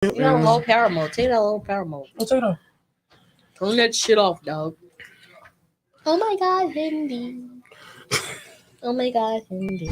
You got a low power mode. Take that low power mode. What's that? Turn that shit off, dog. Oh my god, Hindi. Oh my god, Hindi.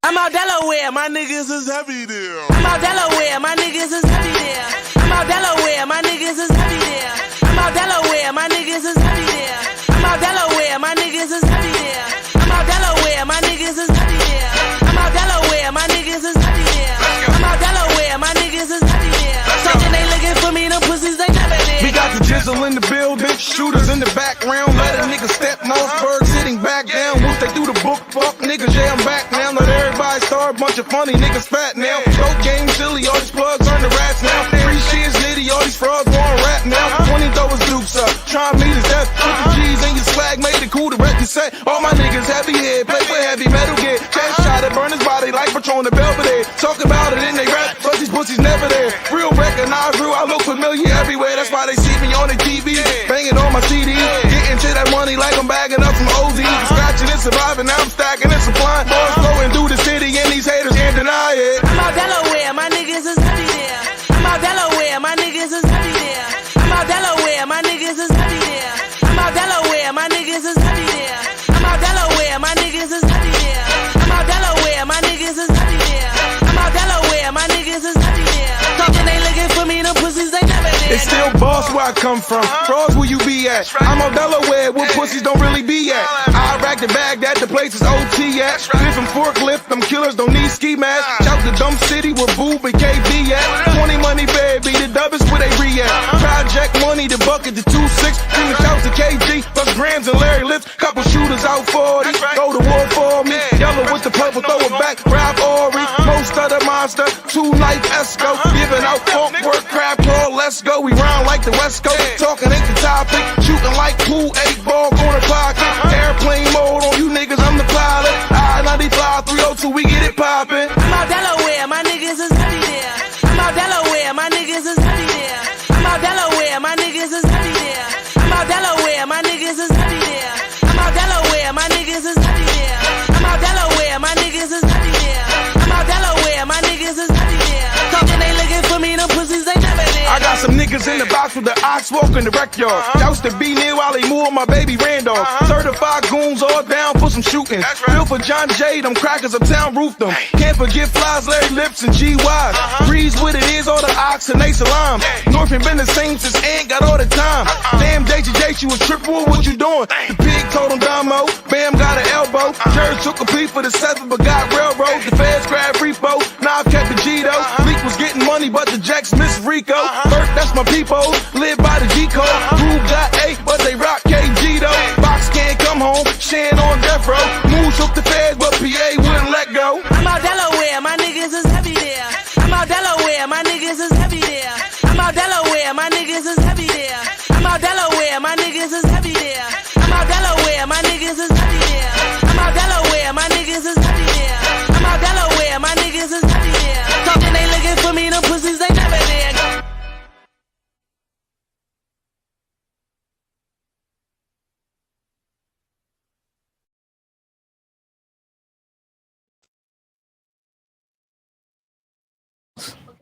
I'm out Delaware, my niggas is heavy there. I'm out Delaware, my niggas is heavy there. I'm out Delaware, my niggas is heavy there. I'm out Delaware, my niggas is heavy there. I'm out Delaware, my niggas is heavy there. I'm out Delaware, my niggas is heavy there. I'm out Delaware, my niggas is heavy there. I'm out Delaware, my niggas is heavy there. Something they looking for me, them pussies they never there. We got the jizzle in the building, shooters in the background. Let a nigga step Mossberg sitting back down. Once they do the book, fuck niggas, yeah, I'm back now. Let everybody start, bunch of funny niggas fat now. Stroke game silly, all these plugs on the rats now. Free shit's nitty, all these frauds want rap now. 20 throw his dukes up, try and meet his death. Put the G's in your swag, made it cool to wreck the set. All my niggas heavy head, play with heavy metal gear. Chest shot it, burn his body like Patron the Belvedere. Talk about it in they rap, but these pussies never there. Real recognize, real, I look familiar everywhere. That's why they see me on the TV, banging on my CDs. Getting to that money like I'm bagging up some OZs. Scratching and surviving, now I'm stacking and supplying. Boys flowing through the city and these haters can't deny it. I'm out Delaware, my niggas is heavy there. I'm out Delaware, my niggas is heavy there. I'm out Delaware, my niggas is heavy there. I'm out Delaware, my niggas is heavy there. I'm out Delaware, my niggas is heavy there. I'm out Delaware, my niggas is heavy there. I'm out Delaware, my niggas is heavy there. Talking they looking for me, them pussies they never there. They still boss where I come from. Frauds where you be at. I'm on Delaware where pussies don't really be at. I rack the bag that the place is OT at. Different forklift, them killers don't need ski masks. Shout the dumb city where Boob and KB at. 20 money baby, the dub is where they react. Project money, the bucket, the 2-6. Screaming shouts to KG, plus Grams and Larry Lips. Couple shooters out 40, go to war for me. Yellow with the purple, throw it back, grab Ori. Most of the monster, 2-night Esco. Giving out funk work, crab crawl, let's go. We round like the West Coast, talking ain't the topic. Shooting like pool, 8-ball, corner pocket. Airplane mode on you niggas, I'm the pilot. I-95, 302, we get it poppin'. I'm out Delaware, my niggas is heavy there. I'm out Delaware, my niggas is heavy there. I'm out Delaware, my niggas is heavy there. I'm out Delaware, my niggas is heavy there. I'm out Delaware, my niggas is heavy there. I'm out Delaware, my niggas is heavy there. I'm out Delaware, my niggas is heavy there. Talking they looking for me, them pussies they never there. I got some niggas in the box with the ox walk in the wreck yard. Shouts to be near while they move on my baby Randolph. Certified goons all down for some shooting. Bill for John J, them crackers uptown roofed them. Can't forget Flies, Larry Lips, and G-Wise. Breeze with it is all the ox and they salam. Northern been the same since Ant got all the time. Damn, JJ, she was triple, what you doing? The pig told him Damo, Bam got an elbow. Jerry took a plea for the 7th but got railroad. The feds grabbed repo, now I've kept the G-Do. Leak was getting money but the Jacks miss Rico. Bert, that's my people, live by the G-code. Rube got 8 but they rock KG though. Box can't come home, Shan on death row. Moose shook the feds but PA wouldn't let go. I'm out Delaware, my niggas is heavy there. I'm out Delaware, my niggas is heavy there. I'm out Delaware, my niggas is heavy there. I'm out Delaware, my niggas is heavy there. I'm out Delaware, my niggas is heavy there. I'm out Delaware, my niggas is heavy there. I'm out Delaware, my niggas is heavy there. Talking they looking for me, them pussies they never there.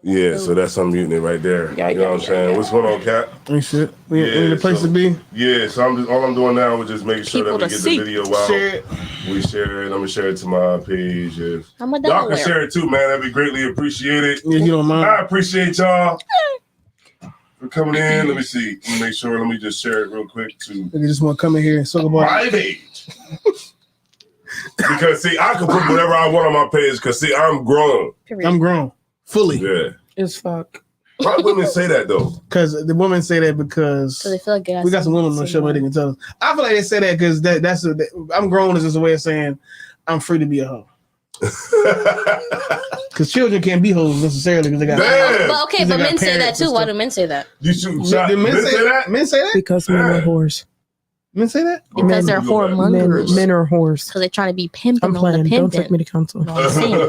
Yeah, so that's unmuting it right there. You know what I'm saying? What's going on, Cap? Ain't shit. We in the place to be. Yeah, so all I'm doing now is just making sure that we get the video out. Share it. We share it. I'm gonna share it to my page. If I'm a y'all can share it too, man. That'd be greatly appreciated. Yeah, you don't mind. I appreciate y'all for coming in. Let me see. Let me make sure. Let me just share it real quick to They just want to come in here and talk about my page. Because see, I can put whatever I want on my page. Because see, I'm grown. I'm grown. Fully. Yeah. It's fuck. Why women say that though? Because the women say that because they feel like we got some women on the show, but they can tell us. I feel like they say that because I'm grown is just a way of saying I'm free to be a hoe. Because children can't be hoes necessarily because they got. Well, okay, but men say that too. Why do men say that? You shoot shot. Did men say that? Men say that Because men are whores. Men say that because they're whoremongers. Men are whores. Because they're trying to be pimping I'm on playing. the pimping. Don't take me to counsel. No, I'm saying.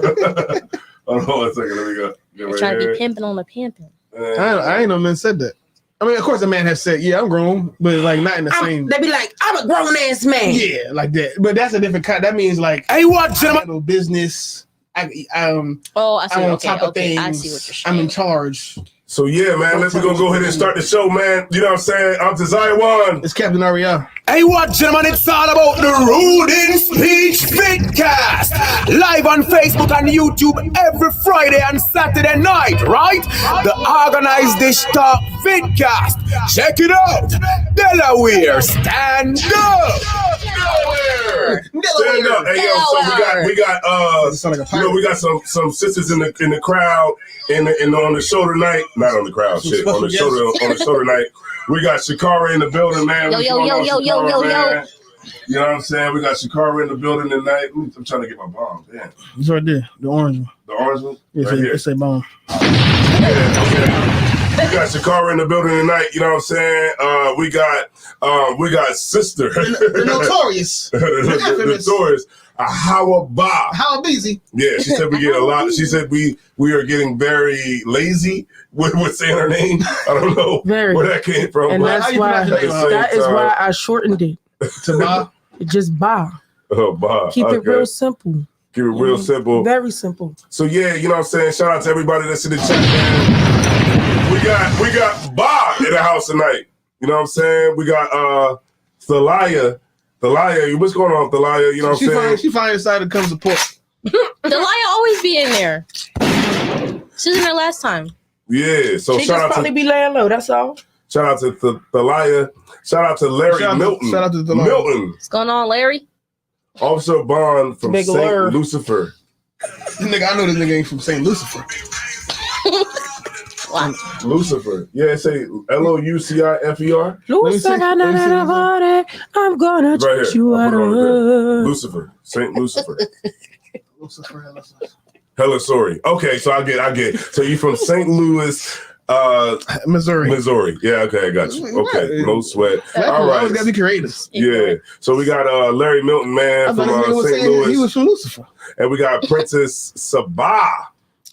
Hold on 1 second. Let me go. They're trying to be pimping on the pimping. I ain't know men said that. I mean, of course, the man has said, "Yeah, I'm grown," but like not in the same. They be like, "I'm a grown ass man." Yeah, like that. But that's a different kind. That means like, Hey, what, I gentlemen? handle business. Oh, I see. I'm on top of things. I see what you're saying. I'm in charge. So yeah, man, we're gonna go ahead and start the show, man. You know what I'm saying? I'm Desire One. It's Captain Ariel. Hey, what, gentlemen? It's all about the Rude in Speech Vidcast. Live on Facebook and YouTube every Friday and Saturday night, right? The Organized Dish Talk Vidcast. Check it out. Delaware, stand up. Stand up. Hey, yo, so we got we got some sisters in the crowd and on the show tonight. Not on the crowd, shit. On the show tonight. We got Shakara in the building, man. Yo. You know what I'm saying? We got Shakara in the building tonight. I'm trying to get my bomb. Damn. It's right there. The orange one. The orange one? Yeah, Right here. it's a bomb. Yeah, okay. We got Shakara in the building tonight. You know what I'm saying? We got Sister. The notorious. the notorious. How about? How busy? Yeah, she said we get a lot. She said we are getting very lazy with saying her name. I don't know Very. where that came from. And but that's how you why pronounce your name? that is why I shortened it. To Ba. Just Ba. Oh, Bob. Keep it Okay. real simple. Keep it real simple. Very simple. So yeah, you know what I'm saying? Shout out to everybody that's in the chat, man. We got Bob in the house tonight. You know what I'm saying? We got Thalia. What's going on, Thalia? You know what I'm saying? She finally decided to come support. Delia always be in there. She was in there last time. Yeah. So She shout just out probably to be laying low. That's all. shout out to Thalia. Shout out to Larry Milton. Shout out to Thalia. Milton. What's going on, Larry? Officer Bond from Big St. Lur. Lucifer. This nigga, I know this nigga ain't from St. Lucifer. What? Lucifer. Yeah, say Loucifer. Lucifer, I'm gonna Right here. teach you I'll how put it on the to. Lucifer. St. Lucifer. Lucifer. Hella sorry. Okay, so I get. So you from St. Louis, Missouri. Yeah, okay, I got you. Okay, no sweat. All Always right. gotta be creative. Yeah. So we got Larry Milton, man, I from thought this nigga was St. saying he Louis. was from Lucifer. And we got Princess Sabah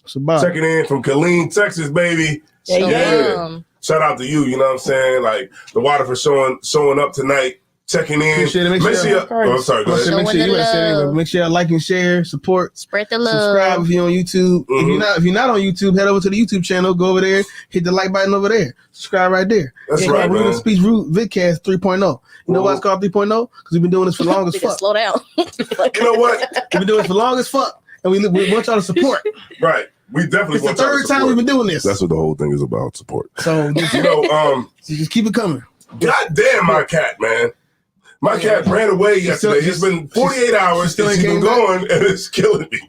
So Bob. checking in from Killeen, Texas, baby. Damn. Shout out to you, you know what I'm saying? Like the water for showing up tonight, checking in. Appreciate it. Make Make sure- sure oh, I'm sorry, go ahead. Make sure you gotta say it anyway. love. Make sure you like and share, support, Spread the love. subscribe if you're on YouTube. Mhm. If you're not on YouTube, head over to the YouTube channel. Go over there, hit the like button over there. Subscribe right there. That's It's right, called Rude man. Speech Root Vidcast 3.0. You know why it's called 3.0? Because we've been doing this for long as Nigga, fuck. slow down. You know what? We've been doing this for long as fuck, and we want y'all to support. Right. We definitely It's the want y'all to third time support. we've been doing this. That's what the whole thing is about, support. So just, You know, just keep it coming. goddamn my cat, man. My cat ran away yesterday. It's been 48 hours still since ain't she's been came back? going, and it's killing me.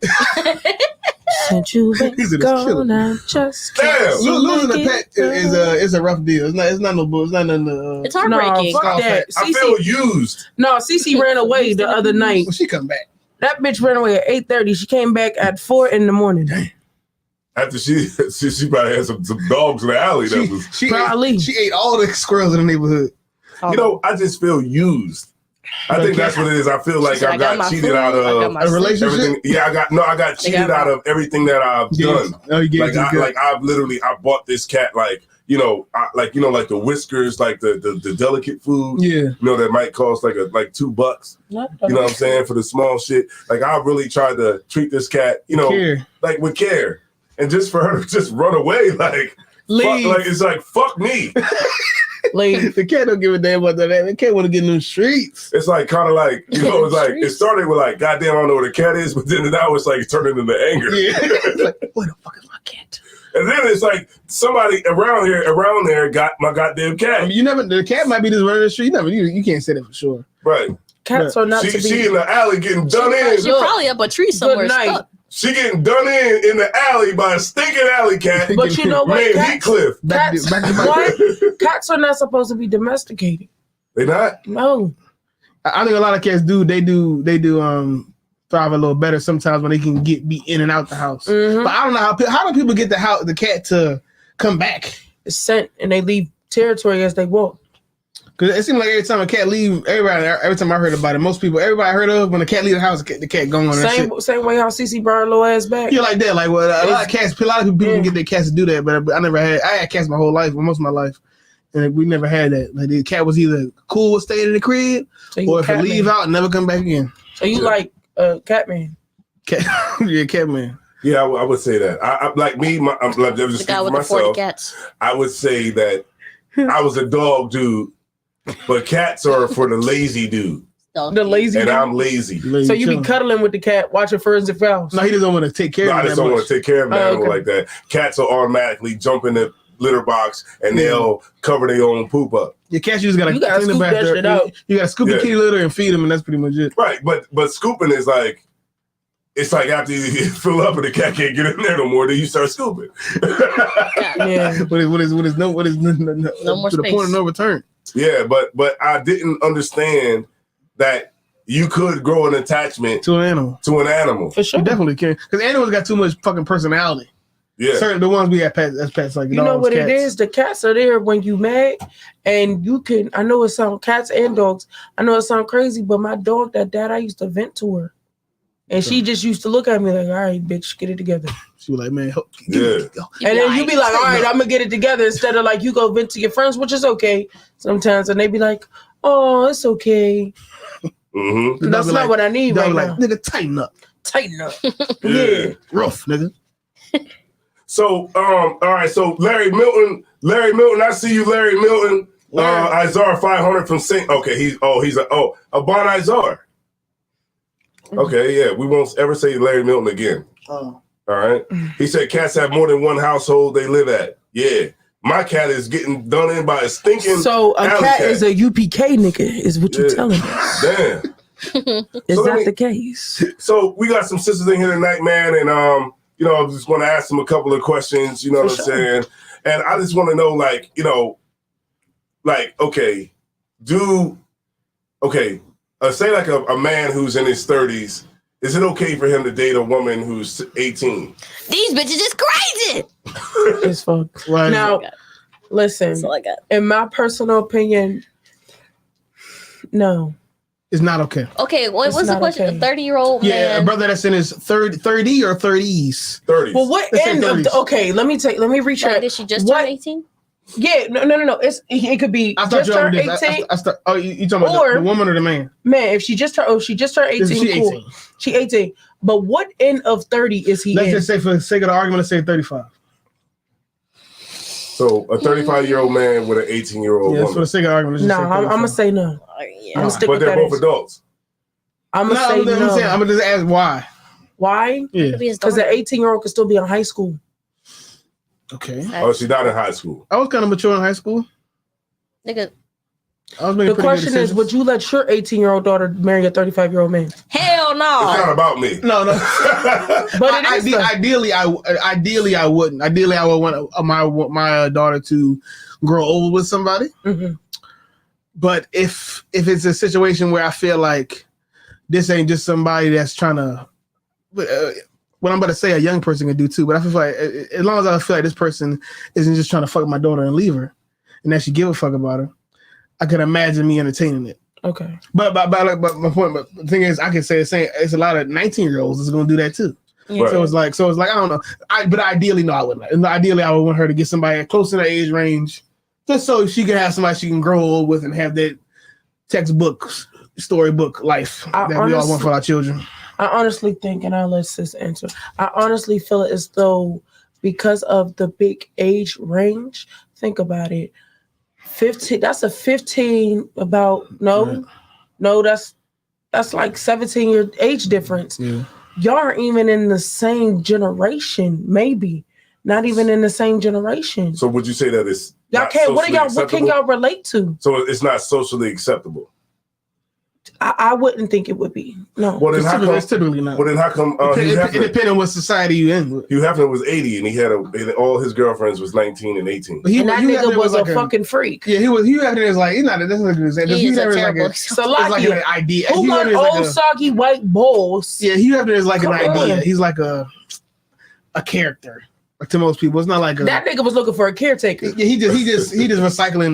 Since you've been He said it's killing gone, I'm just Damn. Losing a pet is a rough deal. It's not no bull. It's not nothing. It's heartbreaking. fuck that. I feel used. No, Cece ran away the other night. Well, she come back. That bitch ran away at 8:30. She came back at 4 in the morning. After she probably had some dogs in the alley. That was, She Probably. ate, she ate all the squirrels in the neighborhood. you know, I just feel used. I think that's what it is. I feel like She said, I got my cheated food, out I got of my A sleep. relationship. everything. Yeah, I got cheated out of everything that I've done. Oh, you gave Like it to the I bought this cat like the whiskers, like the delicate food. Yeah. You know, that might cost like $2. You know what I'm saying, for the small shit. Like I really tried to treat this cat, you know, Care. like with care, and just for her to just run away, like Leave. fuck, like it's like fuck me. Leave. The cat don't give a damn about that. The cat want to get in the streets. It's like kind of like, you know, it's like it started with like goddamn I don't know where the cat is, but then now it's like turning into anger. Yeah. It's like, where the fuck is my cat? And then it's like somebody around there got my goddamn I cat. mean, the cat might be just running the street. You can't say that for sure. Right. Cats are not to She be. in the alley getting done in. You're probably up a tree somewhere. night. Stuck. She getting done in the alley by a stinking alley cat But you know what? named Cats, Heathcliff. Back cats, to back. what? Cats are not supposed to be domesticated. They not? No. I think a lot of cats do. They do thrive a little better sometimes when they can be in and out the house. Mhm. But I don't know how do people get the cat to come back? It's scent and they leave territory as they walk. Because it seems like every time a cat leave, every time I heard about it, everybody I heard of, when a cat leave the house, the cat gone on that shit. Same way how Cece brought her little ass back. Yeah, like that. Like, well, a lot of people can get their cats to do that, but I had cats my whole life, most of my life, And we never had that. Like the cat was either cool with staying in the crib, or if it leave out and never come back again. So you like Catman? Cat, yeah, Catman. Yeah, I would say that. I like me. I'm like, just The guy with for the 40 myself. cats. I would say that I was a dog dude, but cats are for the lazy dude, The lazy and dude? I'm lazy. So you be cuddling with the cat, watching Furs and Fowls. No, he doesn't want to take care of I it. just don't want to take care of an animal okay. like that. Cats will automatically jump in the litter box and they'll cover their own poop up. Your cat, you just gotta You gotta clean the scoop back that there. shit out. You gotta scoop the kitty litter and feed them, and that's pretty much it. Right, but scooping is like, it's like after you fill up and the cat can't get in there no more, then you start scooping. Yeah. What is no more to the space. point of no return. Yeah, but I didn't understand that you could grow an attachment To an animal. For sure. You definitely can. Because animals got too much fucking personality. Yeah. Certain the ones we have pets as pets, like You know dogs, what cats. it is? The cats are there when you mad, and you can. I know it sounds cats and dogs. I know it sounds crazy, but my dog that died, I used to vent to her, and she just used to look at me like, "All right, bitch, get it together." She was like, "Man, Yeah. And then you be like, "All right, I'm gonna get it together," instead of like you go vent to your friends, which is okay sometimes, and they be like, "Oh, it's okay." Mm-hmm. That's not what I need right now. Nigga, tighten up. Tighten up. Yeah. Rough, nigga. So, all right. So, Larry Milton, I see you, Larry Milton. Izar 500 from Saint. Okay, he's a Bon Izar. Okay, yeah, we won't ever say Larry Milton again. Oh. All right. He said cats have more than one household they live at. Yeah, my cat is getting done in by a stinking. So a alley cat is a UPK nigga, is what you Yeah. telling us? Damn. Is So let that me- the case? So we got some sisters in here tonight, man, and I just want to ask them a couple of questions. You know what I'm saying? And I just want to know, say like a man who's in his 30s, is it okay for him to date a woman who's 18? These bitches is crazy. It's fuck. Right. Now, listen, That's all I got. in my personal opinion, no. It's not okay. Okay, what's the not question? okay. A 30-year-old Yeah, man. a brother that's in his 30 or 30s. 30s. Well, what Let's say end of 30s. the, okay? Let me Like, recheck. did she just What- turn 18? Yeah, no. It could be I thought just you turned already did. 18. You talking about Or- the woman or the man? Man, if she just turned 18, She cool. 18. She 18. But what end of 30 is he Let's in? just say, for the sake of the argument, let's say 35. So a 35-year-old man with an 18-year-old Yeah, for the woman. sake of the argument, let's No, just say I'm 35. gonna say no. Yeah. I'm gonna stick But with they're that. both adults. I'm gonna say I'm no. saying, I'm gonna just ask why. Why? Yeah. Could be his Because the daughter. 18-year-old could still be in high school. Okay. Oh, she's not in high school. I was kind of mature in high school. Nigga, I was making The pretty question good is, decisions. would you let your 18-year-old daughter marry a 35-year-old man? hell It's not no. about me. No. But it is the- Ideally, I wouldn't. Ideally, I would want my daughter to grow old with somebody. Mhm. But if it's a situation where I feel like this ain't just somebody that's trying to, what I'm about to say, a young person can do too. But I feel like as long as I feel like this person isn't just trying to fuck my daughter and leave her, and that she give a fuck about her, I can imagine me entertaining it. Okay. But my point. But the thing is, I can say it's a lot of 19-year-olds that's gonna do that too. Yeah. Right. So it's like I don't know. But ideally, no, I wouldn't. And ideally, I would want her to get somebody close to the age range, just so she can have somebody she can grow old with and have that textbook, storybook life I that we all want honestly- for our children. I honestly think, and I'll let sis answer, I honestly feel as though because of the big age range, think about it. 15, that's a 15 about, no, that's like 17-year age difference. Yeah. Y'all aren't even in the same generation, maybe. Not even in the same generation. So would you say that it's Y'all not can't, what socially can acceptable? y'all relate to? So it's not socially acceptable. I wouldn't think it would be. No. Well, then It's typically not. Well, then how come It Hugh Hefner, depends on what society you in. With. Hugh Hefner was 80 and and all his girlfriends was 19 and 18? But And that Hugh nigga Hefner was a like fucking freak. Yeah, Hugh Hefner is like he's not. That's not good. He is a Hefner terrible it's like an idea. Who Hugh want Hefner is like old a- soggy white balls? Yeah, Hugh Hefner is like Come an idea. on. He's like a character, like to most people. It's not like a. That nigga was looking for a caretaker. Yeah, he just recycling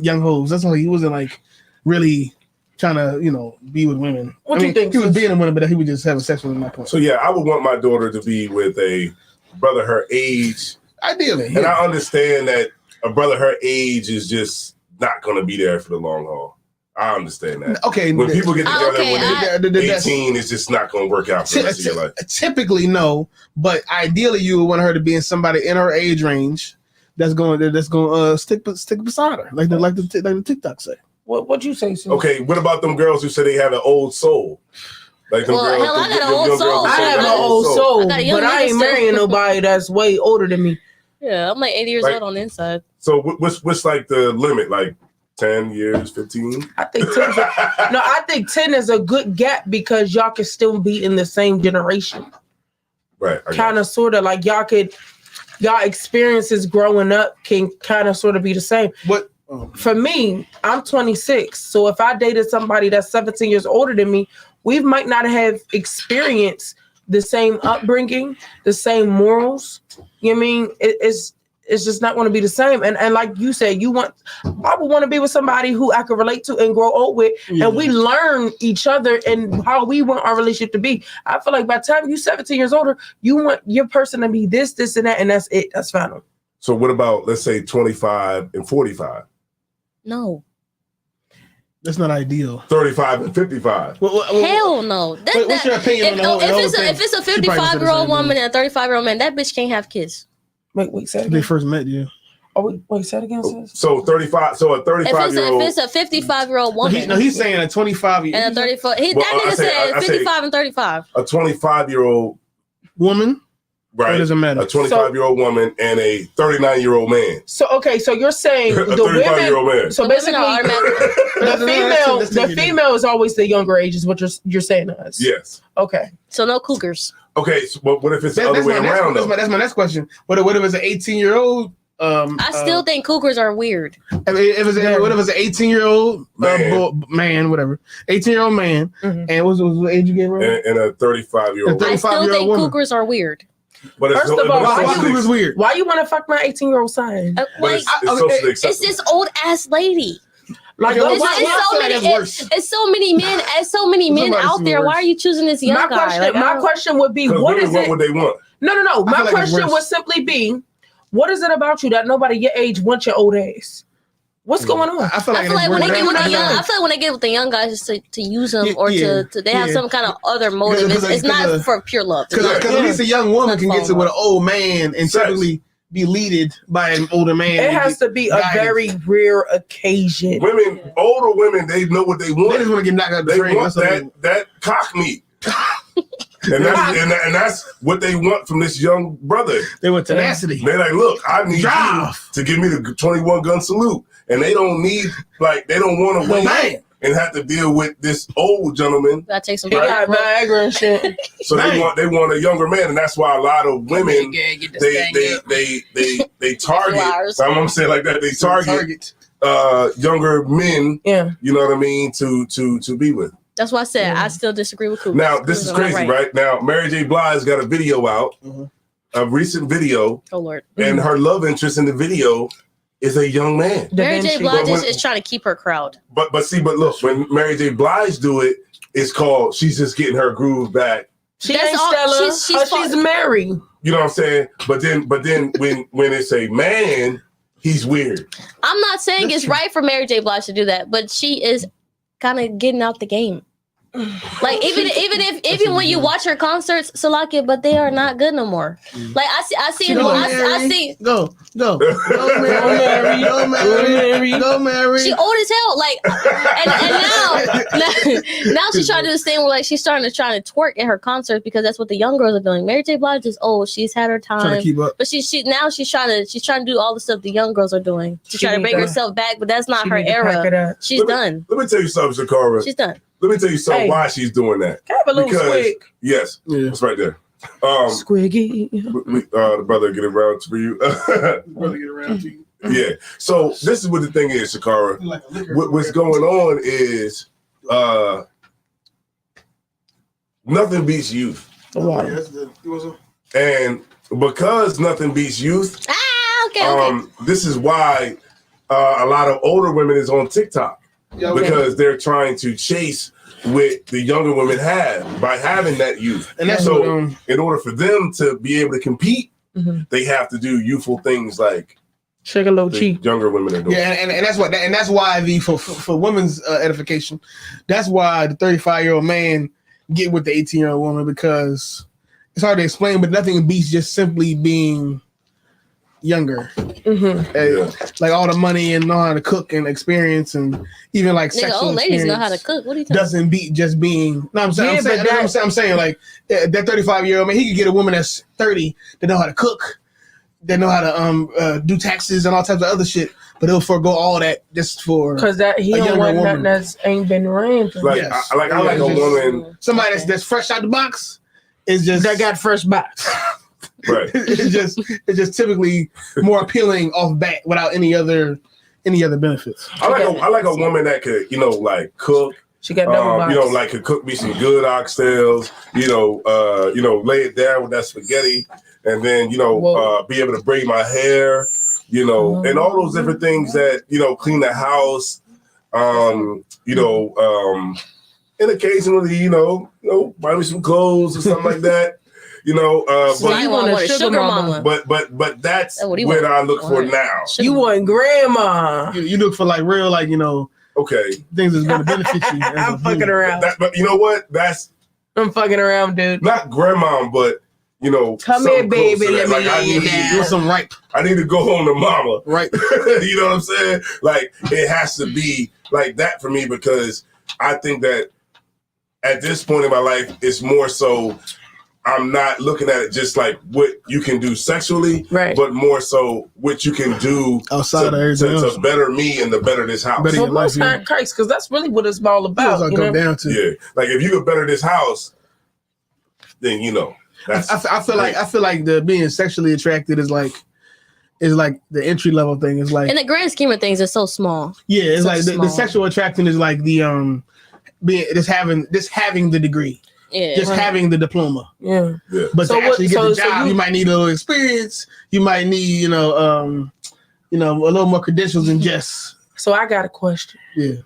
young hoes. That's all. He wasn't like really trying to be with women. What do you think, He was sis? being with women, but he was just having sex with them. My point. So yeah, I would want my daughter to be with a brother her age. Ideally, And I understand that a brother her age is just not going to be there for the long haul. I understand that. Okay. When people get together Okay, when they're 18, it's just not going to work out for the rest of your life. Typically, no. But ideally, you would want her to be in somebody in her age range that's going to stick beside her, like the TikTok say. What you say, sis? Okay, what about them girls who say they have an old soul? Like them girls, hell, I got an old young girls soul. who I say have they an old soul, I got a young but I ain't nigga marrying still. nobody that's way older than me. Yeah, I'm like 80 years Like- old on the inside. So what's like the limit? Like 10 years, 15? I think 10 I think 10 is a good gap because y'all can still be in the same generation. Right. Kind of sort of like y'all experiences growing up can kind of sort of be the same. What? For me, I'm 26. So if I dated somebody that's 17 years older than me, we might not have experienced the same upbringing, the same morals. You know what I mean? It's just not going to be the same. And like you said, I would want to be with somebody who I could relate to and grow old with. Yeah. And we learn each other and how we want our relationship to be. I feel like by the time you're 17 years older, you want your person to be this, and that, and that's it. That's final. So what about, let's say, 25 and 45? No. That's not ideal. 35 and 55. Hell no. What's your opinion on the whole thing? If it's a 55-year-old woman and a 35-year-old man, that bitch can't have kids. Wait, say it again. They first met you. Oh, wait, say it again, sis. So 35. So a 35-year-old. If it's a 55-year-old woman. He's saying a 25 year and a 34. That nigga said 55 and 35. A 25-year-old woman. Right. It doesn't matter. A 25-year-old woman and a 39-year-old man. So so you're saying a the 35-year-old women. man. So basically, the female is always the younger age, is what you're saying to us. Yes. Okay. So no cougars. Okay. So what if it's the other way around? That's my next question. What if it's an 18-year-old? I still think cougars are weird. What if it's an 18-year-old man, whatever, 18-year-old man, and what's the age you get, right? And a 35-year-old. I still think cougars are weird. But first of all, cougars weird? Why you want to fuck my 18-year-old son? It's this old ass lady. Like it's so many men out there. Why are you choosing this young guy? My question would be, what would they want? No. My question would simply be, what is it about you that nobody your age wants your old ass? What's going on? I feel like when they get with the young guys, just to use them or to they have some kind of other motive. It's not for pure love. Because at least a young woman can get to with an old man and typically be leaded by an older man. It has to be a very rare occasion. Older women, they know what they want. They just want to get knocked out the train. Want that cock meat. And that's what they want from this young brother. They want tenacity. They're like, look, I need you to give me the 21 gun salute. And they don't want to wait and have to deal with this old gentleman. That takes some Viagra and shit. So they want a younger man, and that's why a lot of women they target. I'm gonna say it like that. They target younger men. Yeah, you know what I mean, to be with. That's why I said I still disagree with Cooper. Now this is crazy, right? Now Mary J. Blige got a video out, a recent video. Oh Lord! And her love interest in the video is a young man. Mary J. Blige is trying to keep her crowd. But look, when Mary J. Blige do it, it's called she's just getting her groove back. She's married. You know what I'm saying? But then when it's a man, he's weird. I'm not saying it's right for Mary J. Blige to do that, but she is kind of getting out the game. Like even when you watch her concerts, Salakia, but they are not good no more. Like I see go Mary. She old as hell. Like and now she's trying to do this thing where like she's trying to twerk at her concerts because that's what the young girls are doing. Mary J. Blige is old. She's had her time. Trying to keep up. But she's trying to do all the stuff the young girls are doing to try to bring herself back, but that's not her era. She's done. Let me tell you something, Shakara. She's done. Let me tell you something why she's doing that. Can I have a little squig? Yes, it's right there. Squiggy. The brother get around to you. Brother get around to you. Yeah. So this is what the thing is, Shakara. What's going on is nothing beats youth. Wow. And because nothing beats youth, okay. This is why a lot of older women is on TikTok. Because they're trying to chase what the younger women have by having that youth. And that's so in order for them to be able to compete, they have to do youthful things like Shake a little cheek. Younger women are doing. Yeah, and that's what, and that's why for women's edification, that's why the 35-year-old man get with the 18-year-old woman, because it's hard to explain, but nothing beats just simply being younger. Like all the money and know how to cook and experience, and even like sexual old ladies know how to cook. What are you talking doesn't beat just being. No, I'm saying, I'm saying like that 35-year-old man, he could get a woman that's 30 that know how to cook, that know how to do taxes and all types of other shit, but he'll forego all that just for because that he don't want nothing that's ain't been ramped. Like I like a woman, somebody that's fresh out the box is just that got fresh box. Right. it's just typically more appealing off bat without any other benefits. I like a woman that could, like cook. She got double box. Like could cook me some good oxtails, lay it down with that spaghetti, and then, be able to braid my hair, and all those different things that, clean the house, and occasionally, buy me some clothes or something like that. So you want a sugar mama. But that's what I look for now. You want grandma. You look for like real, like, okay, things that's going to benefit you. I'm fucking around. But you know what? I'm fucking around, dude. Not grandma, but come here, baby. Let me lay you down. Do some ripe. I need to go home to mama. Right. You know what I'm saying? Like it has to be like that for me, because I think that at this point in my life, it's more so I'm not looking at it just like what you can do sexually, right? But more so what you can do outside to better me and to better this house. Better most time, Christ, because that's really what it's all about. That's come down to. Yeah, like if you could better this house, then That's I feel like the being sexually attracted is like the entry level thing. Is like in the grand scheme of things, it's so small. Yeah, it's like the sexual attraction is like the having the degree. Yeah. Just having the diploma. Yeah. But to actually get the job, you might need a little experience. You might need, a little more credentials than just. So I got a question. Yeah.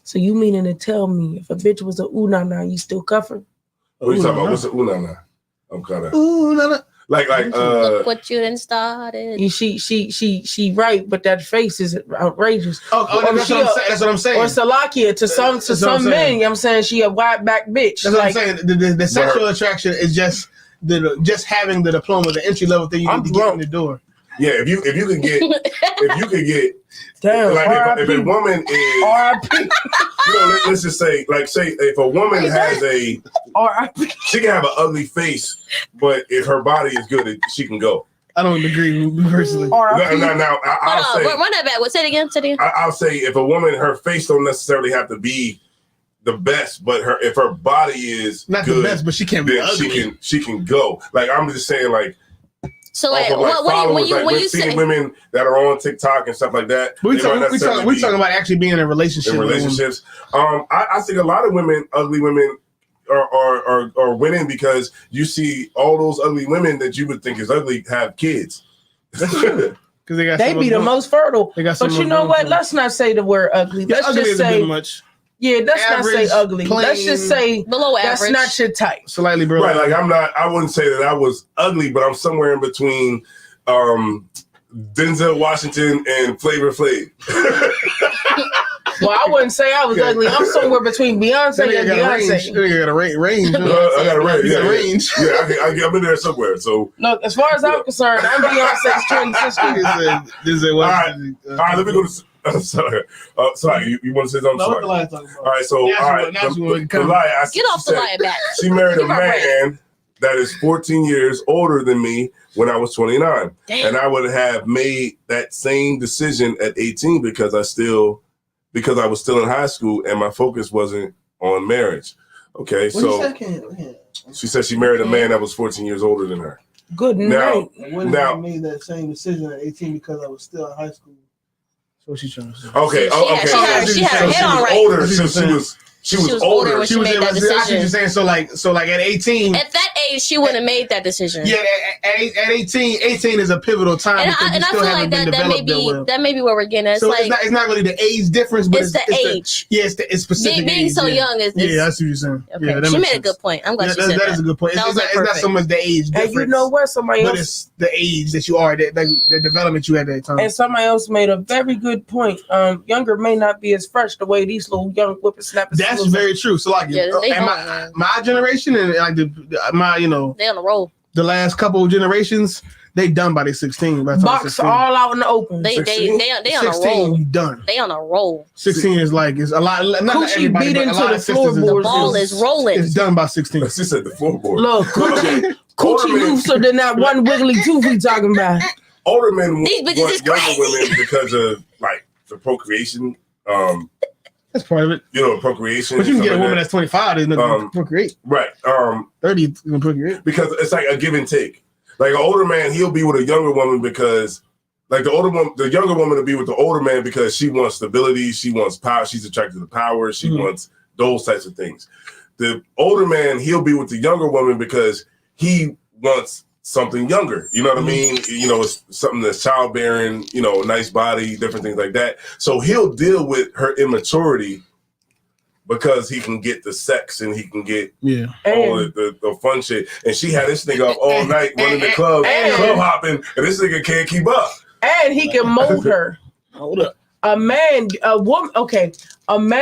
So you meaning to tell me if a bitch was a ooh nah nah, you still cuff her? What are you talking about? What's a ooh nah nah? I'm kind of ooh nah nah. Like look what you done started. She right, but that face is outrageous. That's what I'm saying. Or Salakia to some men, you know what I'm saying? She a wide back bitch. That's what I'm saying. The sexual attraction is just having the diploma, the entry level thing you need to get in the door. Yeah, if you could get damn, like if a woman is R.I.P. Let's just say if a woman has R.I.P. she can have an ugly face, but if her body is good, she can go. I don't agree personally. No, I'll say, run that back. Say it again. I'll say if a woman, her face don't necessarily have to be the best, but if her body is not good, the best, but she can be ugly. She can go. Like I'm just saying, like. So when you see women that are on TikTok and stuff like that, we're talking about actually being in a relationship. In relationships, I think a lot of women, ugly women, are winning because you see all those ugly women that you would think is ugly have kids. Because they be the most fertile. But you know what? Let's not say the word ugly. Let's just say much. Yeah, let's not say ugly. Plain, let's just say below average. That's not your type. Slightly below. Right, like I wouldn't say that I was ugly, but I'm somewhere in between Denzel Washington and Flavor Flav. Well, I wouldn't say I was ugly. I'm somewhere between Beyonce and Beyonce. You got a range. I got a range. Yeah, range. Yeah, I'm in there somewhere. So look, as far as I'm concerned, I'm Beyonce's twin sister. All right, let me go to. Sorry, you want to say something? No, all right, so get off the lie back. She married a man that is 14 years older than me when I was 29. Damn. And I would have made that same decision at 18 because I was still in high school and my focus wasn't on marriage. Okay, she said she married a man that was 14 years older than her. Good night. I made that same decision at 18 because I was still in high school. What she's trying to say. Okay. She had her head on right. Older, she was older when she made that decision. You're saying so like at 18. At that age, she wouldn't have made that decision. Yeah, at 18 is a pivotal time. And I feel like that may be where we're getting at. So it's not really the age difference, but it's the age. It's specific. Being so young is. Yeah, that's what you're saying. Okay. Yeah, she made a good point. I'm glad she said that. That is a good point. It's not so much the age difference. And you know what? But it's the age that you are. That the development you had at that time. And somebody else made a very good point. Younger may not be as fresh the way these little young whippersnappers. That's very true. So like, my generation and like my they on the roll. The last couple of generations, they done by their 16. By the Box 16. all out in the open. They on a roll. Done. They on a roll. 16 is like it's a lot. Not Coochie beat into the floorboards. The ball is rolling. It's done by 16. She said the floorboard. Look, Coochie looser than that one wiggly tooth we talking about. Older men want These bitches is younger crazy. women because of like the procreation. That's part of it. You know, procreation. But you can get a woman like that's 25 and procreate. Right. 30 can procreate. Because it's like a give and take. Like an older man, he'll be with a younger woman because, like the younger woman will be with the older man because she wants stability, she wants power, she's attracted to power, she wants those types of things. The older man, he'll be with the younger woman because he wants something younger. You know what I mean? You know, it's something that's childbearing, you know, nice body, different things like that. So he'll deal with her immaturity because he can get the sex and he can get all the fun shit. And she had this nigga up all night running the club, club hopping, and this nigga can't keep up. And he can mold her. Hold up. A woman, okay. An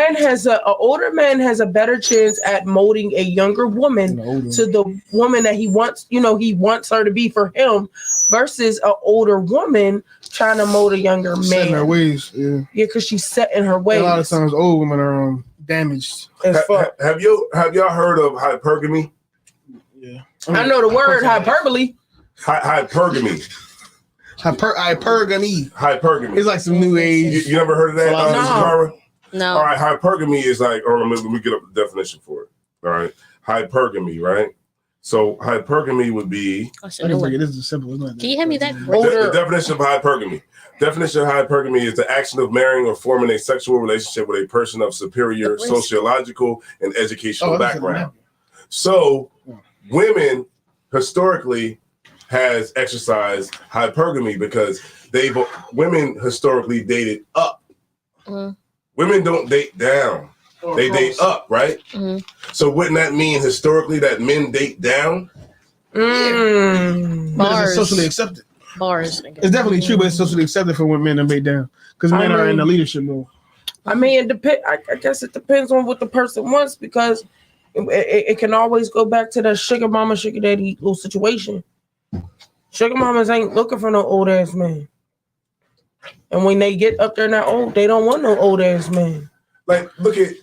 older man has a better chance at molding a younger woman to the woman that he wants, he wants her to be for him versus an older woman trying to mold a younger man. Set in her ways, yeah. Yeah, because she's set in her ways. A lot of times old women are damaged. Have y'all heard of hypergamy? Yeah. I know the word hyperbole. Hypergamy. Hypergamy. It's like some new age. You never heard of that? No. All right, hypergamy is like, let me get up the definition for it. All right. Hypergamy, right? So hypergamy would be... This is simple. Can you hand me that? The definition of hypergamy. Definition of hypergamy is the action of marrying or forming a sexual relationship with a person of superior sociological and educational background. So women historically has exercised hypergamy because women historically dated up. Women don't date down. They date up, right? So wouldn't that mean historically that men date down? It's socially accepted. Bars. It's definitely true, but it's socially accepted for when men to date down because men are in the leadership role. I mean, I guess it depends on what the person wants because it can always go back to the sugar mama, sugar daddy little situation. Sugar mamas ain't looking for no old ass man. And when they get up there now old, they don't want no old ass man. Like, look at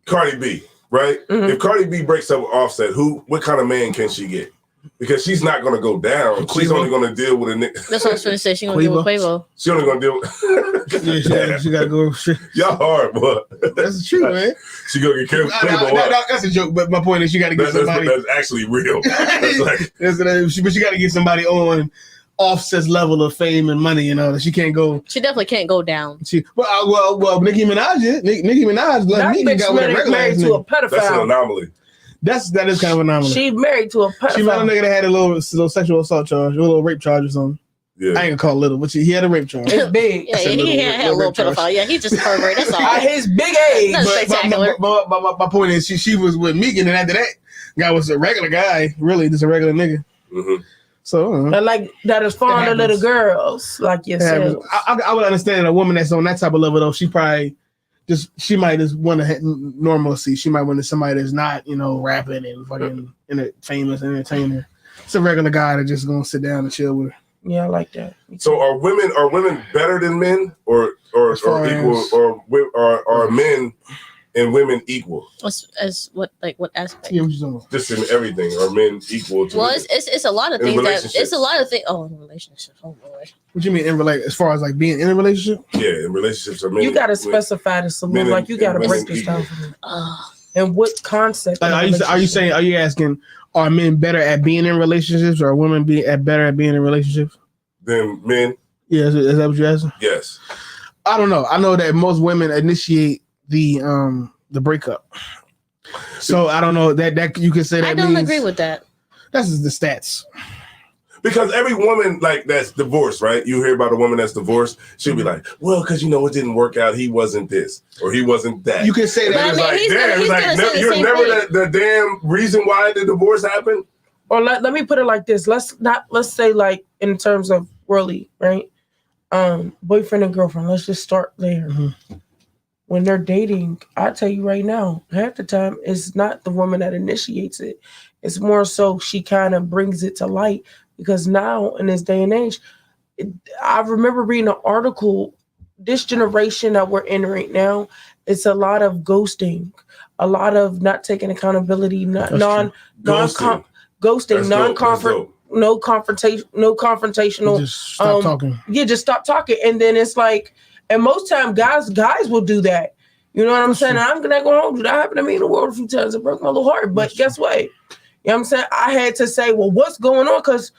Cardi B, right? If Cardi B breaks up with Offset, what kind of man can she get? Because she's not going to go down. Quavo. She's only going to deal with a nigga. That's what I was going to say. She's going to deal with Quavo. She's only going to deal with... she got to go... Y'all hard, boy. That's true, man. She going to get Quavo up. That's a joke, but my point is you got to get somebody... That's actually real. That's like... but you got to get somebody on Offset's level of fame and money, she can't go... She definitely can't go down. Well, Nicki Minaj did. Nicki Minaj... That bitch married to a pedophile. That's an anomaly. That is kind of an anomaly. She married to a pedophile. She met a nigga that had a little sexual assault charge, a little rape charge or something. Yeah. I ain't gonna call it little, but he had a rape charge. It's big. Yeah, he had a little pedophile. Yeah, he's just a pervert. That's all. At his big age. That's spectacular. But my point is, she was with Megan, and after that, guy was a regular guy, really, just a regular nigga. So, like that is fond of little girls, like yourself. I would understand a woman that's on that type of level, though. She might just want to normalcy. She might want somebody that's not, rapping and fucking famous entertainer. It's a regular guy that just gonna sit down and chill with her. Yeah, I like that. So are women better than men, or equal, or are men and women equal? As what aspect? Yeah, what you talking about? Just in everything, are men equal to? Well, women? it's a lot of things it's a lot of things. Oh, in relationships. Oh Lord. What you mean as far as like being in a relationship? Yeah, in relationships are men. You gotta specify the solution. Like you gotta break this down for me. And what concept? Like, are you asking, are men better at being in relationships, or are women better at being in relationships than men? Yeah, is that what you're asking? Yes. I don't know. I know that most women initiate the breakup. So I don't know that you can say that. I don't agree with that. That's just the stats. Because every woman that's divorced, right? You hear about a woman that's divorced, she'll be like, well, because it didn't work out. He wasn't this or he wasn't that. You can say that. You're never the damn reason why the divorce happened. Or let me put it like this. Let's say like in terms of worldly, right? Boyfriend and girlfriend. Let's just start there. Mm-hmm. When they're dating, I tell you right now, half the time it's not the woman that initiates it. It's more so she kind of brings it to light because now in this day and age, I remember reading an article. This generation that we're in right now, it's a lot of ghosting, a lot of not taking accountability, ghosting, no confrontational. Just stop talking. Yeah, just stop talking, and then it's like, and most time guys will do that. You know what I'm saying? I'm not going to hold you. That happened to me in the world a few times. It broke my little heart. But guess what? You know what I'm saying? I had to say, well, what's going on? Because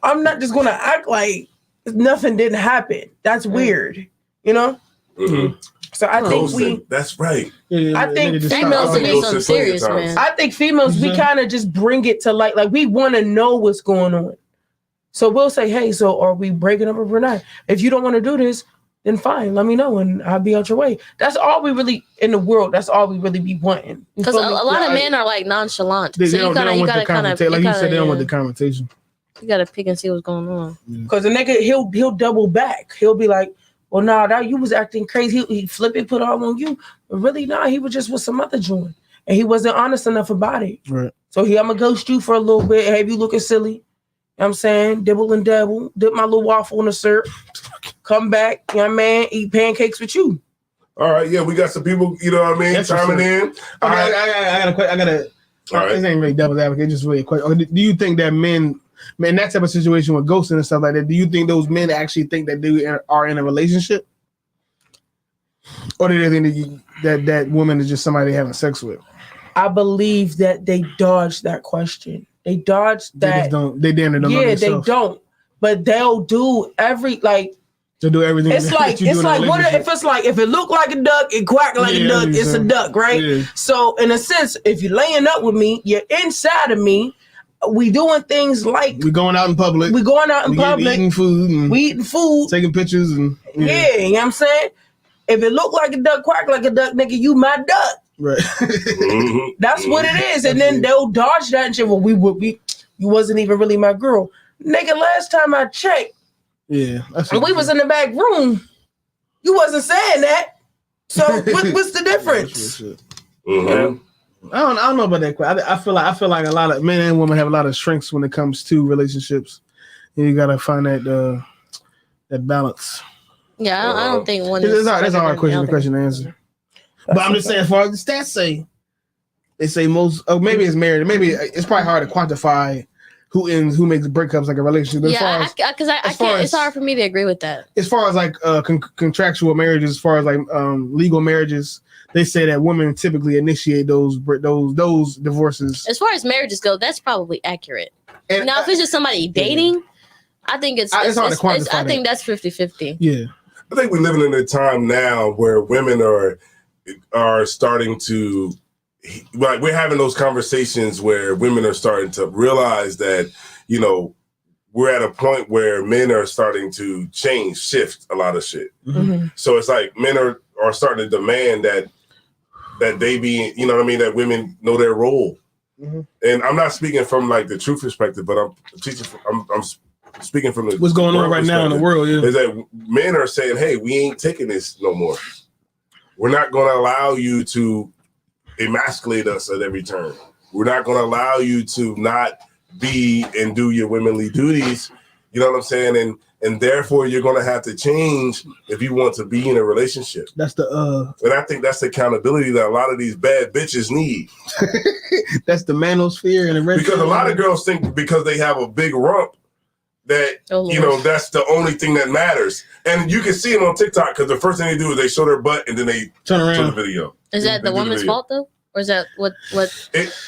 I'm not just going to act like nothing didn't happen. That's weird. You know? Mm-hmm. So I think that's right. I think females do something serious, man. I think females, we kind of just bring it to light. Like we want to know what's going on. So we'll say, hey, so are we breaking up or we're not? If you don't want to do this, then fine, let me know and I'll be out your way. That's all we really in the world. That's all we really be wanting. Because a lot of men are like nonchalant. They don't want the confrontation. Like you said, they don't want the confrontation. You gotta pick and see what's going on. Because the nigga, he'll double back. He'll be like, well, nah, that you was acting crazy. He flip it, put all on you. But really, nah, he was just with some other joint. And he wasn't honest enough about it. Right. So I'm gonna ghost you for a little bit, have you looking silly. You know what I'm saying? Dibble and dabble, dip my little waffle in the syrup, come back, you know what I mean, eat pancakes with you. All right, yeah, we got some people, you know what I mean, chiming in. I got a question. This ain't really devil's advocate, just really a question. Do you think that men, that type of situation with ghosting and stuff like that, do you think those men actually think that they are in a relationship? Or do they think that woman is just somebody having sex with? I believe that they dodged that question. They dodged that. They damn near don't know themselves. They don't. But they'll do they'll do everything. It's like if it look like a duck, it quack like a duck, it's a duck, right? Yeah. So in a sense, if you're laying up with me, you're inside of me. We doing things like we going out in public. We eating food. We eating food. Taking pictures and you know what I'm saying? If it look like a duck, quack like a duck, nigga, you my duck. Right. That's what it is. And then they'll dodge that and say, well, you wasn't even really my girl. Nigga, last time I checked, we was in the back room. You wasn't saying that. So what's the difference? I don't know about that. I feel like a lot of men and women have a lot of strengths when it comes to relationships. And you gotta find that balance. Yeah, I don't think one. That's a hard question to answer. But I'm just saying, as far as the stats say, they say most. Oh, maybe it's married. Maybe it's probably hard to quantify who makes breakups like a relationship. But because I can't. It's hard for me to agree with that. As far as like contractual marriages, as far as like legal marriages, they say that women typically initiate those divorces. As far as marriages go, that's probably accurate. And now, if it's just somebody dating, I think it's hard to quantify. I think that's 50-50. Yeah, I think we're living in a time now where women are starting to, like, we're having those conversations where women are starting to realize that, you know, we're at a point where men are starting to shift a lot of shit. Mm-hmm. So it's like men are starting to demand that they be, you know what I mean, that women know their role. Mm-hmm. And I'm not speaking from like the true perspective, but I'm speaking from what's going on right now in the world. Yeah, is that men are saying, "Hey, we ain't taking this no more. We're not going to allow you to emasculate us at every turn. We're not going to allow you to not be and do your womanly duties." You know what I'm saying? And therefore, you're going to have to change if you want to be in a relationship. That's the and I think that's the accountability that a lot of these bad bitches need. That's the manosphere and the red. Because a lot of girls think because they have a big rump that you know that's the only thing that matters. And you can see them on TikTok because the first thing they do is they show their butt and then they turn around. Show the video. Is that the woman's fault though, or is that what?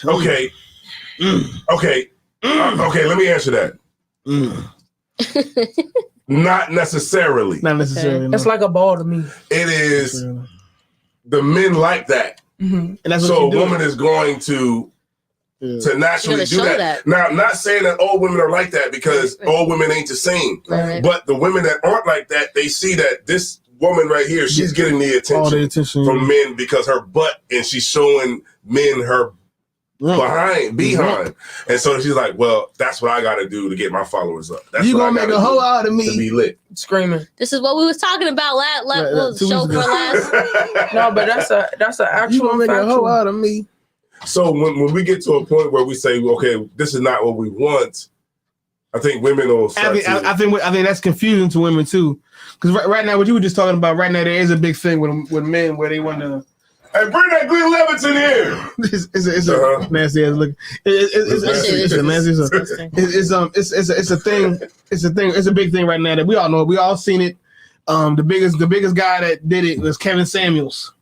Okay. Okay. Let me answer that. Not necessarily. Not necessarily. It's like a ball to me. It is. The men like that. Mm-hmm. And that's so a woman is going to naturally do that. Now, I'm not saying that all women are like that because all women ain't the same. Right. But the women that aren't like that, they see that this woman right here, she's getting the attention from men because her butt, and she's showing men her behind. And so she's like, well, that's what I got to do to get my followers up. That's you what gonna make a hoe out of me to be lit. Screaming. This is what we was talking about last show for last. No, but that's an actual. You gonna make a hoe out of me. So when we get to a point where we say, okay, this is not what we want, I think women will start I think that's confusing to women too. Because right now, what you were just talking about, right now there is a big thing with men where they want to. Hey, bring that Glenn Levitt in here. It's a nasty ass look. It's a nasty. It's a thing. It's a thing. It's a big thing right now that we all know. We all seen it. The biggest guy that did it was Kevin Samuels.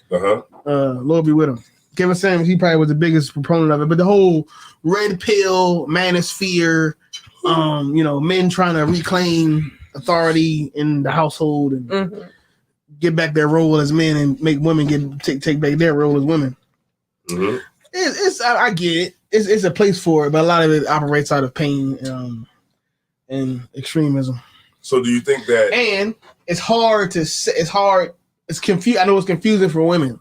Lord be with him. Kevin Samuels. He probably was the biggest proponent of it. But the whole red pill manosphere, men trying to reclaim authority in the household and get back their role as men and make women take back their role as women. I get it. It's a place for it, but a lot of it operates out of pain and extremism. So do you think that? And it's hard to say. It's hard. It's confusing. I know it's confusing for women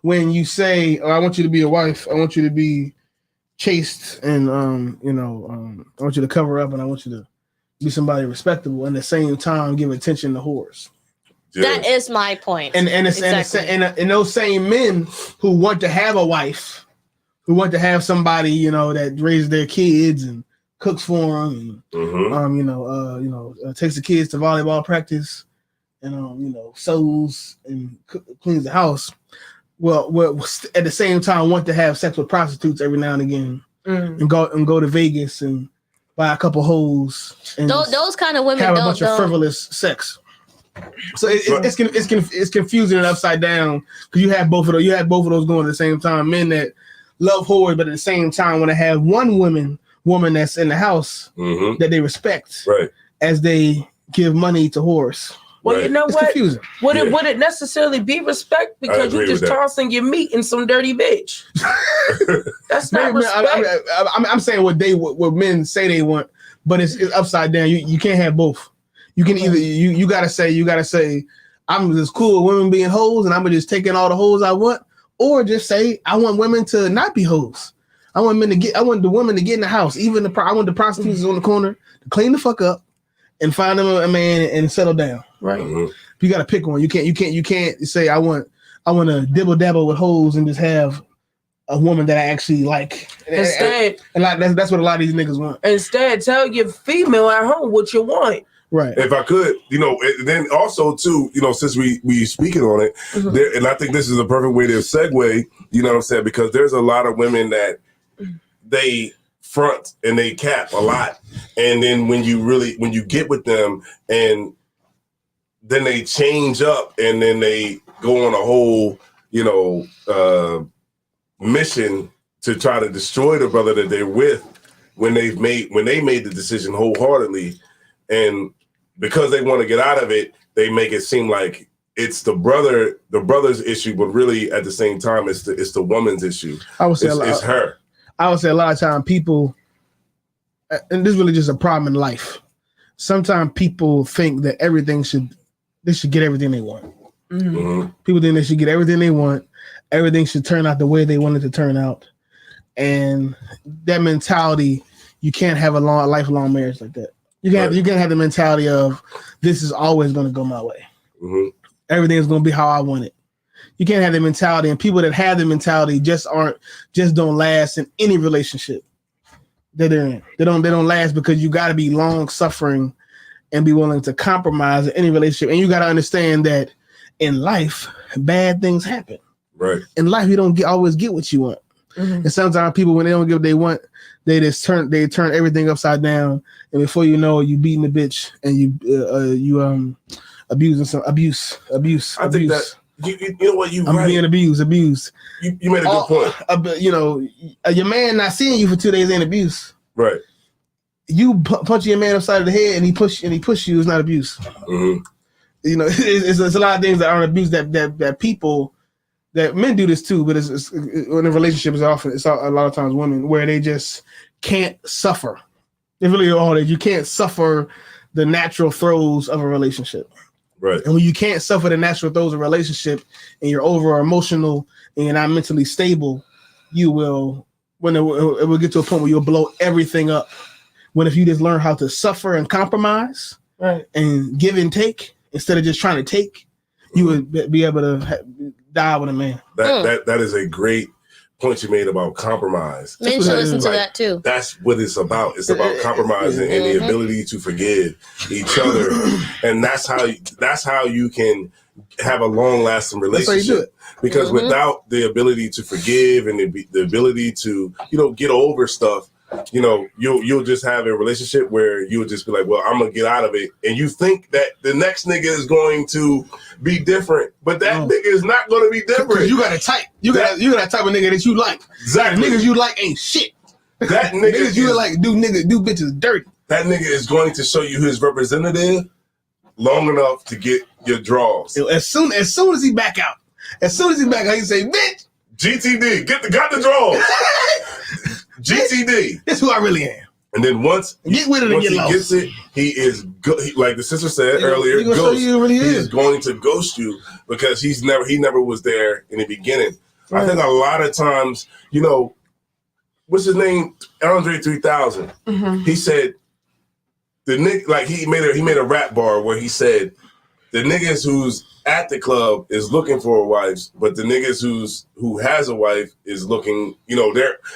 when you say, "Oh, I want you to be a wife. I want you to be chaste, and I want you to cover up, and I want you to be somebody respectable." And at the same time, give attention to whores. That is my point. And those same men who want to have a wife, who want to have somebody that raises their kids and cooks for them, and takes the kids to volleyball practice, and sews and cleans the house. Well, at the same time, want to have sex with prostitutes every now and again, and go to Vegas and buy a couple hoes. And those kind of women have a bunch of frivolous sex. So it's confusing and upside down because you have both of those going at the same time. Men that love whores, but at the same time want to have one woman that's in the house that they respect, right? As they give money to whores. Well, you know it's what? Confusing. Would it necessarily be respect because you just tossing your meat in some dirty bitch? That's not respect. I'm saying what men say they want, but it's upside down. You can't have both. You can either you gotta say I'm just cool with women being hoes and I'm just taking all the hoes I want, or just say I want women to not be hoes. I want the women to get in the house. I want the prostitutes on the corner to clean the fuck up and find them a man and settle down. Right. You gotta pick one. You can't say I want to dibble dabble with hoes and just have a woman that I actually like. Instead, that's what a lot of these niggas want. Instead, tell your female at home what you want. Right. If I could, then also too, since we speaking on it, and I think this is a perfect way to segue, you know what I'm saying? Because there's a lot of women that they front and they cap a lot. And then when you get with them and then they change up and then they go on a whole, mission to try to destroy the brother that they're with when they made the decision wholeheartedly. And because they want to get out of it, they make it seem like it's the brother's issue, but really at the same time, it's the woman's issue. I would say it's her. I would say a lot of time people, and this is really just a problem in life. Sometimes people think that they should get everything they want. People think they should get everything they want. Everything should turn out the way they want it to turn out. And that mentality, you can't have a lifelong marriage like that. You can't have the mentality of this is always going to go my way. Everything is going to be how I want it. You can't have the mentality, and people that have the mentality just don't last in any relationship that they're in. They don't last because you got to be long suffering and be willing to compromise in any relationship. And you got to understand that in life, bad things happen. Right. In life, you don't always get what you want. And sometimes people, when they don't get what they want, they turn everything upside down, and before you know it, you beating the bitch and you abusing some abuse. I think that you know what I'm right. Being abused. You made a good point. Your man not seeing you for 2 days ain't abuse. Right. You punch your man upside of the head and he push you is not abuse. It's a lot of things that aren't abuse that people. That men do this too, but it's in a relationship, it's a lot of times women where they just can't suffer. They really are that you can't suffer the natural throes of a relationship. Right. And when you can't suffer the natural throes of a relationship and you're over emotional and you're not mentally stable, you will when it will get to a point where you'll blow everything up. When if you just learn how to suffer and compromise, right, and give and take instead of just trying to take, you would be able to die with a man. That is a great point you made about compromise. Men should listen to that too. That's what it's about. It's about compromising and the ability to forgive each other, and that's how you can have a long lasting relationship. That's how you do it. Because without the ability to forgive and the ability to get over stuff, you'll just have a relationship where you'll just be like, well, I'm gonna get out of it, and you think that the next nigga is going to be different, but that nigga is not going to be different. You got a type. You got a type of nigga that you like. Exactly. Niggas you like ain't shit. That nigga niggas you like do bitches dirty. That nigga is going to show you his representative long enough to get your draws. As soon as he back out, he say, bitch, GTD, got the draws. GTD. That's who I really am. And then once he gets it, he is like the sister said earlier. Ghost. He is going to ghost you because he never was there in the beginning. Right. I think a lot of times, what's his name? Andre 3000. Mm-hmm. He said the nigga, like he made a rap bar where he said the niggas who's at the club is looking for a wife, but the niggas who has a wife is looking,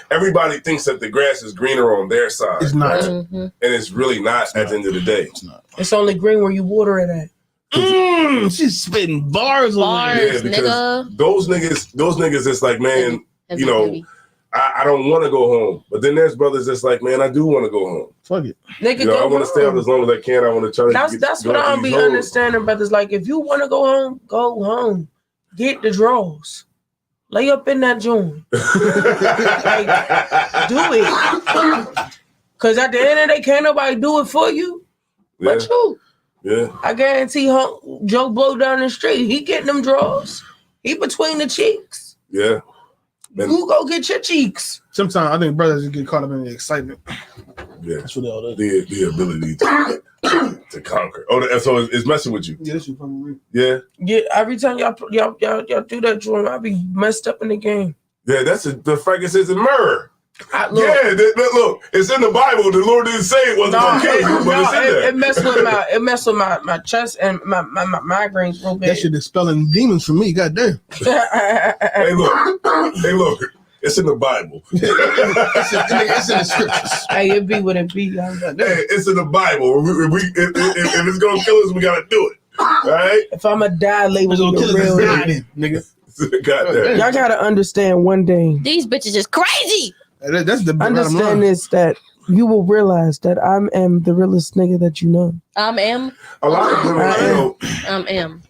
everybody thinks that the grass is greener on their side. It's not. Right? And it's really not at the end of the day. It's not. It's only green where you water it at. She's spitting bars, yeah, because nigga. Those niggas it's like, man, I don't want to go home. But then there's brothers that's like, man, I do want to go home. Fuck it. I want to stay up as long as I can. I want to try to That's what I don't be understanding, brothers. Like, if you want to go home. Get the draws. Lay up in that joint. Do it. Because at the end of the day, can't nobody do it for you but you. Yeah. I guarantee Joe Blow down the street, he getting them draws. He between the cheeks. Yeah. You go get your cheeks. Sometimes I think brothers get caught up in the excitement. Yeah, that's what they all do. The ability to conquer. Oh, so it's messing with you. Yeah, that's fucking weird. Yeah. Yeah. Every time y'all do that, Jordan, I be messed up in the game. Yeah, that's the frankincense and myrrh. Look, it's in the Bible. The Lord didn't say it wasn't gonna kill you, but it's in there. It messed with my chest and my migraines real bad. That shit is spelling demons for me. Goddamn. Hey, look. It's in the Bible. it's in the scriptures. Hey, it be what it be. Hey, it's in the Bible. If it's gonna kill us, we gotta do it. All right? If I'm a die, label me the real nigga. Y'all gotta understand one thing. These bitches is crazy. That's the understand this, that you will realize that I am the realest nigga that you know. A lot of women am.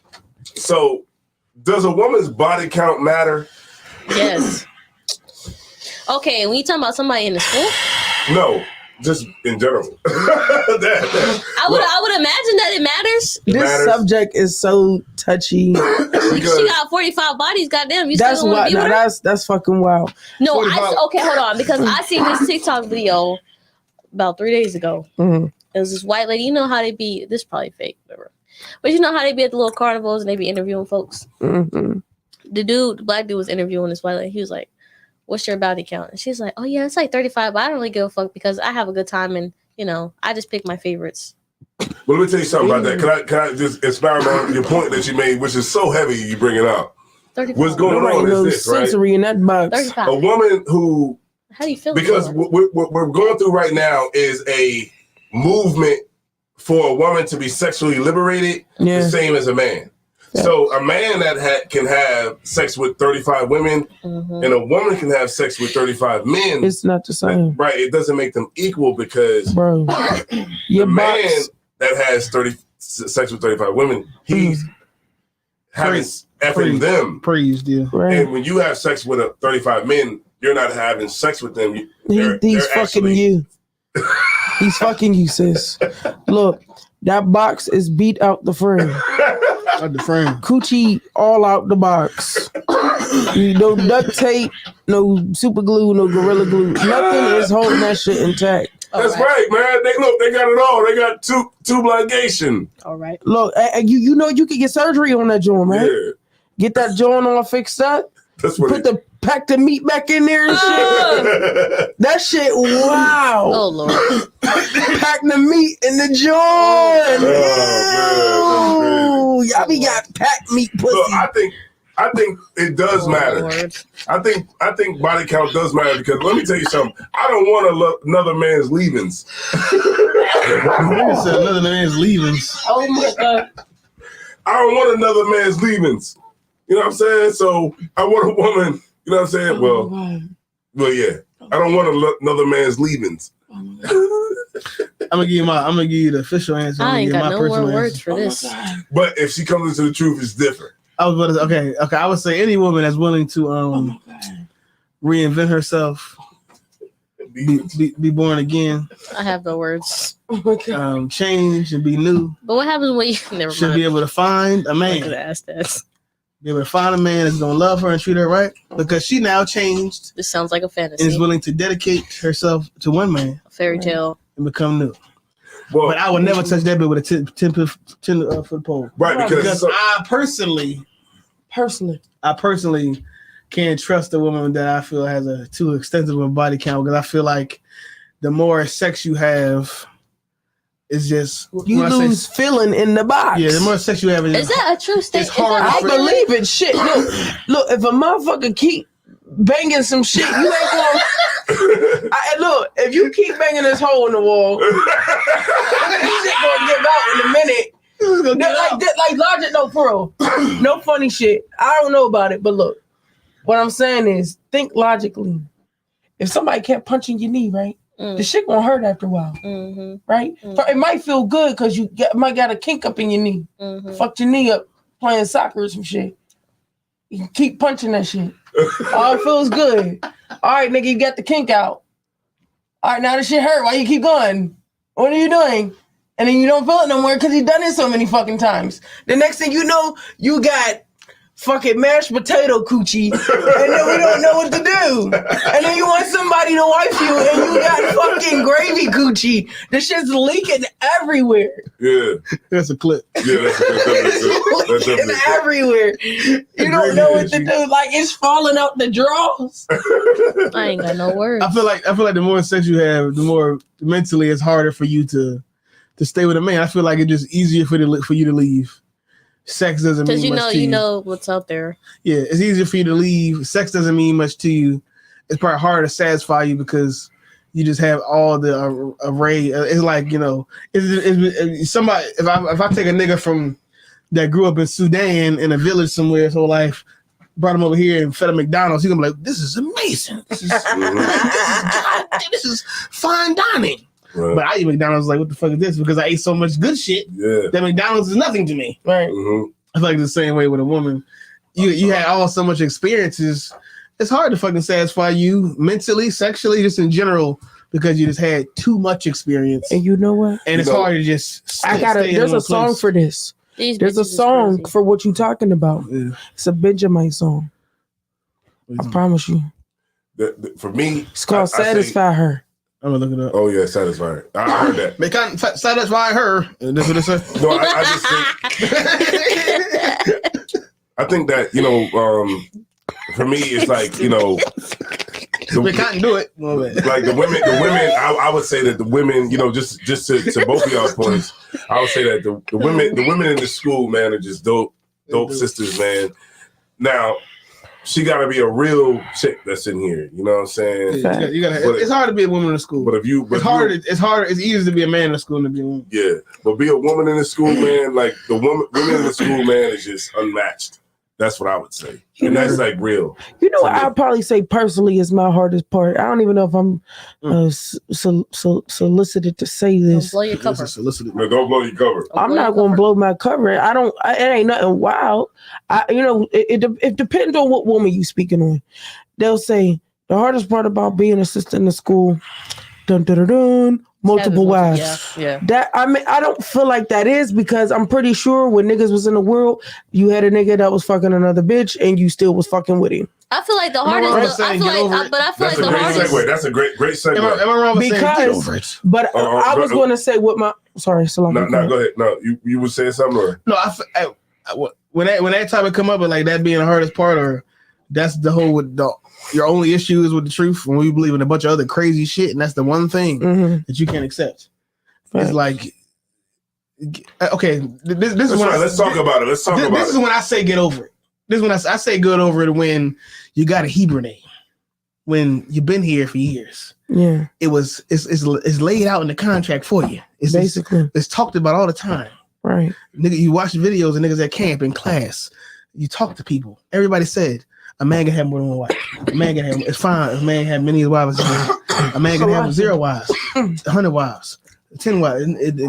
So, does a woman's body count matter? Yes. Okay, when you talking about somebody in the school? No, just in general. I would imagine that it matters. This subject is so touchy. She got 45 bodies. Goddamn, you that's still want to be with her? That's fucking wild. No, okay, hold on, because I seen this TikTok video about 3 days ago. Mm-hmm. It was this white lady. You know how they be? This is probably fake, whatever. But you know how they be at the little carnivals and they be interviewing folks. Mm-hmm. The black dude was interviewing this white lady. He was like, "What's your body count?" And she's like, "Oh yeah, it's like 35, but I don't really give a fuck because I have a good time and I just pick my favorites." Well, let me tell you something about that. Can I just expound on your point that you made, which is so heavy you bring it up? 35. What's going on is this, right? Sensory in that box. 35. A woman who... How do you feel? Because what we're going through right now is a movement for a woman to be sexually liberated, the same as a man. Yeah. So a man that can have sex with 35 women and a woman can have sex with 35 men. It's not the same. Right. It doesn't make them equal because your man that has sex with 35 women, he's having effing them. Praised, yeah. Right. And when you have sex with 35 men, you're not having sex with them. He's fucking you. He's fucking you, sis. Look, that box is beat out the frame. Out the frame. Coochie all out the box. No duct tape, no super glue, no Gorilla Glue. Nothing is holding that shit intact. That's right, man. They got it all. They got tube ligation. All right. Look, you know you can get surgery on that joint, right? Yeah. Get that joint all fixed up. That's what pack the meat back in there and shit. That shit, wow. Oh Lord. Pack the meat in the joint. Y'all be got packed meat pussy. Look, I think it does matter. Lord. I think body count does matter because let me tell you something. I don't want another man's leavings. Another man's leavings. Oh my God. I don't want another man's leavings. You know what I'm saying? So I want a woman. You know what I'm saying? Well, yeah. I don't want another man's leavings. I'm gonna give you the official answer. I ain't got no more words answer. for this. But if she comes into the truth, it's different. I was about to okay. I would say any woman that's willing to reinvent herself, be born again. I have no words. Change and be new. But what happens when you never Should mind. be able to find a I man. could ask that. Be able to find a man that's gonna love her and treat her right because she now changed This sounds like a and fantasy. is willing to dedicate herself to one man A fairy tale. and become new. Well, But I would never touch that bitch with a 10 foot pole. right, Because I personally can't trust a woman that I feel has a too extensive a body count because I feel like the more sex you have, it's just You lose feeling in the box. the more sex you have, Is that a true statement? It's hard. I believe it. Shit. Look, if a motherfucker keep banging some shit, you ain't gonna. Look, if you keep banging this hole in the wall, this shit gonna give out in a minute. Like logic, no, for real. No funny shit. I don't know about it, but look, what I'm saying is, think logically. If somebody kept punching your knee, right, the shit gonna hurt after a while, right? It might feel good because you might got a kink up in your knee. Fucked your knee up playing soccer or some shit. You keep punching that shit. Oh, it feels good. All right, nigga, you got the kink out. All right, now the shit hurt. Why you keep going? What are you doing? And then you don't feel it no more because you done it so many fucking times. The next thing you know, you got fucking mashed potato coochie, and then we don't know what to do. And then you want somebody to wipe you, and you got fucking gravy coochie. The shit's leaking everywhere. Yeah. That's a clip. Yeah, that's Leaking everywhere. You don't know what to do. Like, it's falling out the drawers. I ain't got no words. I feel like the more sex you have, the more mentally it's harder for you to stay with a man. I feel like it's just easier for you to leave. Sex doesn't mean much to you. You know what's out there. Yeah, it's easier for you to leave. Sex doesn't mean much to you. It's probably harder to satisfy you because you just have all the array. It's like, you know, it's somebody. If I take a nigga from that grew up in Sudan in a village somewhere his whole life, brought him over here and fed him McDonald's, he's gonna be like, "This is amazing. This is fine dining." Right. But I eat McDonald's like, what the fuck is this? Because I ate so much good shit that McDonald's is nothing to me. Right. I feel like the same way with a woman. You had so much experiences. It's hard to fucking satisfy you mentally, sexually, just in general, because you just had too much experience. And you know what? And it's hard to just there's a song for this. There's a song for what you're talking about. Yeah. It's a Benjamin song. I promise you. For me, it's called Satisfy Her. I'm gonna look it up. Oh yeah, satisfy her. I heard that. They can't satisfy her. And that's what it said. No, I just think. I think that for me, it's like they can't do it. Like the women. I would say that the women. Just to both of y'all's points, I would say that the women in the school, man, are just dope sisters, man. Now. She got to be a real chick that's in here. You know what I'm saying? You gotta. It's hard to be a woman in the school. It's harder. It's easier to be a man in the school than to be a woman. Yeah, but be a woman in the school, man. Like women in the school, man, is just unmatched. That's what I would say, that's like real. You know what I'd probably say personally is my hardest part. I don't even know if I'm solicited to say this. Don't blow your cover. No, don't blow your cover. I'm not going to blow my cover. It ain't nothing wild. It depends on what woman you speaking on. They'll say the hardest part about being an assistant in the school, dun dun dun dun. Multiple wives. Yeah. That I don't feel like that is because I'm pretty sure when niggas was in the world, you had a nigga that was fucking another bitch and you still was fucking with him. I feel like the hardest. I feel like the hardest. That's a great segue. Am I wrong with saying get over it? But I was going to say what my Salam. No, go ahead. No, you were saying something. Or? No, when that topic come up, like that being the hardest part, or that's the whole with the your only issue is with the truth, when we believe in a bunch of other crazy shit, and that's the one thing that you can't accept. Right. It's like, okay, this is when let's talk about it. Let's talk about it. This is when I say get over it. This is when I say get over it when you got a Hebrew name, when you've been here for years. Yeah, it's laid out in the contract for you. It's basically it's talked about all the time. Right, nigga, you watch videos of niggas at camp in class. You talk to people. Everybody said a man can have more than one wife. A man can have, it's fine if a man have many wives. A man can have 0 wives, 100 wives, 10 wives.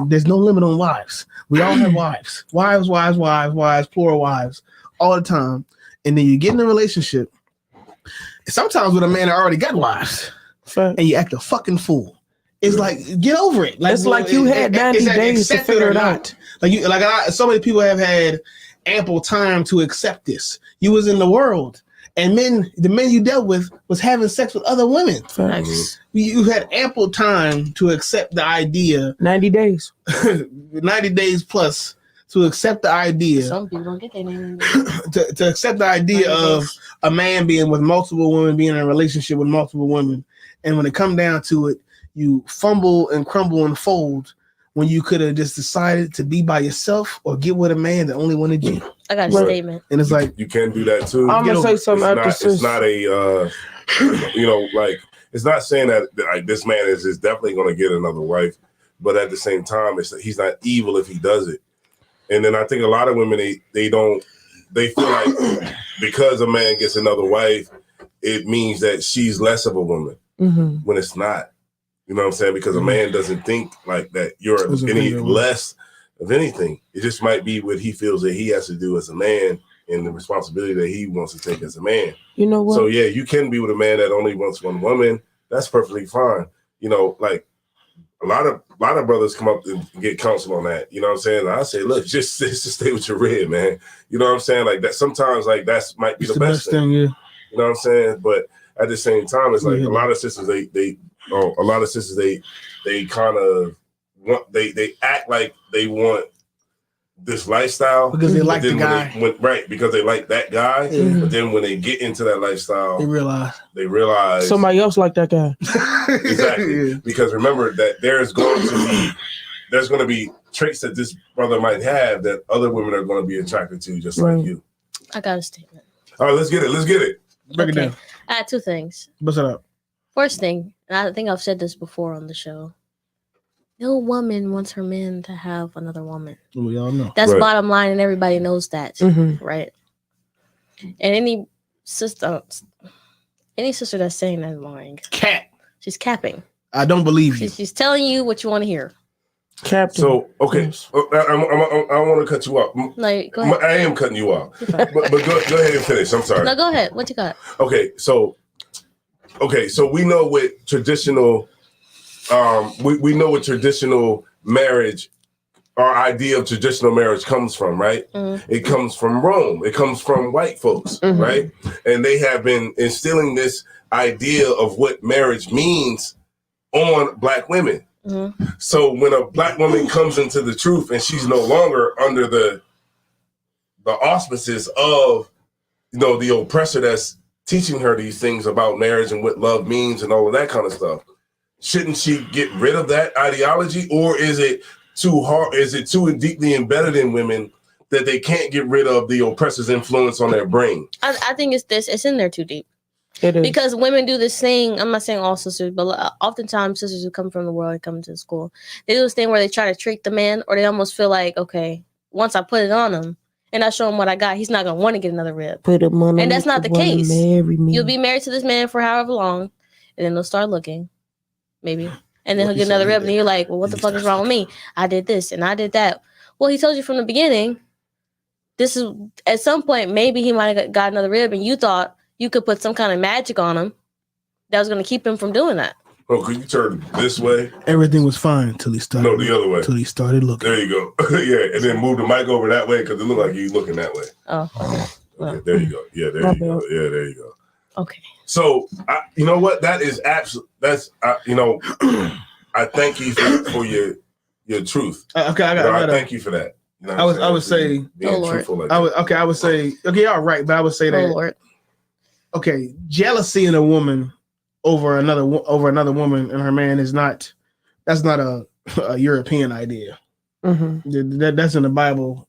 There's no limit on wives. We all have wives, plural wives, all the time. And then you get in a relationship. Sometimes with a man that already got wives, and you act a fucking fool. It's like, get over it. Like, it's like you had 90 days to figure it out. So many people have had ample time to accept this. You was in the world, and the men you dealt with was having sex with other women. Nice. You had ample time to accept the idea. 90 days. 90 days plus to accept the idea. Some people don't get their name. to accept the idea of a man being with multiple women, being in a relationship with multiple women. And when it come down to it, you fumble and crumble and fold when you could have just decided to be by yourself or get with a man that only wanted you. I got a statement. And it's like, you can do that too. I'm gonna say something after it's not a it's not saying that like this man is definitely going to get another wife, but at the same time, he's not evil if he does it. And then I think a lot of women they feel like because a man gets another wife, it means that she's less of a woman when it's not. You know what I'm saying? Because a man doesn't think like that you're any less of anything. It just might be what he feels that he has to do as a man and the responsibility that he wants to take as a man. You know what? So yeah, you can be with a man that only wants one woman. That's perfectly fine. You know, like a lot of brothers come up and get counsel on that. You know what I'm saying? I say, look, just stay with your red, man. You know what I'm saying? Like that sometimes like that's might be the best thing. Yeah. You know what I'm saying? But at the same time, it's like a lot of sisters they kind of want they act like they want this lifestyle because they like the guy, because they like that guy. But then when they get into that lifestyle, they realize somebody else like that guy. Exactly. Because remember that there's going to be traits that this brother might have that other women are going to be attracted to, just like you. I got a statement. All right, let's get it. Break it down. I had 2 things. What's it up? First thing, and I think I've said this before on the show. No woman wants her man to have another woman. We all know. That's bottom line, and everybody knows that, right? And any sister that's saying that is lying. She's capping. I don't believe you. She's telling you what you want to hear. Captain. So, okay. I want to cut you off. Like, go ahead. I am cutting you off. but go ahead and finish. I'm sorry. No, go ahead. What you got? Okay, so we know what traditional we know what traditional marriage, our idea of traditional marriage comes from, right? It comes from Rome. It comes from white folks, right? And they have been instilling this idea of what marriage means on Black women. So when a Black woman comes into the truth and she's no longer under the auspices of, the oppressor that's teaching her these things about marriage and what love means and all of that kind of stuff, shouldn't she get rid of that ideology, or is it too hard? Is it too deeply embedded in women that they can't get rid of the oppressor's influence on their brain? I think it's in there too deep. It is. Because women do this thing. I'm not saying all sisters, but oftentimes sisters who come from the world and come to school, they do this thing where they try to trick the man, or they almost feel like, okay, once I put it on him and I show him what I got, he's not gonna want to get another rib. Put him on, and that's not the case. Me. You'll be married to this man for however long, and then they'll start looking. Maybe. And then he'll get another rib, and you're like, well, what the fuck is wrong with me? I did this and I did that. Well, he told you from the beginning, this is, at some point, maybe he might have got another rib, and you thought you could put some kind of magic on him that was going to keep him from doing that. Oh, could you turn this way? Everything was fine until he started. No, the other way. Until he started looking. There you go. Yeah, and then move the mic over that way because it looked like you looking that way. Oh. Okay, there you go. Yeah, there you go. Yeah, there you go. Okay. So, you know what? That is absolute. That's I thank you for your truth. Okay, I thank you for that. You know I would say being truthful like that. I would say, okay, y'all right, but I would say that. Lord. okay, jealousy in a woman over another woman and her man is not. That's not a European idea. That's in the Bible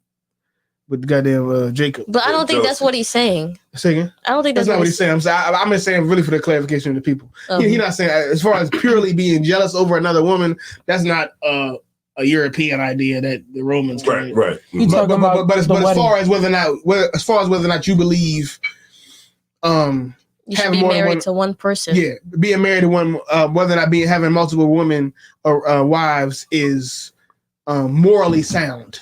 with goddamn Jacob. But I don't think that's what he's saying. Say again? I don't think that's not what he's saying. I'm just saying really for the clarification of the people. He's not saying as far as purely being jealous over another woman. That's not a European idea that the Romans created. Right. But as far as whether or not you believe, you should be married to one person. Yeah, being married to one, whether or not having multiple women or wives is morally sound.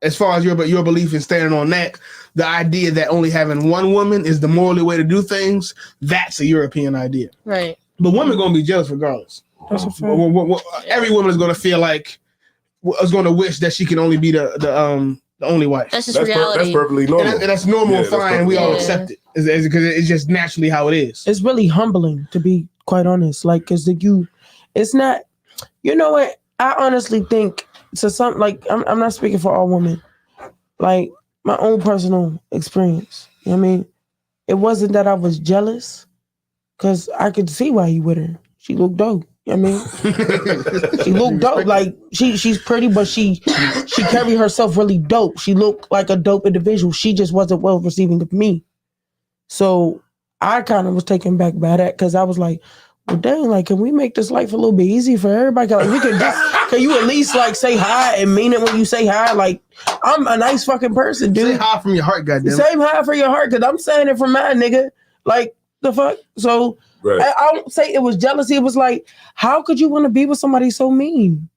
As far as your belief in standing on that, the idea that only having one woman is the morally way to do things, that's a European idea. Right. But women are going to be jealous regardless. That's a fact. Every woman is going to feel like is going to wish that she can only be the only wife. That's just reality. That's perfectly normal. And that's normal and fine. We all accept it because it's just naturally how it is. It's really humbling, to be quite honest. Like, because it's not, you know what? I honestly think, I'm not speaking for all women. Like, my own personal experience. You know what I mean? It wasn't that I was jealous, because I could see why he with her. She looked dope. You know what I mean? She looked dope. Like, she's pretty, but she carried herself really dope. She looked like a dope individual. She just wasn't well receiving of me. So I kind of was taken back by that, because I was like, well, dang, like, can we make this life a little bit easy for everybody? Like, can you at least like say hi and mean it when you say hi? Like, I'm a nice fucking person, dude. Say hi from your heart, goddamn. Say hi from your heart, because I'm saying it from my nigga. Like, the fuck? So I don't say it was jealousy. It was like, how could you want to be with somebody so mean?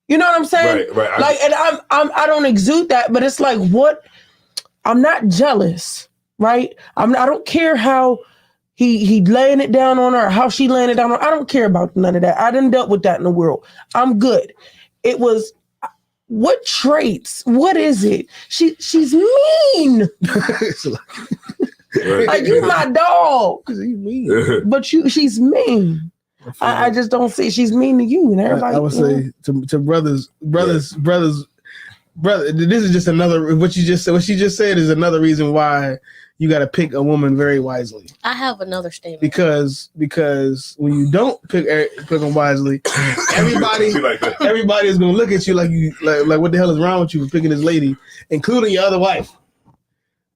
You know what I'm saying? Right. Like, and I don't exude that, but it's like, what? I'm not jealous, right? I don't care how he laying it down on her, how she laying it down on her. I don't care about none of that. I done dealt with that in the world. I'm good. It was, what traits? What is it? She's mean. Like, you my dog. But she's mean. I just don't see she's mean to you. And everybody, I would say to brothers. This is just another, what she just said is another reason why you got to pick a woman very wisely. I have another statement. Because when you don't pick them wisely, everybody is gonna look at you like what the hell is wrong with you for picking this lady, including your other wife.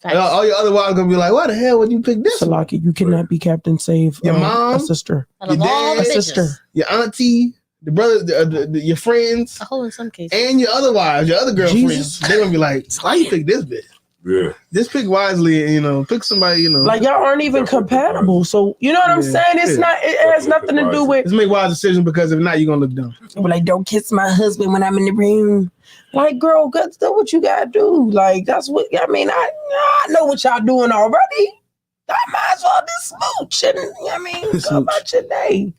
All your other wives gonna be like, why the hell would you pick this? Salaki, you cannot be Captain Save your mom, a sister, your dad, a sister, your auntie, the brother, your friends, in some cases, and your other wives, your other girlfriends. They're gonna be like, why you pick this bitch? Yeah. Just pick wisely and, pick somebody, Like, y'all aren't even compatible. So, you know what I'm saying? It's not, it has nothing to do with. Just make wise decisions, because if not, you're going to look dumb. But like, don't kiss my husband when I'm in the room. Like, girl, do what you got to do. Like, that's what, I mean, I know what y'all doing already. I might as well just smooch and, go about your day.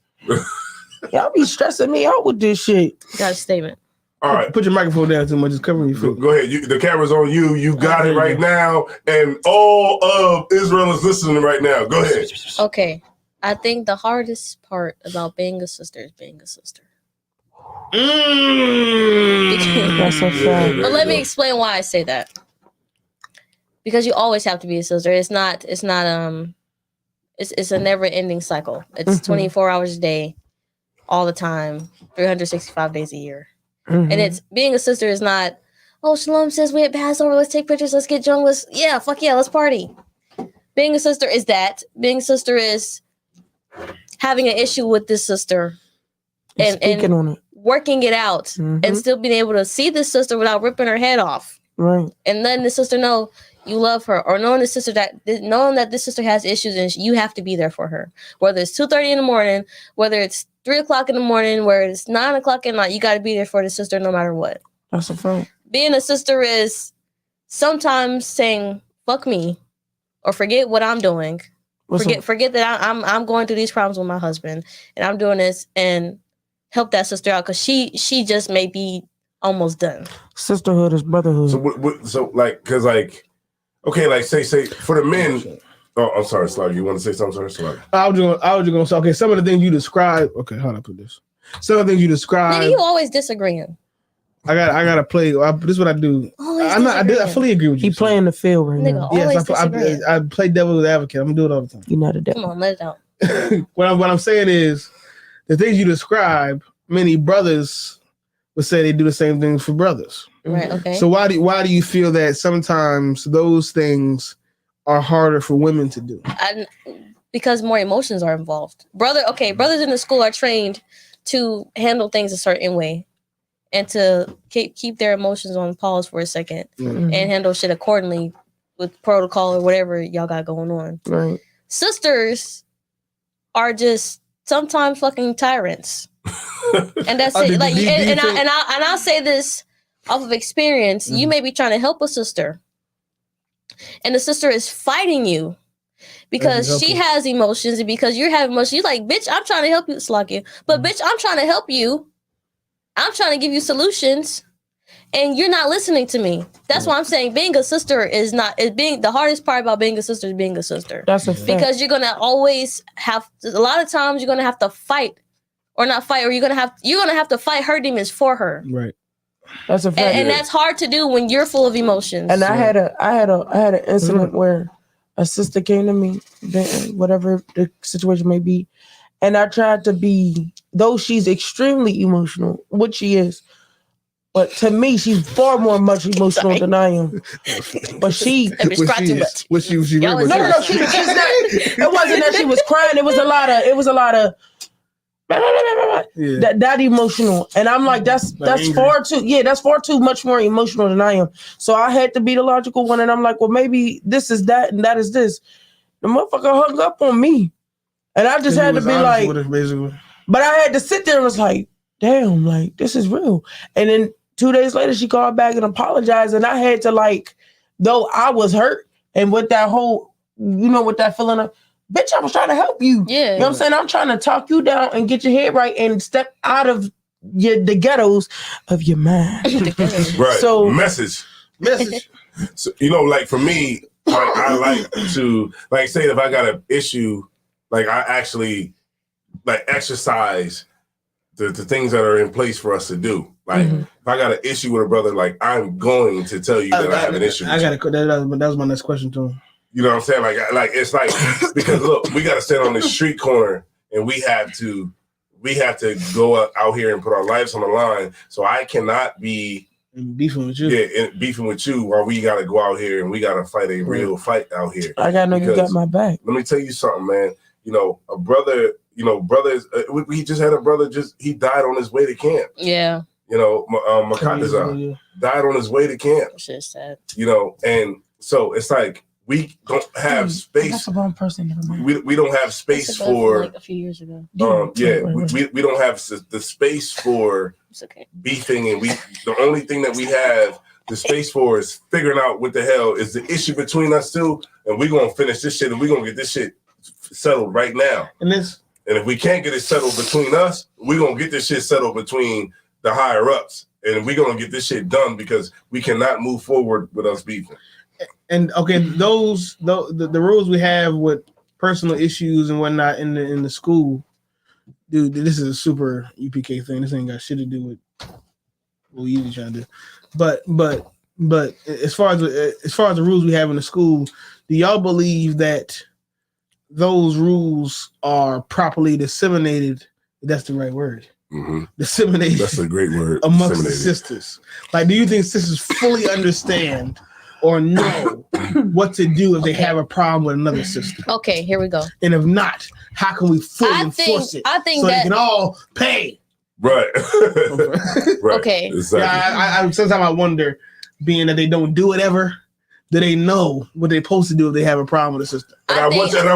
Y'all be stressing me out with this shit. Got a statement. All right. Put your microphone down too much. It's covering your foot. Go ahead. The camera's on you. You got it right now. And all of Israel is listening right now. Go ahead. Okay. I think the hardest part about being a sister is being a sister. That's a fact. But let me explain why I say that. Because you always have to be a sister. It's a never-ending cycle. It's 24 hours a day, all the time, 365 days a year. And it's being a sister is not, oh, Shalom says we had Passover, let's take pictures, let's get drunk, let's party. Being a sister is that. Being a sister is having an issue with this sister and on it, working it out, and still being able to see this sister without ripping her head off. Right. And letting the sister know you love her, or knowing that this sister has issues and you have to be there for her. Whether it's 2:30 in the morning, whether it's 3:00 in the morning, where it's 9:00 at night, you got to be there for the sister no matter what. That's a fact. Being a sister is sometimes saying "fuck me" or forget what I'm doing. Forget that I'm going through these problems with my husband and I'm doing this, and help that sister out, because she just may be almost done. Sisterhood is brotherhood. Say for the men. Oh, I'm sorry, Slug. You want to say something, Slug? I was just going to say, okay, some of the things you described. Okay, how do I put this? Some of the things you described. Maybe you always disagreeing. I got to play. This is what I do. Always I fully agree with you. He playing the field right now. Yes, I play devil's advocate. I'm gonna do it all the time. You're not a devil. Come on, let it out. What I'm saying is, the things you describe, many brothers would say they do the same things for brothers. Right. Okay. So why do you feel that sometimes those things are harder for women to do? Because more emotions are involved. Brothers in the school are trained to handle things a certain way and to keep their emotions on pause for a second and handle shit accordingly with protocol or whatever y'all got going on. Right. Sisters are just sometimes fucking tyrants. And that's it. Like, and I'll say this off of experience. You may be trying to help a sister, and the sister is fighting you because she has emotions and because you're having emotions. You're like, bitch, I'm trying to help you, Slocky. But bitch, I'm trying to help you. I'm trying to give you solutions, and you're not listening to me. That's why I'm saying being a sister is the hardest part about being a sister is being a sister. That's a fact. Because you're gonna always have a lot of times you're gonna have to fight. Or not fight, or you're gonna have to fight her demons for her. Right. That's a fact. And that's hard to do when you're full of emotions. And I had an incident where a sister came to me, whatever the situation may be, and I tried to be, though she's extremely emotional, which she is, but to me she's far more much emotional than I am. But she, no, she's not. It wasn't that she was crying. It was a lot of. That emotional, and I'm like, that's far too much more emotional than I am. So I had to be the logical one, and I'm like, well, maybe this is that and that is this. The motherfucker hung up on me, and I just had to be like, but I had to sit there and was like, damn, like this is real. And then 2 days later, she called back and apologized, and I had to, like, though I was hurt and with that whole, with that feeling of, bitch, I was trying to help you. Yeah. You know what I'm saying? I'm trying to talk you down and get your head right and step out of the ghettos of your mind. Right. So message. So, like for me, like, I like to, like, say if I got an issue, like I actually like exercise the things that are in place for us to do. Like if I got an issue with a brother, like I'm going to tell you that I have an issue. That was my next question to him. You know what I'm saying? Like it's like, because look, we got to stand on this street corner and we have to go out here and put our lives on the line. So I cannot be beefing with you. Yeah, beefing with you while we got to go out here and we got to fight a real fight out here. I got to know you got my back. Let me tell you something, man. A brother, brothers, we just had a brother, he died on his way to camp. Yeah. Makataza died on his way to camp. Shit's sad. And so it's like, we don't have space. That's the wrong person. Never mind. We don't have space for like a few years ago. We don't have the space for beefing, and the only thing that we have the space for is figuring out what the hell is the issue between us two, and we're gonna finish this shit and we're gonna get this shit settled right now. And if we can't get it settled between us, we're gonna get this shit settled between the higher ups, and we're gonna get this shit done because we cannot move forward with us beefing. And okay, the rules we have with personal issues and whatnot in the school, dude, this is a super UPK thing. This ain't got shit to do with what we usually trying to do. But as far as the rules we have in the school, do y'all believe that those rules are properly disseminated? If that's the right word. Mm-hmm. Disseminated. That's a great word. Amongst the sisters. Like, do you think sisters fully understand or know what to do if they have a problem with another sister? Okay, here we go. And if not, how can we fully enforce it? I think so that they can all pay. Right. Right. Okay. Exactly. Yeah, I sometimes I wonder, being that they don't do it ever, do they know what they're supposed to do if they have a problem with a sister? And I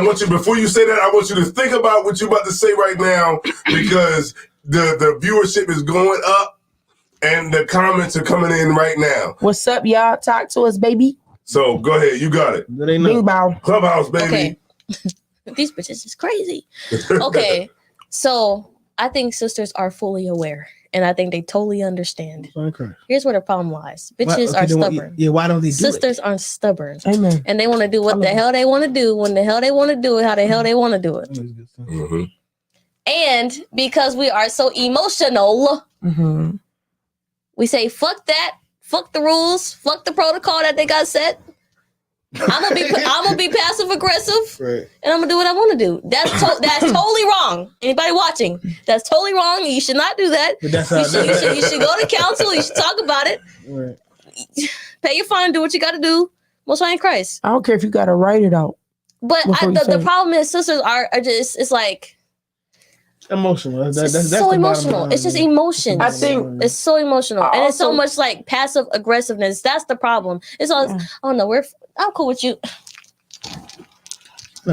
want you, before you say that, I want you to think about what you're about to say right now, because the viewership is going up. And the comments are coming in right now. What's up, y'all? Talk to us, baby. So go ahead. You got it. They know. Clubhouse, baby. Okay. These bitches is crazy. Okay. So I think sisters are fully aware. And I think they totally understand. Okay. Here's where the problem lies. Bitches are stubborn. Why don't they do Sisters aren't stubborn. Amen. And they want to do what the hell they want to do, when the hell they want to do it, how the hell they want to do it. Mm-hmm. And because we are so emotional, we say, fuck that, Fuck the rules. Fuck the protocol that they got set. I'm gonna be passive aggressive, Right. and I'm gonna do what I want to do. That's totally wrong. Anybody watching? That's totally wrong. You should not do that. But that's You should go to council. You should talk about it. Right. Pay your fine. Do what you got to do. Most high in Christ. I don't care if you got to write it out. But the problem is sisters are just it's like emotional. That's so emotional. It's just emotions. I think it's so emotional, and it's so much like passive aggressiveness. That's the problem. It's all. Oh no, I'm cool with you.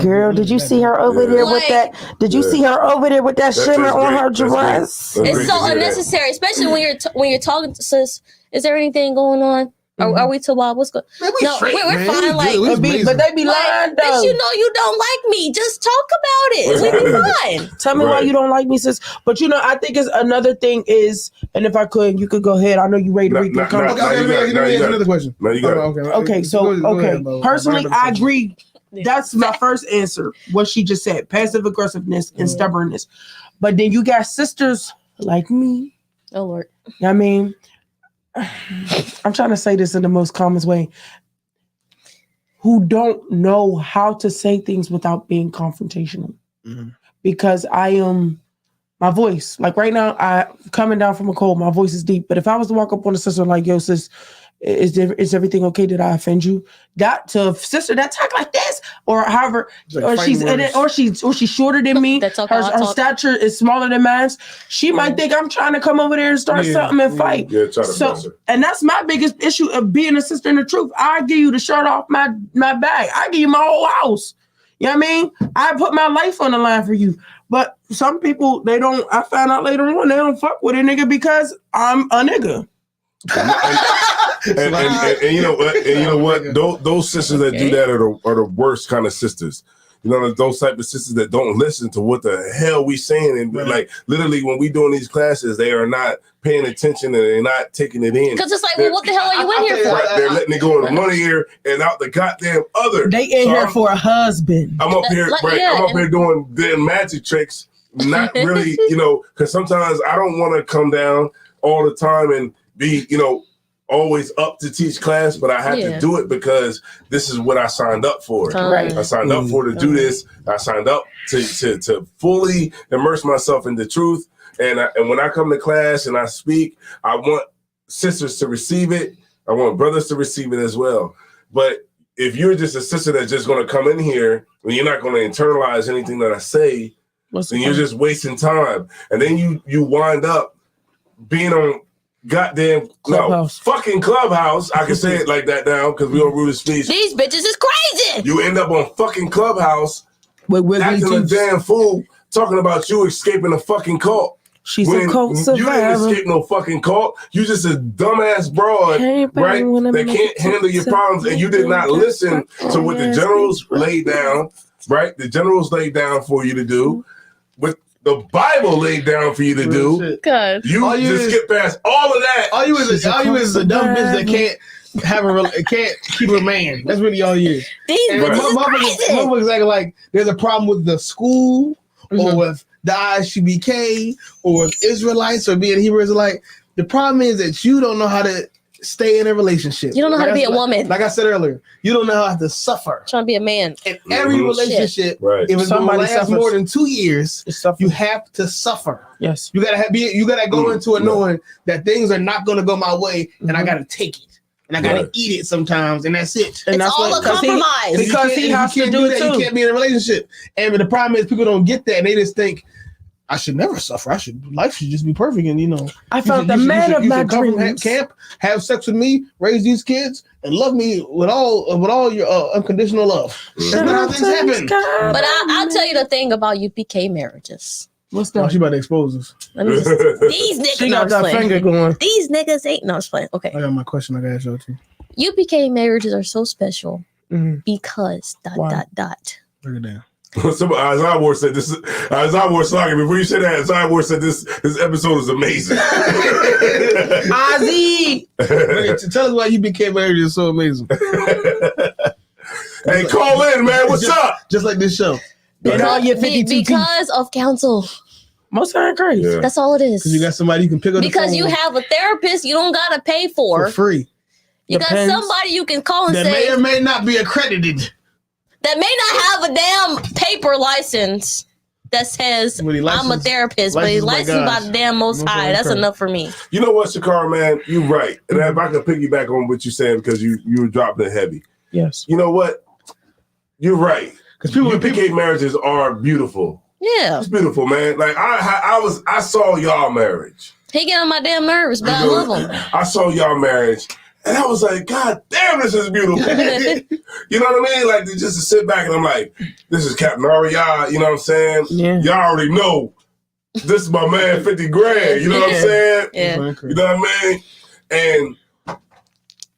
Girl, did you see her over there with that? Did you see her over there with that shimmer on her dress? It's so unnecessary, especially when you're talking to sis. Is there anything going on? Are we too wild? What's going? No, we're fine. Like, but they be lying though. Bitch, you know you don't like me. Just talk about it. We be fine. Tell me why you don't like me, sis. But I think it's another thing is, and if I could, you could go ahead. I know you ready to read your comments. Okay, another question. No, you got it. Okay, so personally, I agree. That's my first answer. What she just said: passive aggressiveness and stubbornness. But then you got sisters like me. Oh Lord. I mean, I'm trying to say this in the most calmest way. Who don't know how to say things without being confrontational. Mm-hmm. Because I am my voice. Like right now, I coming down from a cold, my voice is deep. But if I was to walk up on a sister like, yo, sis, is everything okay? Did I offend you? That to a sister that talk like this, or however, or she's shorter than me. Her stature is smaller than mine. She might think I'm trying to come over there and start something and fight. Yeah, try to mess her. And that's my biggest issue of being a sister in the truth. I give you the shirt off my back. I give you my whole house. You know what I mean? I put my life on the line for you. But some people, they don't. I found out later on they don't fuck with a nigga because I'm a nigga. and you know what? Those sisters that do that are the worst kind of sisters. You know, those type of sisters that don't listen to what the hell we saying, and like literally when we doing these classes, they are not paying attention and they're not taking it in. Because it's like, well, what the hell are you in here for? They're letting it go in one ear and out the goddamn other. They in here for a husband. I'm up here, I'm up here doing damn magic tricks. Not really, because sometimes I don't want to come down all the time and be, always up to teach class, but I have to do it because this is what I signed up for. Right. I signed up to do this. I signed up to fully immerse myself in the truth. And when I come to class and I speak, I want sisters to receive it. I want brothers to receive it as well. But if you're just a sister that's just going to come in here and you're not going to internalize anything that I say, then you're just wasting time. And then you wind up being on goddamn fucking Clubhouse. I can say it like that now because we don't rule the speech. These bitches is crazy. You end up on fucking Clubhouse acting a damn fool talking about you escaping a fucking cult. She's a cult survivor. You didn't escape no fucking cult. You just a dumbass broad, right? That can't handle your problems, and you did not listen to what the generals laid down, right? The generals laid down for you to do. What the Bible laid down for you to do. God. You just skip past all of that. All you is a dumb bitch that can't keep a man. That's really all you is. These bitches motherfuckers acting like there's a problem with the school or with the ISUBK or with Israelites or being Hebrew Israelite. The problem is that you don't know how to stay in a relationship. You don't know how to be a woman. Like I said earlier, you don't know how to suffer. Trying to be a man. In every relationship, if it's going to last more than 2 years, you have to suffer. Yes. You gotta go into it knowing that things are not going to go my way, and I got to take it. And I gotta eat it sometimes, and that's it. And that's all a compromise. Because he has to do it too. You can't be in a relationship. And the problem is people don't get that, and they just think, I should never suffer. Life should just be perfect. And I found the man of my dreams. Come from camp, have sex with me, raise these kids, and love me with all your unconditional love. That's not how things happen. But I'll tell you the thing about UPK marriages. What's that? Oh, she about to expose us. These niggas. She got that finger going. These niggas ain't no playing. Okay. I got my question. I gotta ask y'all too. UPK marriages are so special because ... Break it down. Isaiah Ward said this. Isaiah Ward Slogan. Before you said that, Isaiah Ward said this episode is amazing. Ozzy, tell us why UPK marriage is so amazing. Hey, call in, man. What's up? Just like this show. And all your 52 because of counsel. Most of them crazy. Yeah. That's all it is. Because you got somebody you can pick up the Because phone you have a therapist you don't gotta pay for. free. You Depends. got somebody you can call and That say may or may not be accredited. that may not have a damn paper license that says But he I'm a licensed- therapist, but he's licensed by licensed by God. the damn Most Most High. High That's Christ. enough for me. You know what, Shakara, man? You're right. And if I could piggyback on what you're saying, because you were dropping it heavy. Yes. You know what? You're right. Because people UPK marriages are beautiful. Yeah. It's beautiful, man. Like I saw y'all marriage. He get on my damn nerves, but I You know, love him. I saw y'all marriage, and I was like, God damn, this is beautiful. You know what I mean? Like just to sit back and I'm like, this is Captain Ariya. You know what I'm saying? Yeah. Y'all already know. This is my man, 50 grand. You know what I'm saying? Yeah. You know what I mean? And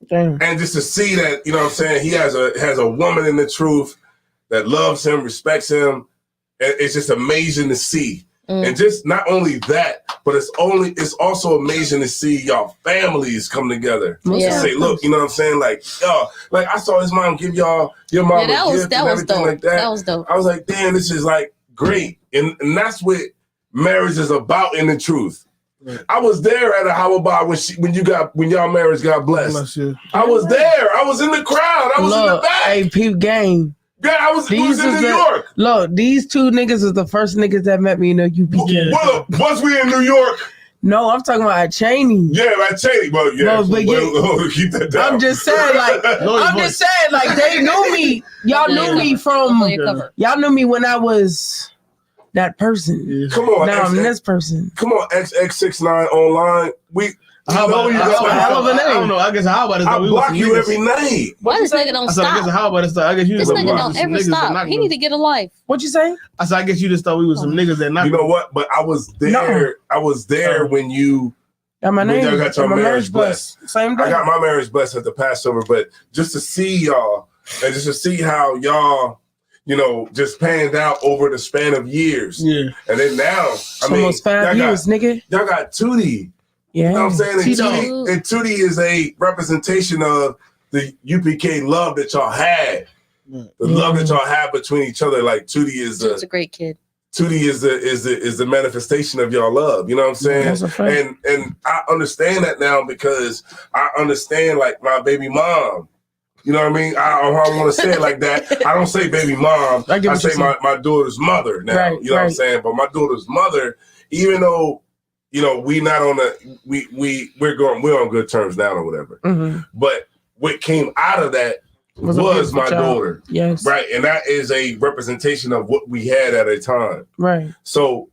Damn. and just to see that, you know what I'm saying, he has a woman in the truth that loves him, respects him. And it's just amazing to see. And just not only that, but it's also amazing to see y'all families come together Yeah. and say, look, you know what I'm saying? Like, like I saw his mom give y'all your mom Yeah, a gift and everything dope. like that. That was dope. I was like, damn, this is like great. And that's what marriage is about in the truth. Right. I was there at a Hawabah when y'all marriage got blessed. Bless you. I was there. I was in the crowd. I was in the Look, back. hey, peep game. Yeah, I was in New York. Look, these two niggas is the first niggas that met me in the UPK. Well, once we in New York, No, I'm talking about at Cheney. yeah, like Cheney, but yeah, No, but keep that down. I'm just saying, like, they knew me. Y'all knew me from. Y'all knew me when I was that person. Yeah. Come on, Now I'm this person. Come on, XX69 online. How about you that's got a hell of a name. I don't know. I guess how about it? I block you every night. Why this nigga don't I said, I guess stop? how about it? I guess you This just nigga don't ever stop. He need to get a life. What you say? I said, I guess you just thought we was some niggas that not. You know what? But I was there. No. I was there when you. Got my When name. y'all got your my marriage blessed. Same day. I got my marriage blessed at the Passover, but just to see y'all and just to see how y'all, you know, just panned out over the span of years. Yeah. And then now, Almost 5 years, nigga. Y'all got Tootie. Yeah. You know what I'm saying? And Tito. Tootie is a representation of the UPK love that y'all had. The love that y'all had between each other. Like Tootie is He's a great kid. Tootie is the manifestation of y'all love. You know what I'm saying? That's a fact. And I understand that now because I understand like my baby mom. You know what I mean? I don't want to say it like that. I don't say baby mom. I get I what say you're my daughter's mother now. Right, you know what I'm right. saying? But my daughter's mother, even though, you know, we're on good terms now or whatever. Mm-hmm. But what came out of that was a beautiful my child. daughter. Yes. Right. And that is a representation of what we had at a time. Right. So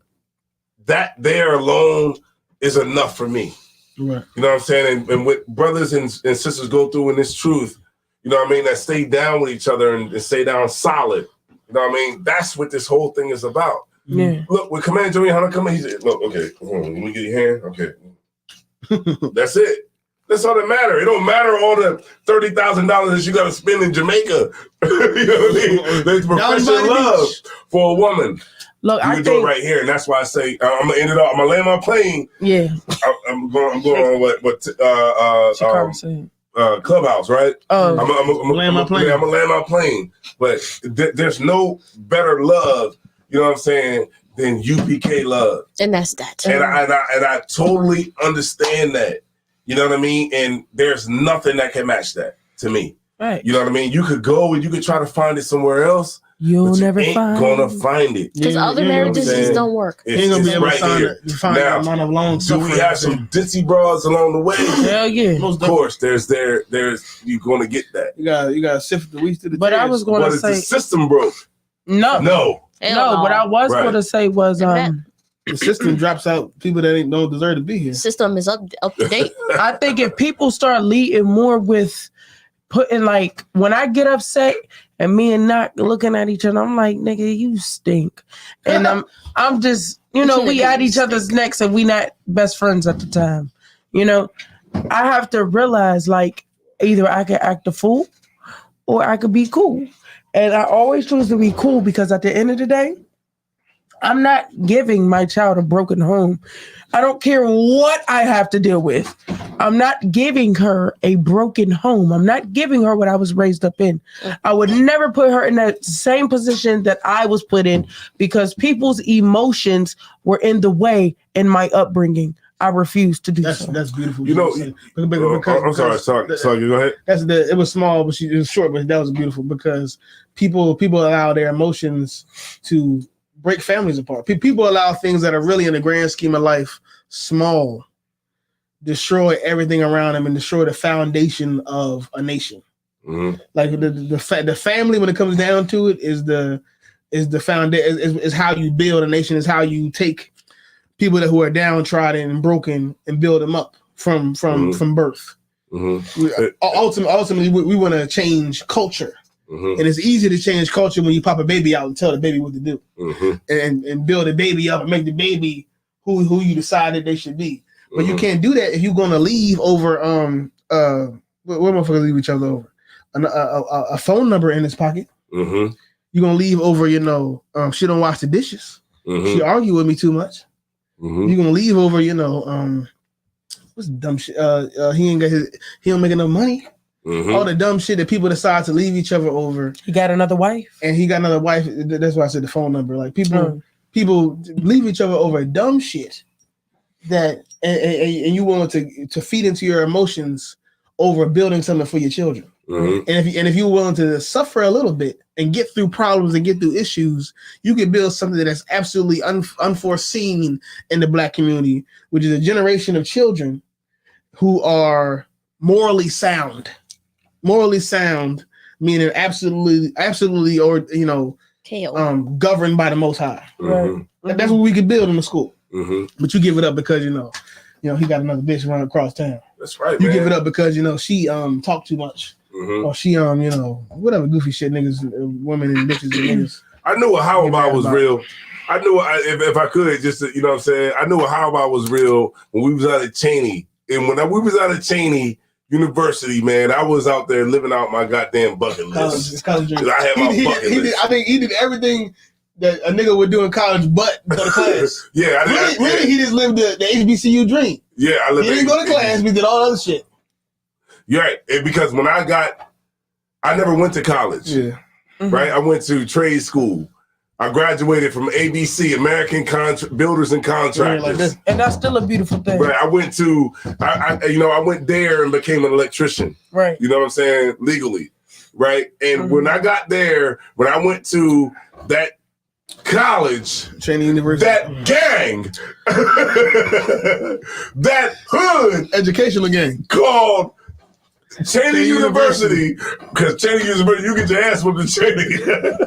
that there alone is enough for me. Right. You know what I'm saying? And what brothers and sisters go through in this truth, you know what I mean, that stay down with each other and stay down solid. You know what I mean? That's what this whole thing is about. Yeah. Look, when Commander Joey Hunter come in, he said, look, okay, let me get your hand. Okay. That's it. That's all that matter. It don't matter all the $30,000 that you got to spend in Jamaica. You know what I mean? There's professional love for a woman. Look, You I can do it think right here, and that's why I say I'm gonna end it off. I'm gonna land my plane. yeah. I'm going on what Shakara said. Clubhouse, right? Oh, I'm Land my plane. I'm gonna land my plane. But there's no better love, you know what I'm saying, than UPK love. And that's that. And I totally understand that. You know what I mean? And there's nothing that can match that to me. right. You know what I mean? You could go and you could try to find it somewhere else. You'll but you never ain't find. gonna find it. Because other You ain't marriages saying? just don't work. You ain't gonna be It's able right here. to find Now, the amount of long do we suffering. have some ditzy bras along the way? Hell yeah. Most Of course, there's you're gonna get that. You gotta sift the wheat to the But I tares. was going But to if the say system broke, no. no. Hell No, what I was Right. going to say was the system drops out people that don't deserve to be here. System is up to date. I think if people start leading more with putting like when I get upset and me and Knock looking at each other, I'm like, nigga, you stink. And I'm just, we at each other's necks and we not best friends at the time. I have to realize like either I can act a fool or I could be cool. And I always choose to be cool because at the end of the day, I'm not giving my child a broken home. I don't care what I have to deal with. I'm not giving her a broken home. I'm not giving her what I was raised up in. I would never put her in that same position that I was put in because people's emotions were in the way in my upbringing. I refuse to do so. That's beautiful. You know, I'm sorry. Go ahead. It was small, but it was short, but that was beautiful because people allow their emotions to break families apart. People allow things that are really in the grand scheme of life small, destroy everything around them and destroy the foundation of a nation. Mm-hmm. Like the family, when it comes down to it, is the foundation. Is how you build a nation. Is how you take people who are downtrodden and broken and build them up from birth. Mm-hmm. Ultimately, we want to change culture. Mm-hmm. And it's easy to change culture when you pop a baby out and tell the baby what to do, and build a baby up and make the baby who you decided they should be. But you can't do that if you're going to leave over what motherfuckers leave each other over a phone number in his pocket. Mm-hmm. You're gonna leave over, she don't wash the dishes. Mm-hmm. She argue with me too much. Mm-hmm. You're gonna leave over, what's dumb shit? He don't make enough money. Mm-hmm. All the dumb shit that people decide to leave each other over. He got another wife. And he got another wife. That's why I said the phone number. Like people leave each other over dumb shit that and you want to feed into your emotions over building something for your children. Mm-hmm. And if you're willing to suffer a little bit and get through problems and get through issues, you can build something that's absolutely unforeseen in the Black community, which is a generation of children who are morally sound, meaning absolutely, or governed by the Most High. Mm-hmm. That's what we could build in the school. Mm-hmm. But you give it up because he got another bitch running across town. That's right. You give it up because she talk too much, or she whatever goofy shit niggas, women and bitches and niggas. I knew a how about was real. I knew if I could just what I'm saying. I knew a how about was real when we was out at Cheney, and when we was out at Cheney University, man, I was out there living out my goddamn bucket list. College dream. I had my bucket list. I think he did everything that a nigga would do in college, but go to class. Yeah, really, he just lived the HBCU dream. Yeah, he didn't go to class. We did all other shit. You're right, because when I never went to college. Yeah, right. I went to trade school. I graduated from ABC, American Builders and Contractors, and that's still a beautiful thing. Right. I went to, I went there and became an electrician. Right. You know what I'm saying? Legally. Right. And when I got there, when I went to that college, Cheney University, that gang, that hood educational gang called Cheney University, because Cheney University, you get your ass whooped at Cheney.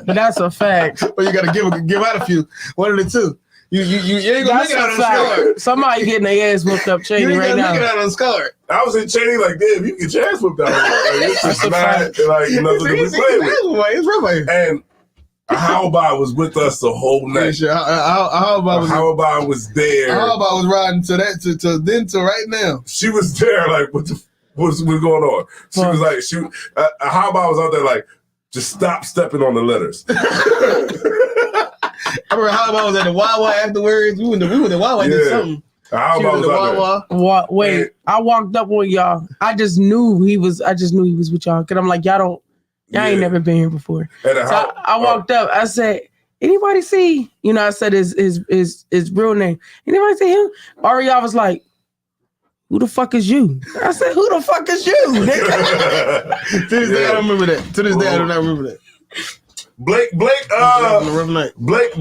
That's a fact. Well, you got to give out a few. One of the two. You ain't gonna make it out unscarred. Somebody getting their ass whooped up Cheney right now. You ain't gonna make it out unscarred. I was in Cheney like, damn, you get your ass whooped out. It's just not nothing to be played with. And How About was with us the whole night. Yeah, How About was there. How About was riding to right now. She was there like, what's going on? She was like, How About was out there like, just stop stepping on the letters. I remember How About was at the Wawa afterwards. We went to Wawa and did something. How About was out there. Wait, I walked up on y'all. I just knew he was with y'all. Cause I'm like, y'all ain't never been here before. So I walked up. I said, anybody see? I said his real name. Anybody see him? Ariel was like, who the fuck is you? I said, who the fuck is you? To this day, I don't remember that. To this day, I do not remember that. Blake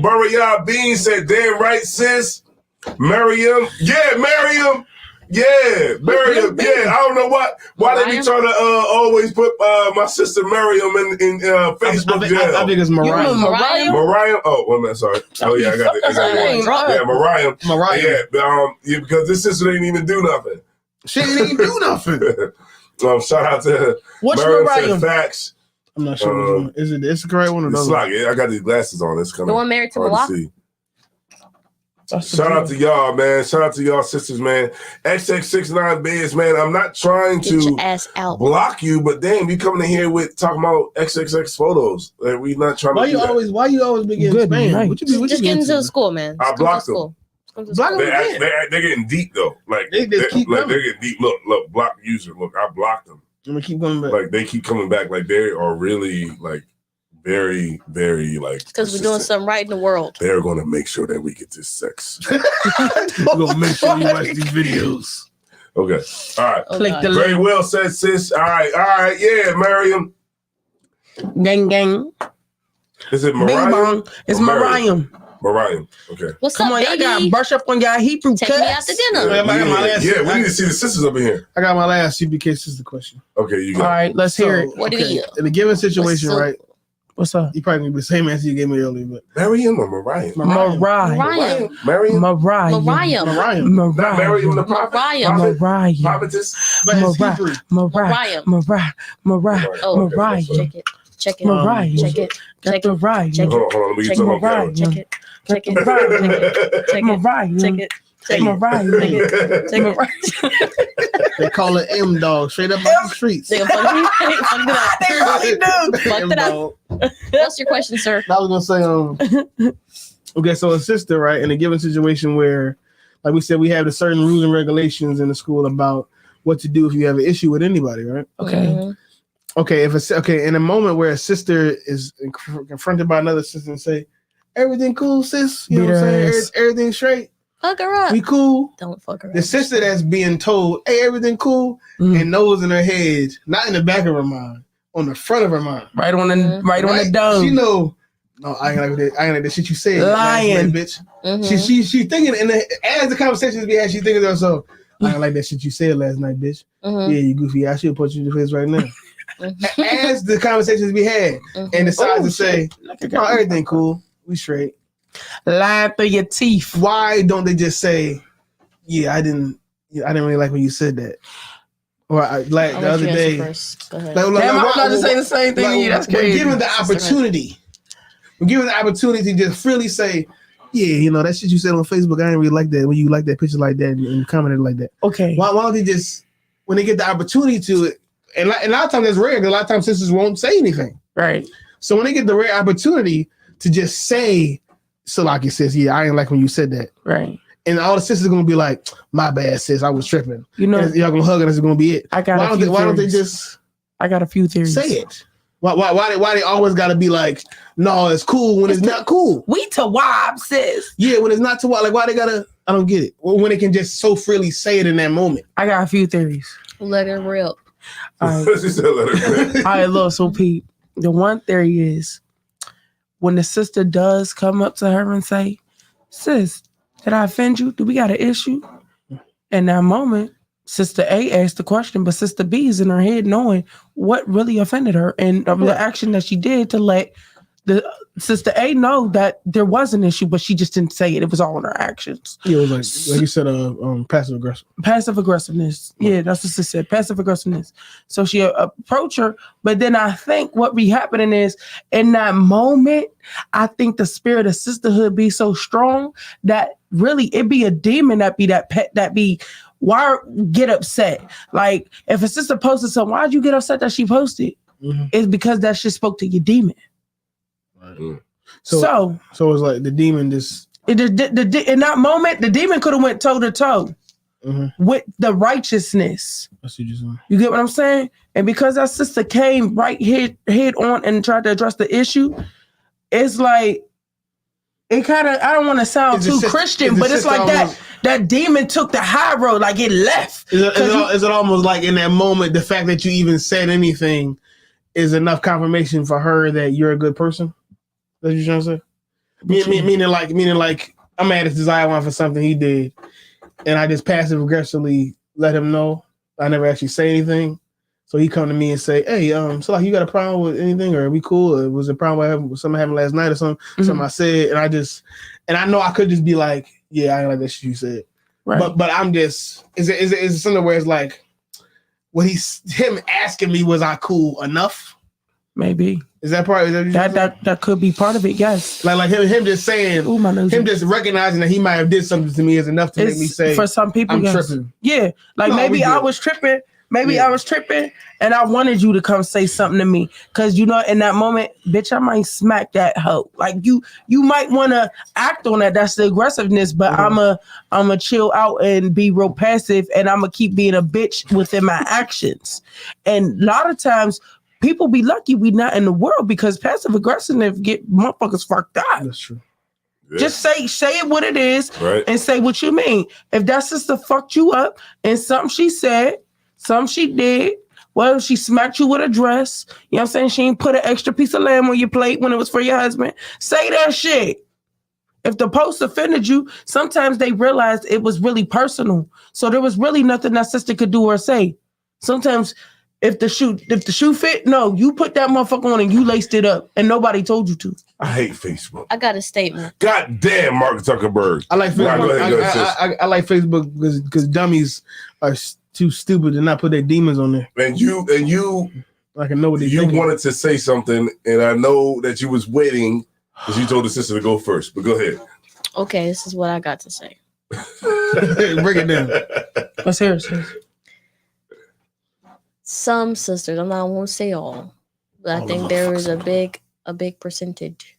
Burriah Bean said, damn right, sis. Miriam. Yeah, Miriam. Yeah, Miriam. Yeah, I don't know why they be trying to always put my sister Miriam in Facebook jail. I think it's Mariah. Mariah? Oh, wait a minute, sorry. Oh, yeah, I got it. Yeah, Mariah. Yeah, because this sister didn't even do nothing. She didn't even do nothing. Shout out to her. What's Mariah? Facts. I'm not sure which one. Is it the correct one or the other? I got these glasses on. It's coming. The one married to Malak? Shout out to y'all, man. Shout out to y'all sisters, man. XX69 Biz, man. I'm not trying Get your to ass out. block you, but damn, you coming in here with talking about XXX photos. Like, we not trying to do that. Why you always be getting Good spam? night. What you Just get into school, man. I blocked them. Block them again. They're getting deep, though. Like, They just keep they're coming. getting deep. Look, block user. Look, I blocked them. I'm gonna keep coming back. Like, they keep coming back. Like, they are really, like, very, very, like, Because we're doing something right in the world. They're going to make sure that we get this sex. We're gonna make sure you watch these videos. Okay. All right. Click the Very link. well said, sis. All right. Yeah, Miriam. Gang, gang. Is it Bing Mariah? bong. It's Or Mariah. Mariah. Okay. What's Come up, on, y'all baby? gotta brush up on y'all Hebrew Take me out cuts. to dinner. I got my last- we need to see the sisters up in here. I got my last CBK sister question. Okay, you All got right, let's hear it. What do you- In a given situation, What's up? right? What's up? You probably gonna be the same answer you gave me earlier, but Miriam or Mariah? Mariah. Mariah. Miriam? Mariah. Mariah. Mariah. Not Miriam the prophet? Mariah. Mariah. Prophetess? But it's Mariah. Hebrew. Mariah. Mariah. Oh, Okay, Mariah. that's check it. Check it. Mariah. Check it. Check it. Mariah. Check it. Hold on, let me get Check some on Mariah. camera. Check it. Check it. Mariah. Check it. Mariah. Check it. Check it. Mariah. Check it. Check it. They call it M dog, straight up off the streets. They fucked it up. They really do. Fucked it up. What's your question, sir? I was gonna say, okay, so a sister, right, in a given situation where, like we said, we have the certain rules and regulations in the school about what to do if you have an issue with anybody, right? Okay. Mhm. Okay, in a moment where a sister is confronted by another sister and say, "Everything cool, sis," you know what I'm saying? Everything straight, Fuck her up. we cool. Don't fuck her up. The sister that's being told, "Hey, everything cool," and knows in her head, not in the back of her mind, on the front of her mind, Right on the dome. She know. No, I ain't like that. I ain't like the shit you said, Lying. last night, bitch. Mhm. She thinking, as the conversations we had, she thinking to herself, "I ain't like that shit you said last night, bitch. Mhm. Yeah, you goofy. I should punch you in the face right now." Mhm. As the conversations we had, and decides to say, "Oh, everything cool, we straight." Lying through your teeth. Why don't they just say, "Yeah, I didn't really like when you said that," or like I'll the let other you answer day? first. Go ahead. Like, Damn, I'm about to say the same thing to you. That's We're crazy. given the opportunity. We're given the opportunity to just freely say, "Yeah, you know that shit you said on Facebook. I didn't really like that when you like that picture like that and commented like that." Okay. Why don't they just, when they get the opportunity to it, and a lot of times that's rare. Because a lot of times sisters won't say anything. Right. So when they get the rare opportunity to just say, Salaki says, "Yeah, I ain't like when you said that," Right. and all the sisters are gonna be like, "My bad, sis, I was tripping." You know, And y'all gonna hug and that's gonna be it. I got a few Why don't they theories. just I got a few theories. say it? Why they always gotta be like, "No, it's cool" when it's not cool? We to wives, sis. Yeah, when it's not too wild. Like, why they gotta? I don't get it. When they can just so freely say it in that moment. I got a few theories. Let her rip. All right. She said, "Let her go." All right, look, so Pete, the one theory is when the sister does come up to her and say, "Sis, did I offend you? Do we got an issue?" In that moment, Sister A asked the question, but Sister B is in her head knowing what really offended her and the action that she did to let the Sister A know that there was an issue, but she just didn't say it. It was all in her actions. Yeah, it was like you said, passive aggressive. Passive aggressiveness. Yeah, that's what she said. Passive aggressiveness. So she approached her, but then I think what be happening is in that moment, I think the spirit of sisterhood be so strong that really it be a demon that be that pet that be why get upset. Like if a sister posted something, why'd you get upset that she posted? Mm-hmm. It's because that shit spoke to your demon. Right. So it's like the demon just in that moment, the demon could have went toe to toe with the righteousness. That's what you're saying. You get what I'm saying? And because that sister came right head on and tried to address the issue, it's like it kind of I don't want to sound too Christian, but it's like that demon took the high road, like it left. Is it almost like in that moment, the fact that you even said anything is enough confirmation for her that you're a good person? That's what you're trying to say? Meaning like I'm at his desire one for something he did, and I just passive aggressively let him know. I never actually say anything. So he come to me and say, "Hey, so like you got a problem with anything, or are we cool? Or was it a problem with something happened last night or something?" Something I said, and I know I could just be like, "Yeah, I ain't like that shit you said." Right. But I'm just is it something where it's like him asking me was I cool enough? Maybe. Is that part? That could be part of it. Yes. Like him just saying, Ooh, my nose. Him just recognizing that he might have did something to me is enough to make me say, for some people, I'm yes. tripping. Yeah, like maybe I was tripping. Maybe I was tripping, and I wanted you to come say something to me, because in that moment, bitch, I might smack that hoe. Like you might want to act on that. That's the aggressiveness, but I'ma chill out and be real passive, and I'ma keep being a bitch within my actions. And a lot of times, people be lucky we not in the world, because passive aggressiveness get motherfuckers fucked up. That's true. Yeah. Just say it what it is, right. And say what you mean. If that sister fucked you up and something she said, something she did, well, she smacked you with a dress, you know what I'm saying? She ain't put an extra piece of lamb on your plate when it was for your husband. Say that shit. If the post offended you, sometimes they realized it was really personal. So there was really nothing that sister could do or say. Sometimes if the shoe fit, no, you put that motherfucker on and you laced it up and nobody told you to. I hate Facebook. I got a statement. God damn, Mark Zuckerberg. I like Facebook. I like Facebook because dummies are too stupid to not put their demons on there. And you I can know what you wanted to say something, and I know that you was waiting because you told the sister to go first. But go ahead. Okay, this is what I got to say. Break it down. Let's hear it, sis. Some sisters, I'm not going to say all, but I think there is a big percentage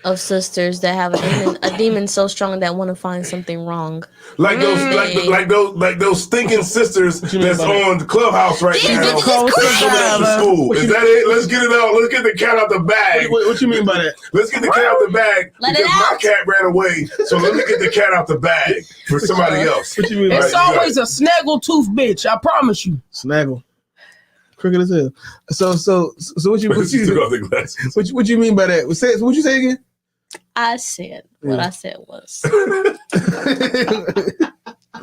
of sisters that have a demon so strong that want to find something wrong. Like those stinking sisters that's on the Clubhouse right now. Coming after school. Is that it? Let's get it out. Let's get the cat out the bag. What you mean by that? Let's get the cat out the bag because my cat ran away. So let me get the cat out the bag for somebody else. What you mean? It's always a snaggle tooth bitch. I promise you. Snaggle. Crooked as hell. So what you what you mean by that? What you say again? I said what I said was. Put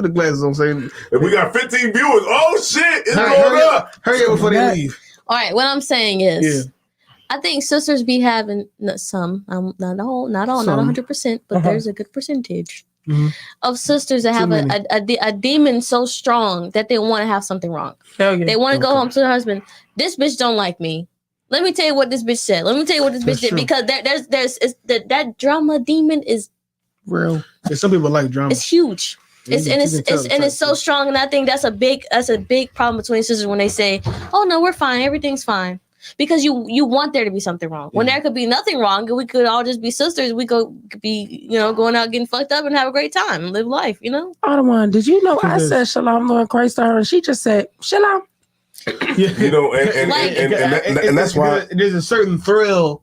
the glasses on, saying. And we got 15 viewers. Oh shit! It's going up. Hurry up before they leave. All right, what I'm saying is, I think sisters be having some, not all, not 100%, but there's a good percentage of sisters that have a demon so strong that they want to have something wrong. They want to go home to their husband. This bitch don't like me. Let me tell you what this bitch said. Let me tell you what this bitch did, because that drama demon is real. Yeah, some people like drama. It's huge. It's so strong, and I think that's a big problem between sisters when they say, "Oh no, we're fine, everything's fine," because you want there to be something wrong when there could be nothing wrong, and we could all just be sisters. We could be going out getting fucked up and have a great time and live life. Ottoman, did you know I said Shalom Lord Christ to her, and she just said Shalom. Yeah. And that's why there's a certain thrill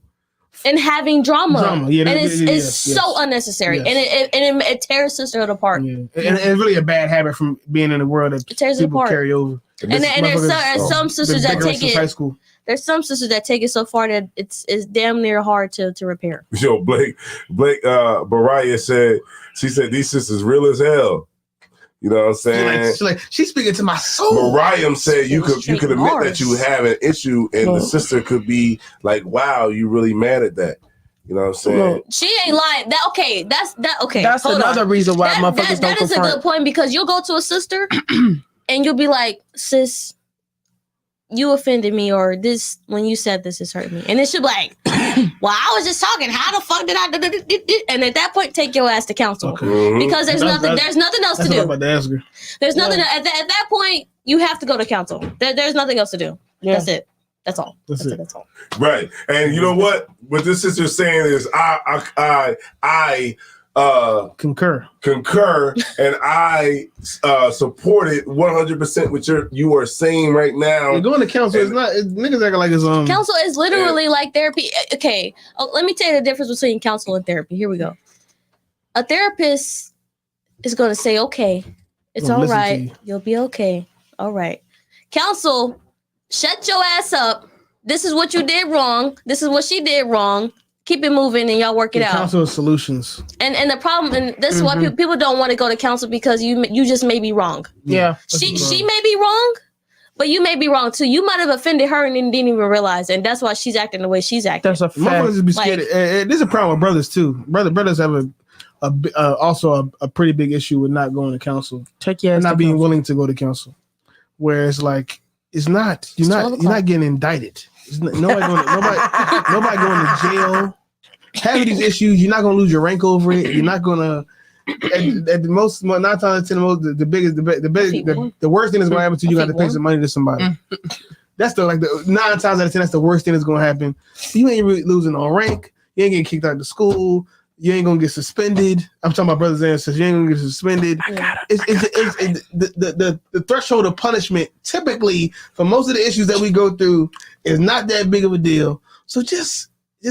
in having drama. Yeah, and it's so unnecessary, and it tears sisterhood apart. Yeah. And it's really a bad habit from being in the world that tears it apart. Carry over. And there's some sisters that take it. High school. There's some sisters that take it so far that it's damn near hard to repair. Yo, Blake Baraya said these sisters real as hell. You know what I'm saying? She's speaking to my soul. Mariam said you could admit that you have an issue, and the sister could be like, "Wow, you really mad at that." You know what I'm saying? She ain't lying. That's another reason why motherfuckers don't confront. That is a good point, because you'll go to a sister and you'll be like, "Sis, you offended me," or "This when you said this has hurt me," and it should be like, "Well, I was just talking. How the fuck did I do?" And at that point, take your ass to counsel, because there's nothing else to do. I'm about to ask her. There's nothing at that point. You have to go to counsel. There's nothing else to do. Yeah. That's it. That's all. That's all. Right. And you know what? What this sister is saying is, I concur, and I support it 100% with you are saying right now. You're going to counsel. Niggas acting like it's counsel is literally like therapy. Okay, let me tell you the difference between counsel and therapy. Here we go. A therapist is going to say, "Okay, it's all right. You'll be okay. All right." Counsel, shut your ass up. This is what you did wrong. This is what she did wrong. Keep it moving and y'all work it out. Counsel solutions. And the problem, and this is why people don't want to go to counsel, because you just may be wrong. Yeah. She may be wrong, but you may be wrong too. You might have offended her and didn't even realize, and that's why she's acting the way she's acting. That's a fact. Be scared. There's a problem with brothers too. Brothers have also a pretty big issue with not going to counsel. Not being willing to go to counsel. Where it's like you're not getting indicted. Nobody going to jail. Having these issues, you're not going to lose your rank over it. You're not going to. At the most, 9 times out of 10, the worst thing that's going to happen to you, you got to pay some money to somebody. That's the 9 times out of 10. That's the worst thing that's going to happen. You ain't really losing on rank. You ain't getting kicked out of school. You ain't gonna get suspended. I'm talking about brothers and sisters. You ain't gonna get suspended. The threshold of punishment typically for most of the issues that we go through is not that big of a deal. So just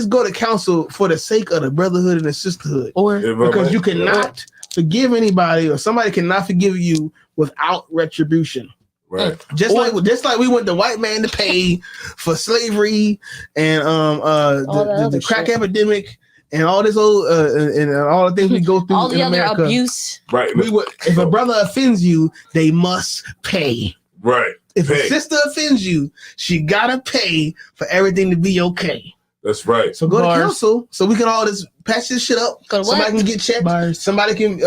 go to counsel for the sake of the brotherhood and the sisterhood, because you cannot forgive anybody, or somebody cannot forgive you without retribution. Right. Just like we want the white man to pay for slavery and the crack epidemic and all this old and all the things we go through, all the in other America, abuse. Right. If a brother offends you, they must pay. Right. If a sister offends you, she gotta pay for everything to be okay. That's right. So go to council so we can all just patch this shit up. Somebody can get checked. Somebody can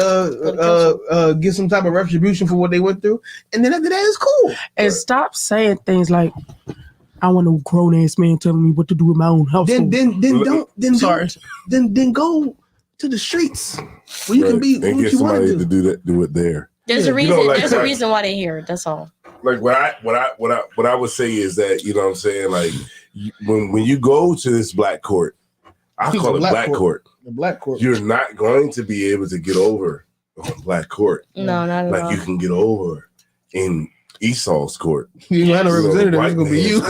get some type of retribution for what they went through, and then after that, it's cool. And stop saying things like, "I want no grown ass man telling me what to do with my own household." Then go to the streets where you can be and get somebody to do it there. There's a reason. There's a reason why they're here. That's all. Like what I would say is that, you know what I'm saying, like when you go to this black court, I call it black court. The black court. You're not going to be able to get over on black court. No, not at all. Like you can get over in Esau's court. You have a representative. It's gonna be you.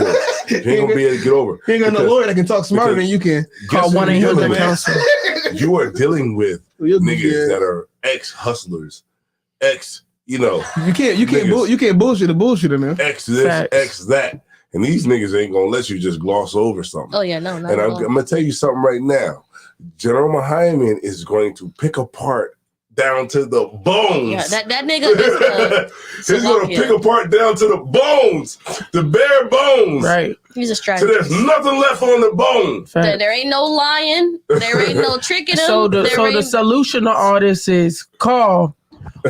You ain't gonna be able to get over. You ain't got no lawyer that can talk smarter than you can. Call 1-800-COUNSEL. You are dealing with niggas that are ex-hustlers, you can't bullshit a bullshitter, man. X this, X that. And these niggas ain't gonna let you just gloss over something. Oh yeah, no, not and at I'm all. gonna tell you something right now. General Muhammad is going to pick apart down to the bones. Yeah, that nigga is he's gonna pick apart down to the bones, the bare bones. Right. He's a So strategist. there's nothing left on the bone. There ain't no lying. There ain't no tricking him. So the solution to all this is call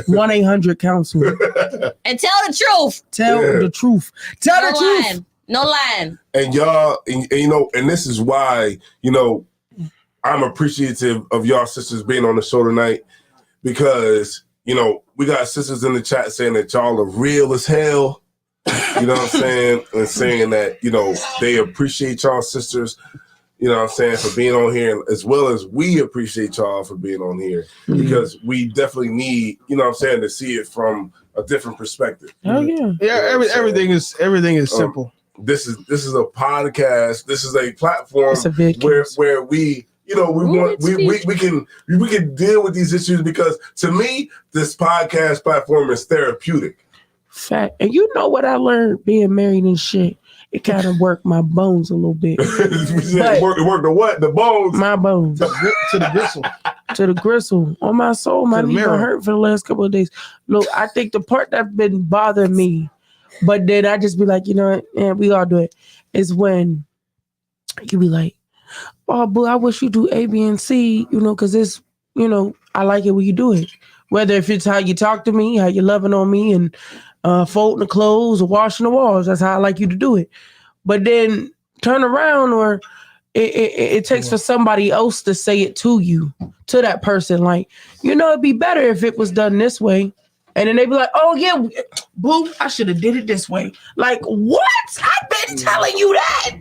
1-800-COUNSEL and tell the truth. Tell the truth. Tell the truth. No lying. And y'all, and you know, and this is why, you know, I'm appreciative of y'all sisters being on the show tonight, because, you know, we got sisters in the chat saying that y'all are real as hell. You know what I'm saying? And saying that, you know, they appreciate y'all sisters, you know what I'm saying, for being on here, as well as we appreciate y'all for being on here, because we definitely need, you know what I'm saying, to see it from a different perspective. Oh yeah. Yeah, everything is simple. This is a podcast. This is a platform Vidcast. where we, you know, we can deal with these issues, because to me, this podcast platform is therapeutic. Fact. And you know what I learned being married and shit? It kind of worked my bones a little bit. It worked the what? The bones? My bones. To the gristle. To the gristle. On my soul, my knee been hurt for the last couple of days. Look, I think the part that's been bothering me, but then I just be like, you know what, and we all do it, is when you be like, oh, boo, I wish you do A, B, and C, you know, because it's, you know, I like it when you do it. Whether if it's how you talk to me, how you're loving on me, and folding the clothes or washing the walls, that's how I like you to do it. But then turn around, or it takes for somebody else to say it to you, to that person, like, you know, it'd be better if it was done this way. And then they be like, oh yeah, boo, I should have did it this way. Like, what? I've been telling you that.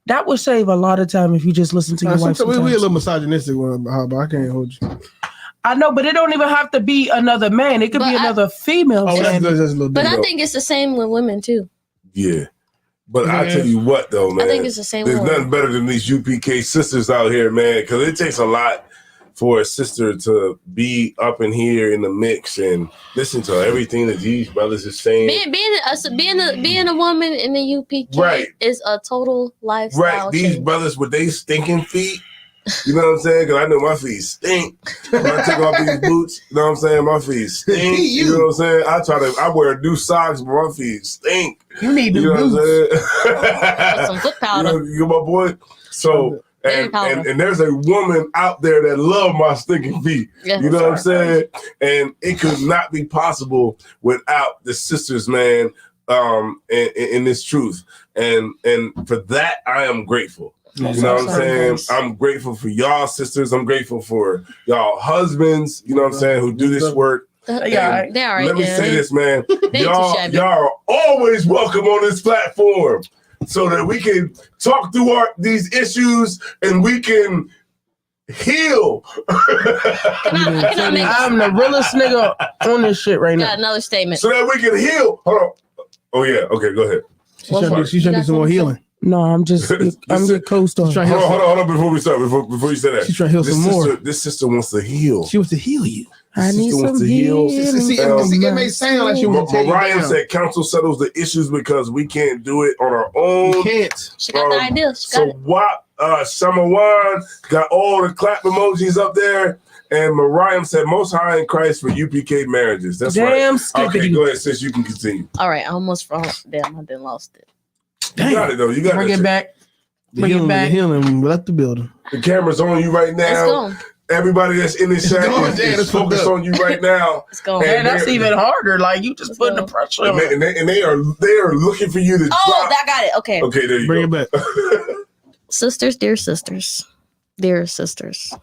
That would save a lot of time if you just listen to your wife. We a little misogynistic, but I can't hold you. I know, but it don't even have to be another man. It could be another female. Oh, that's a little but I think it's the same with women too. Yeah. But I tell you what, though, man. I think it's the same. There's nothing better than these UPK sisters out here, man, because it takes a lot for a sister to be up in here in the mix and listen to everything that these brothers are saying. Being a woman in the UPK is a total lifestyle. Right. These brothers with they stinking feet. You know what I'm saying? Because I know my feet stink. When I take off these boots, you know what I'm saying? My feet stink. You know what I'm saying? I wear new socks, but my feet stink. You need new boots. With some foot powder. You know, my boy? So, and there's a woman out there that love my stinking feet. Yeah, you know what I'm saying? And it could not be possible without the sisters, man, in this truth, and for that I am grateful. That's You know what I'm saying? nice. I'm grateful for y'all sisters. I'm grateful for y'all husbands. You know what I'm saying? Who do this work. Yeah, They're all right. Let me say this, man. They y'all too shabby. are always welcome on this platform, so that we can talk through these issues and we can heal. Can I make I'm the realest nigga on this shit right got now. another statement? So that we can heal. Hold on. Oh yeah. Okay. Go ahead. She's trying to do some more healing. No, I'm your co-star. She's trying to heal Hold on. Before we start, before you say that, She's trying to heal some more. This sister wants to heal. She wants to heal you. I need sister wants some to heal. healing. See, it may sound like she wants to take you Mariah down. said council settles the issues because we can't do it on our own. You can't. She got the idea. She got So it. what? Summer One got all the clap emojis up there, and Mariah said most high in Christ for UPK marriages. That's Damn right. Okay, skippity. go ahead, sis. You can continue. All right, I almost damn, I done lost it. You got it though. You got Bring it. it back. The Bring it back. healing left the building. The camera's on you right Let's now. go. Everybody that's in this chat Go, is Dan, it's fucked focused up. on you right now. Let's go. And Man, that's they're- even harder. Like you just putting the pressure on. And they are looking for you to Oh, drop. that got it. Okay. Okay, there you Bring go. it back. Sisters, dear sisters. Dear sisters.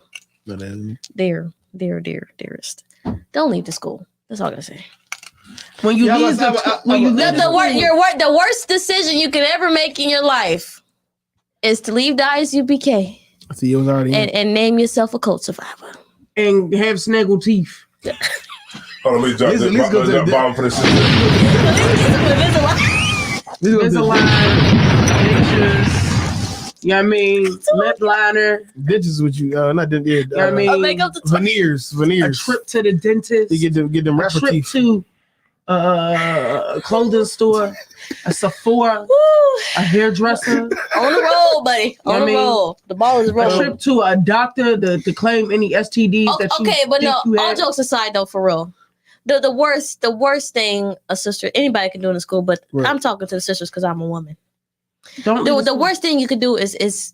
Dearest. Don't leave the school. That's all I gotta say. When you Yeah, leave when you leave The worst decision you can ever make in your life is to leave the ISUPK See, it was already in. and name yourself a cult survivor. and have snaggle teeth. Hold on, let me drop At least go to the- bomb for the sister. This is Invisalign, dentures. You know what I mean? Lip liner. Ditches with you. Not them. Yeah, I mean, I'll make up the veneers. A trip to the dentist. You get them a rapper trip teeth. to a clothing store, a Sephora, a hairdresser, On the roll, buddy. On the roll. The ball is a rolling. trip to a doctor to claim any STDs that you Okay, but think no, you all had. jokes aside though, for real. The worst thing a sister, anybody can do in the school, but Right. I'm talking to the sisters because I'm a woman. Don't The, leave the school. worst thing you could do is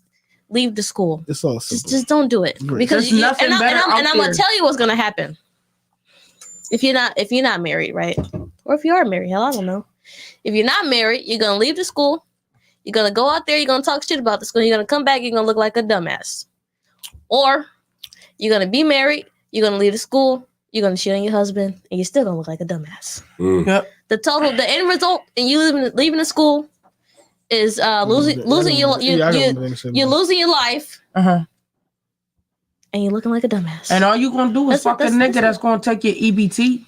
leave the school. It's all simple. Just don't do it Right. because There's nothing better out I'm gonna there. tell you what's gonna happen if you're not married, right? Or if you are married, hell, I don't know. If you're not married, you're gonna leave the school. You're gonna go out there. You're gonna talk shit about the school. You're gonna come back. You're gonna look like a dumbass. Or you're gonna be married. You're gonna leave the school. You're gonna cheat on your husband, and you're still gonna look like a dumbass. Yep. The end result, and you leaving the school is losing your you're losing your life, Uh-huh. and you're looking like a dumbass. And all you gonna do is fuck a nigga that's gonna take your EBT.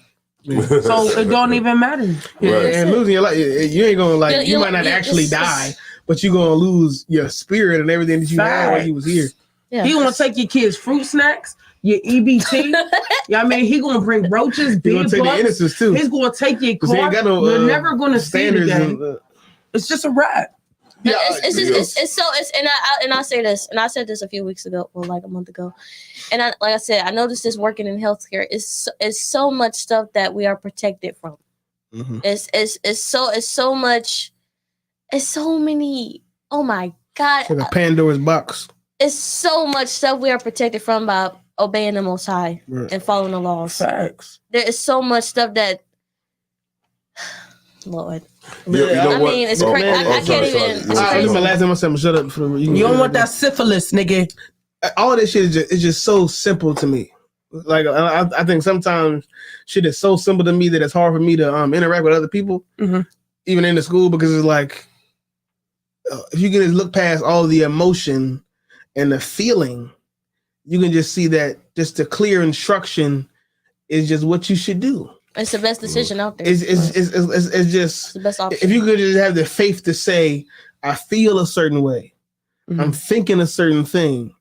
So it don't even matter. Yeah, Right. and losing your life, you ain't gonna like. You might not actually it's- die, but you're gonna lose your spirit and everything that you had while you was here. Yeah. He gonna take your kids' fruit snacks, your EBT. You know what I mean? He gonna bring roaches, You're big gonna take the bugs. innocence too. He's gonna take your 'Cause they car. ain't got no, You're never gonna see it standards. again. It's just a wrap. Yeah, And I say this, and I said this a few weeks ago, well, like a month ago, and like I said, I noticed this working in healthcare. It's so much stuff that we are protected from. Mhm. It's so many. Oh my God, It's like a Pandora's box. it's so much stuff we are protected from by obeying the Most High Right. and following the laws. Facts. There is so much stuff that, Lord, You know I what? mean, it's Oh, crazy. oh, I can't sorry, even. sorry. It's This is crazy. my last time I said, shut up. You don't want that syphilis, nigga. All this shit is just so simple to me. Like I think sometimes shit is so simple to me that it's hard for me to interact with other people, Mhm. even in the school, because it's like if you can just look past all the emotion and the feeling, you can just see that just the clear instruction is just what you should do. It's the best decision out there. It's It's just the best option. if you could just have the faith to say, I feel a certain way, I'm thinking a certain thing,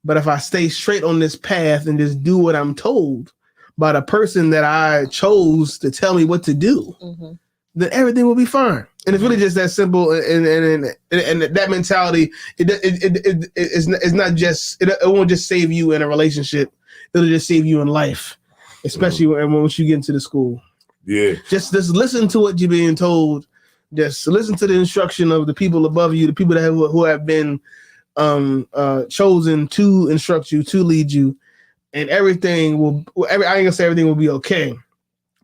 but if I stay straight on this path and just do what I'm told by the person that I chose to tell me what to do, Mhm. then everything will be fine. And it's really just that simple. And that mentality, it's not just, it won't just save you in a relationship. It'll just save you in life, especially once you get into the school. Yeah. Just listen to what you're being told. Just listen to the instruction of the people above you, the people who have been chosen to instruct you, to lead you, and everything will. I ain't gonna say everything will be okay,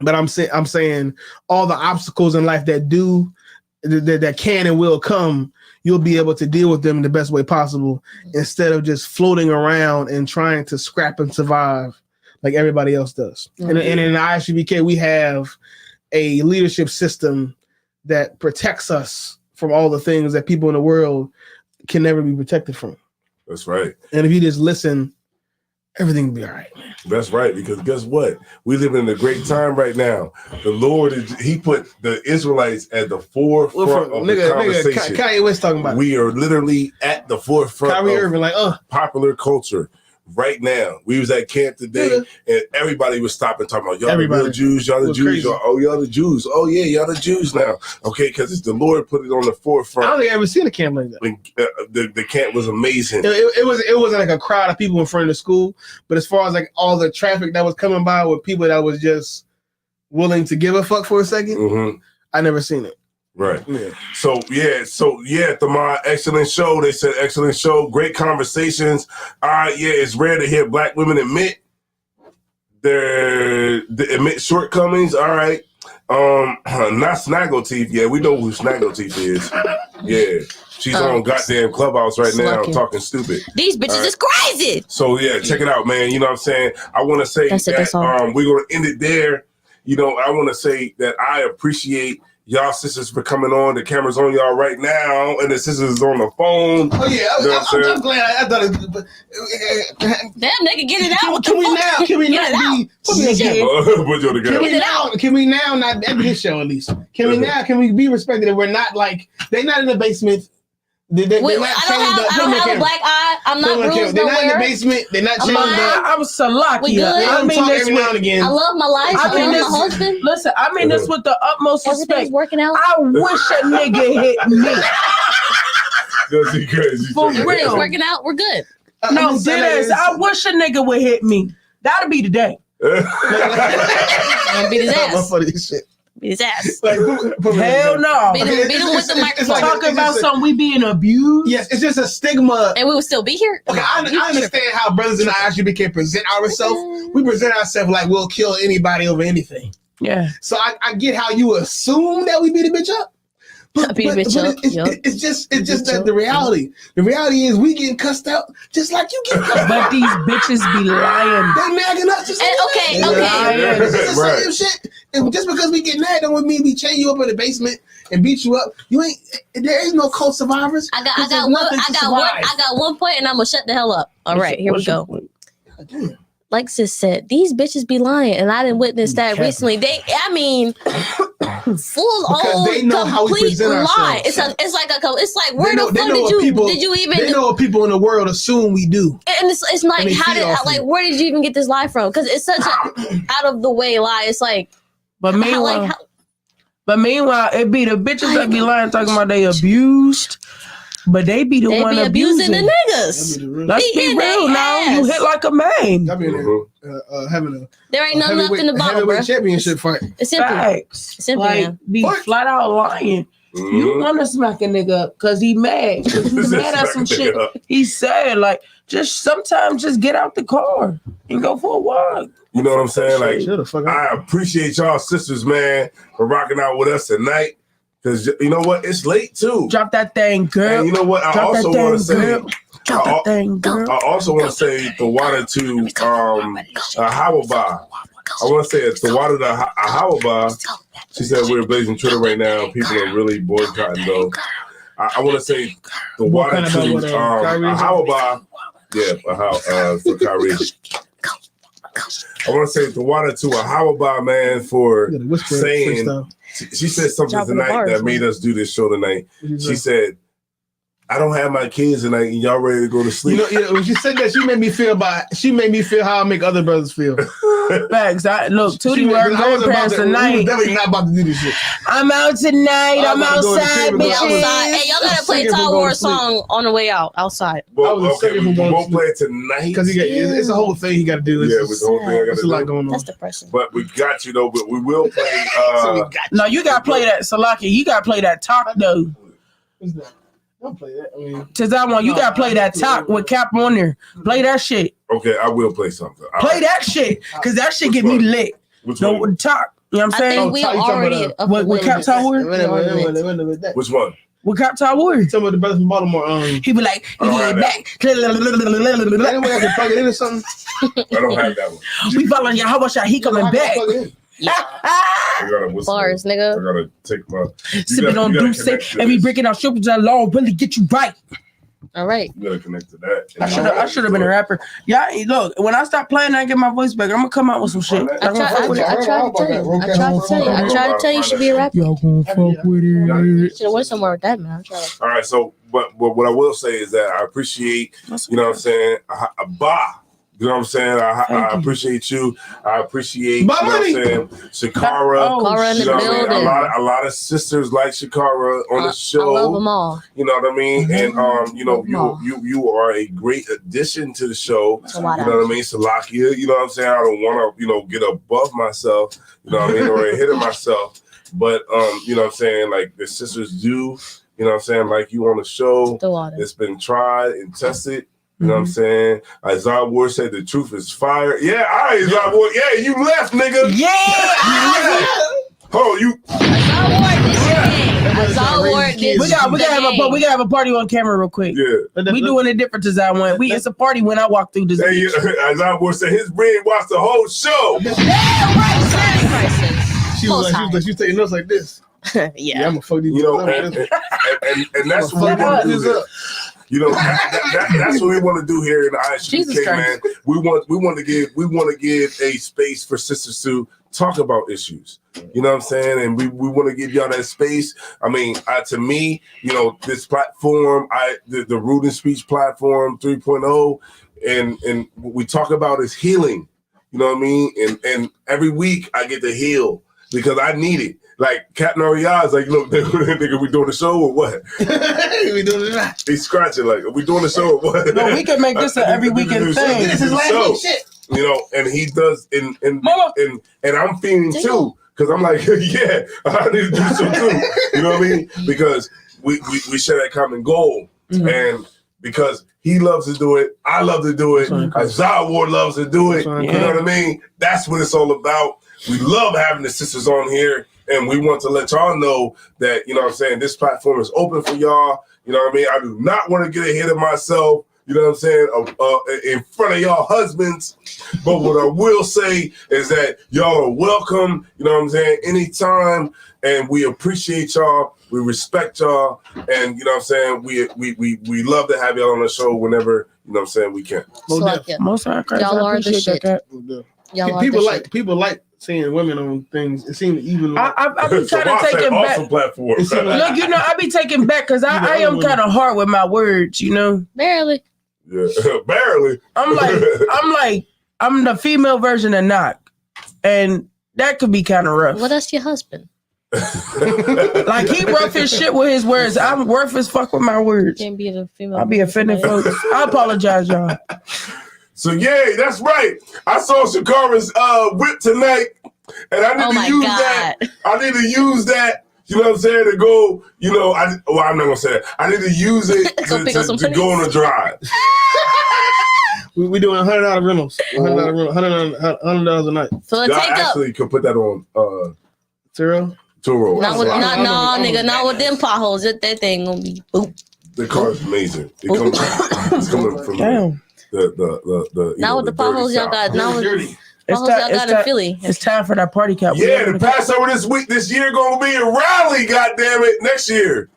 But I'm saying all the obstacles in life that can and will come, you'll be able to deal with them in the best way possible instead of just floating around and trying to scrap and survive like everybody else does. And in the ISUBK, we have a leadership system that protects us from all the things that people in the world can never be protected from. That's right. And if you just listen, everything will be all right, man. That's right, because guess what? We live in a great time right now. The Lord, he put the Israelites at the forefront of the conversation. Kanye West talking about we are literally at the forefront Kyrie of Irving, popular culture right now. We was at camp today, and everybody was stopping talking about, y'all the real Jews, y'all the Jews. Y'all the Jews. Oh, yeah, y'all the Jews now. Okay, because it's the Lord put it on the forefront. I don't think I ever seen a camp like that. The camp was amazing. It wasn't like a crowd of people in front of the school, but as far as like all the traffic that was coming by with people that was just willing to give a fuck for a second, I never seen it. Right. Yeah. So Thamar, excellent show. They said excellent show. Great conversations. All right, it's rare to hear black women admit admit shortcomings. All right. Not Snaggle Teeth. Yeah, we know who Snaggle Teeth is. Yeah. She's on goddamn Clubhouse right now talking stupid. These bitches is crazy. So check it out, man. You know what I'm saying? I want to say that we're gonna end it there. You know, I want to say that I appreciate y'all sisters for coming on. The camera's on y'all right now, and the sisters is on the phone. Oh yeah, I'm glad. I thought it. Damn, nigga, get it out. Can we not be? Can we now not every his show at least? Can we be respected? That we're not like they're not in the basement. I don't have a black eye. I'm not bruised They're nowhere. not in the basement. They're not chained up. I'm Salakia. We good. I mean this every now and again. I love my life. I love my husband. Listen, I mean this with the utmost respect. Everything's working out. I wish a nigga hit me. That's crazy. For real. Everything's working out. We're good. No, deadass. I wish a nigga would hit me. That'll be the day. I'm beat his ass. Shit. Beat his ass. Hell no. Beat him with the microphone. Talking about something we being abused. Yes, it's just a stigma. And we would still be here. Okay, I understand how brothers and I actually can present ourselves. We present ourselves like we'll kill anybody over anything. Yeah. So I get how you assume that we beat a bitch up. But it's just that the reality. The reality is we getting cussed out just like you get cussed out. But these bitches be lying. They nagging us just okay. Same shit. And just because we get mad don't mean we chain you up in the basement and beat you up. There is no cold survivors. I got one point and I'm gonna shut the hell up. All right, here we go. Like sis said, these bitches be lying, and I didn't witness that recently. Full on complete lie. It's like where the fuck did you even? They know what people in the world assume we do. And it's like where did you even get this lie from? Because it's such an out of the way lie. It's like, but meanwhile, it be the bitches that be lying talking about they abused. But they be the one abusing the niggas. Let's be real now. You hit like a man. There ain't nothing left in the bottle, bro. Championship fight. It's simple. Facts. It's simple. Like be flat out lying. You want to smack a nigga up because he mad. He's mad at some shit. He said like sometimes just get out the car and go for a walk. You know what I'm saying? Like I appreciate y'all sisters, man, for rocking out with us tonight. Because you know what? It's late too. Drop that thing, girl. And you know what? I also want to say, Drop that thing, girl. I also want to say the water to Hawaba. I want to say it's the water to Hawaba. She said we're blazing Twitter right now. People are really boycotting though. I want to say the water to Hawaba. Yeah, for Kyrie. I want to say the water to Hawaba, man, for saying. She said something tonight that made us do this show tonight. She said, I don't have my kids tonight and y'all ready to go to sleep. When she said that, she made me feel how I make other brothers feel. Facts. Look, Tootie work grandparents tonight. We definitely not about to do this shit. I'm out tonight. I'm outside, bitches. Hey, y'all gotta play Todd Wars song on the way out, outside. Well, we won't play it tonight. Because it's a whole thing he got to do. It's a whole thing I got to do. There's a lot going on. That's depressing. But we got you, though. But we will play. No, you got to play that, Salaki. You got to play that talk, though. What's that? Don't play that. You got to play that talk with Cap on there. Play that shit. Okay, I will play something. Play that shit, because that shit get me lit. Which one? Talk. You know what I'm I saying? think we Ty, you are talking already about, of what the Cap Tower? willingness. Which one? With Cap Tower. Some of the brothers from Baltimore. He be like, I don't have that. back. Anyway, I can plug it in or something. I don't have that one. We following y'all. How about y'all? He coming How can I back. plug it in? I gotta whistle. Bars, I nigga. gotta take my. Sipping on Deuce and we breaking out strippers that law really get you right. All right. You gotta connect to that. I should have been a rapper. Yeah, look, when I stop playing, I get my voice back. I'm gonna come out with some shit. I tried to tell you you should be a rapper. Y'all gonna fuck with You it. should have went somewhere with that, man. I'm trying to. All right, so but what I will say is that I appreciate, you know what I'm saying, you know what I'm saying? I appreciate you. I appreciate, you know what I'm saying, Shakara. Shakara in the You know what I mean? building. A lot of sisters like Shakara on the show. I love them all. You know what I mean? And you know, you are a great addition to the show. You know what I mean? Salakia, you know what I'm saying? I don't want to, you know, get above myself, you know what I mean, or ahead of myself. But you know what I'm saying, like the sisters do, you know what I'm saying, like you on the show. It's been tried and tested. You know what I'm saying? Isaiah Ward said the truth is fire. Yeah, all right, Isaiah Ward. Yeah, you left, nigga. Yeah. Oh, you. We gotta have a party on camera real quick. Yeah. We doing it different to Zion. It's a party when I walk through this. Hey, Isaiah Ward said his brain watched the whole show. She was taking notes like this. Yeah, I'm gonna fuck these. You know, and that's what we want to do here. You know, that's what we want to do here in the ISUK, man. We want to give a space for sisters to talk about issues. You know what I'm saying? And we want to give y'all that space. I mean, to me, you know, this platform, the Root and Speech platform 3.0, and what we talk about is healing. You know what I mean? And every week I get to heal because I need it. Like Captain Ariad's like, look, nigga, we doing the show or what? We doing it. He's scratching like, are we doing the show or what? No, we can make this an every weekend thing. This is like shit. You know, and he does, and I'm feeling too, because I'm like, yeah, I need to do so too. You know what I mean? Because we share that common goal, and because he loves to do it, I love to do it. Isaiah Ward loves to do it. You know what I mean? That's what it's all about. We love having the sisters on here. And we want to let y'all know that, you know what I'm saying, this platform is open for y'all. You know what I mean? I do not want to get ahead of myself, you know what I'm saying, in front of y'all husbands. But what I will say is that y'all are welcome, you know what I'm saying, anytime. And we appreciate y'all. We respect y'all. And, you know what I'm saying, we love to have y'all on the show whenever, you know what I'm saying, we can. Most of y'all are the shit. People like seeing women on things. It seems even. I be trying to take it back. Awesome platform. Look, you know, I be taking back because I am kind of hard with my words. You know, barely. Yeah, barely. I'm the female version of Knock, and that could be kind of rough. Well, that's your husband. Like he rough his shit with his words. I'm rough as fuck with my words. Can't be the female. I'll be offending folks. I apologize, y'all. So yeah, that's right. I saw Shakara's whip tonight, and I need to use that. I need to use that. You know what I'm saying? To go. You know, I'm not gonna say it. I need to use it to go on a drive. We doing $100 rentals. $100 a night. So y'all actually could put that on Turo. Nigga, not with them potholes. That thing gonna be boop. The car is amazing. It's coming from the now with the potholes y'all got. Now with y'all got in Philly. It's time for that party cap. Yeah, the Passover this year gonna be in Raleigh. God damn it, next year.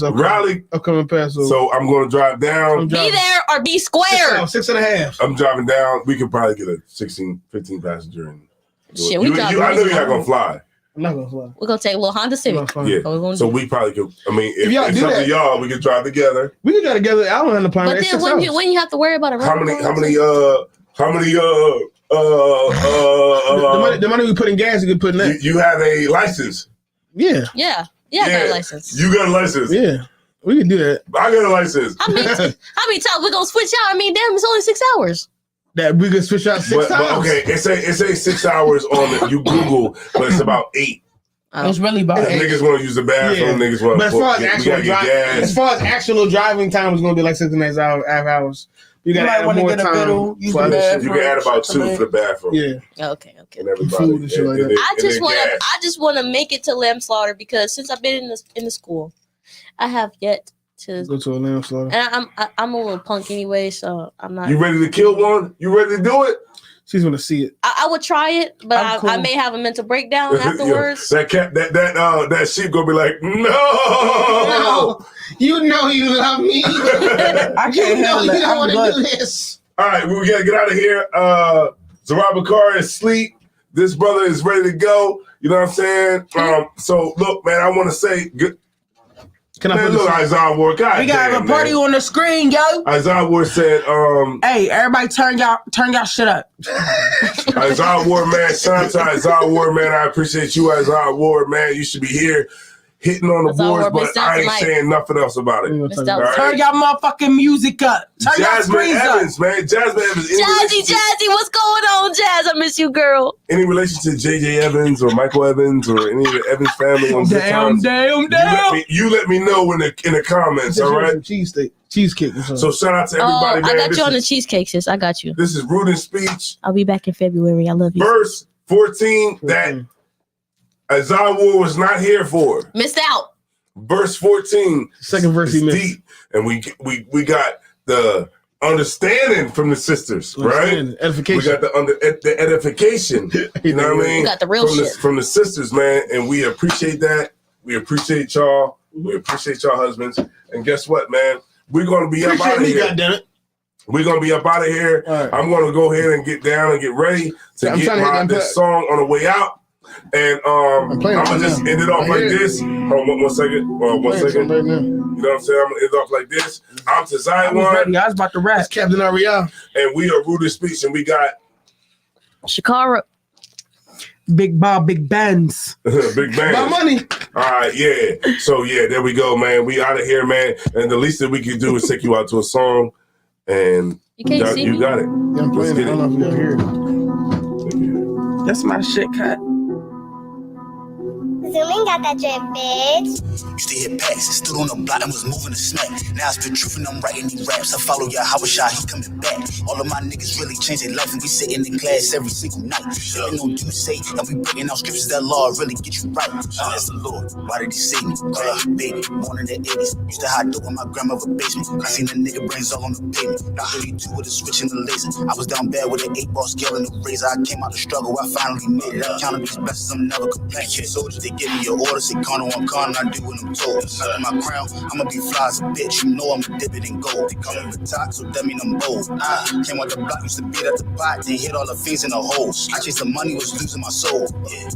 Raleigh upcoming Passover. So I'm gonna drive down. Be there or be square. 6.5. I'm driving down. We could probably get a 16, 15 passenger. And shit, I know you're not gonna fly. I'm not gonna fly. We're gonna take a little Honda Civic. Yeah. So we probably could. I mean, if y'all do that, y'all, we could drive together. We can drive together. I don't have to plan. But then when you have to worry about a how many the money we put in gas, you can put in that. You have a license. Yeah, I got a license. You got a license. Yeah, we can do that. I got a license. How many times we gonna switch out? I mean, damn, it's only 6 hours. That we could switch out 6 times. But okay, it say 6 hours on you Google, but it's about 8. It's really about 8. Niggas want to use the bathroom. Niggas want. But as far as actual driving time is gonna be like 6 hours. You gotta add more time. You can add about 2 for the bathroom. Yeah. Okay. and everybody. Food and shit like that. I just want to make it to lamb slaughter because since I've been in the school, I have yet to go to a lamb slaughter. And I'm a little punk anyway, so I'm not. You ready to kill one? You ready to do it? She's gonna see it. I would try it, but I may have a mental breakdown afterwards. That sheep gonna be like, no, you know you love me. I can't handle it. You don't want to do this. All right, we gotta get out of here. Zarab Bakar is asleep. This brother is ready to go. You know what I'm saying? So look, man, I want to say good. Can man, look, Isaiah Ward. God we got a party on the screen, yo. Isaiah Ward said, hey, everybody turn y'all shit up. Isaiah Ward, man. Shout out to Isaiah Ward, man. I appreciate you, Isaiah Ward, man. You should be here hitting on the boards, but I ain't saying nothing else about it. Right? Turn y'all motherfucking music up. Turn y'all screens Evans, up. Man. Jasmine Evans. Jazzy, what's going on, Jazz? I miss you, girl. Any relation to J.J. Evans or Michael Evans or any of the Evans family on Damn. You let me know in the comments, all right? Cheesecake. So shout out to everybody, man. I got you on the cheesecake, sis. I got you. This is Rude in Speech. I'll be back in February. I love you. Verse 14 that Isaiah Ward was not here for. Missed out. Verse 14. Second verse he missed. Deep. And we got the understanding from the sisters, right? Edification. We got the edification. You know what I mean? We got the real shit. From the sisters, man. And we appreciate that. We appreciate y'all. We appreciate y'all husbands. And guess what, man? We're going to be up out of here. Goddammit. We're going to be up out of here. Right. I'm going to go ahead and get down and get ready to get this song on the way out. And I'm gonna just end it off like this. Hold on, one second. One second. Right now. You know what I'm saying? I'm gonna end it off like this. I'm to Zion. I was about to rap. That's Captain Ariel. And we are Rude in Speech, and we got Shakara. Big Bob, Big Benz. Big Bang. My money. All right, yeah. So yeah, there we go, man. We out of here, man. And the least that we can do is take you out to a song, and you got it. Yeah, I'm playing it. I don't know if y'all hear it. That's my shit cut. Zooming got that drip, bitch. Used to hit packs, stood on the block and was moving the smack. Now I spit truth and I'm writing these raps. I follow ya, how was y'all, he coming back. All of my niggas really changed their life and we sitting in class every single night. Living on you say, and we breaking out scriptures that law really get you right. That's the Lord, why did he save me? Baby, born in the 80s. Used to hide dope in my grandmother's basement. I seen the nigga brains all on the pavement. Not 32 with a switch and the laser. I was down bad with an 8-ball scale and a razor. I came out the struggle, I finally made it. I counted these blessings, I'm never complaining. Soldiers, they give me your orders, say corner on corner, I do what I'm told. Under my crown, I'ma be fly as a bitch. You know I'ma dip it in gold. They call me the top, so that mean I'm bold. Came out the block, used to beat at the pot, then hit all the things in the hole. I chased the money, was losing my soul. Yeah,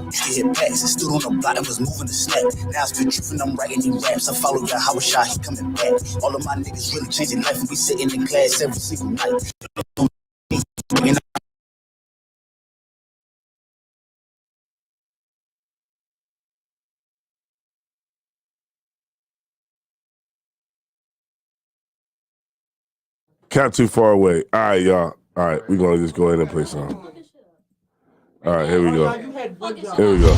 used to hit packs, and stood on the block and was moving the snap. Now I spit truth and I'm writing these raps. I follow ya, how was y'all, he coming back. All of my niggas really changed their life and we sitting in class every single night. Count too far away. All right, y'all. All right, we're gonna just go ahead and play some. All right, here we go. Here we go.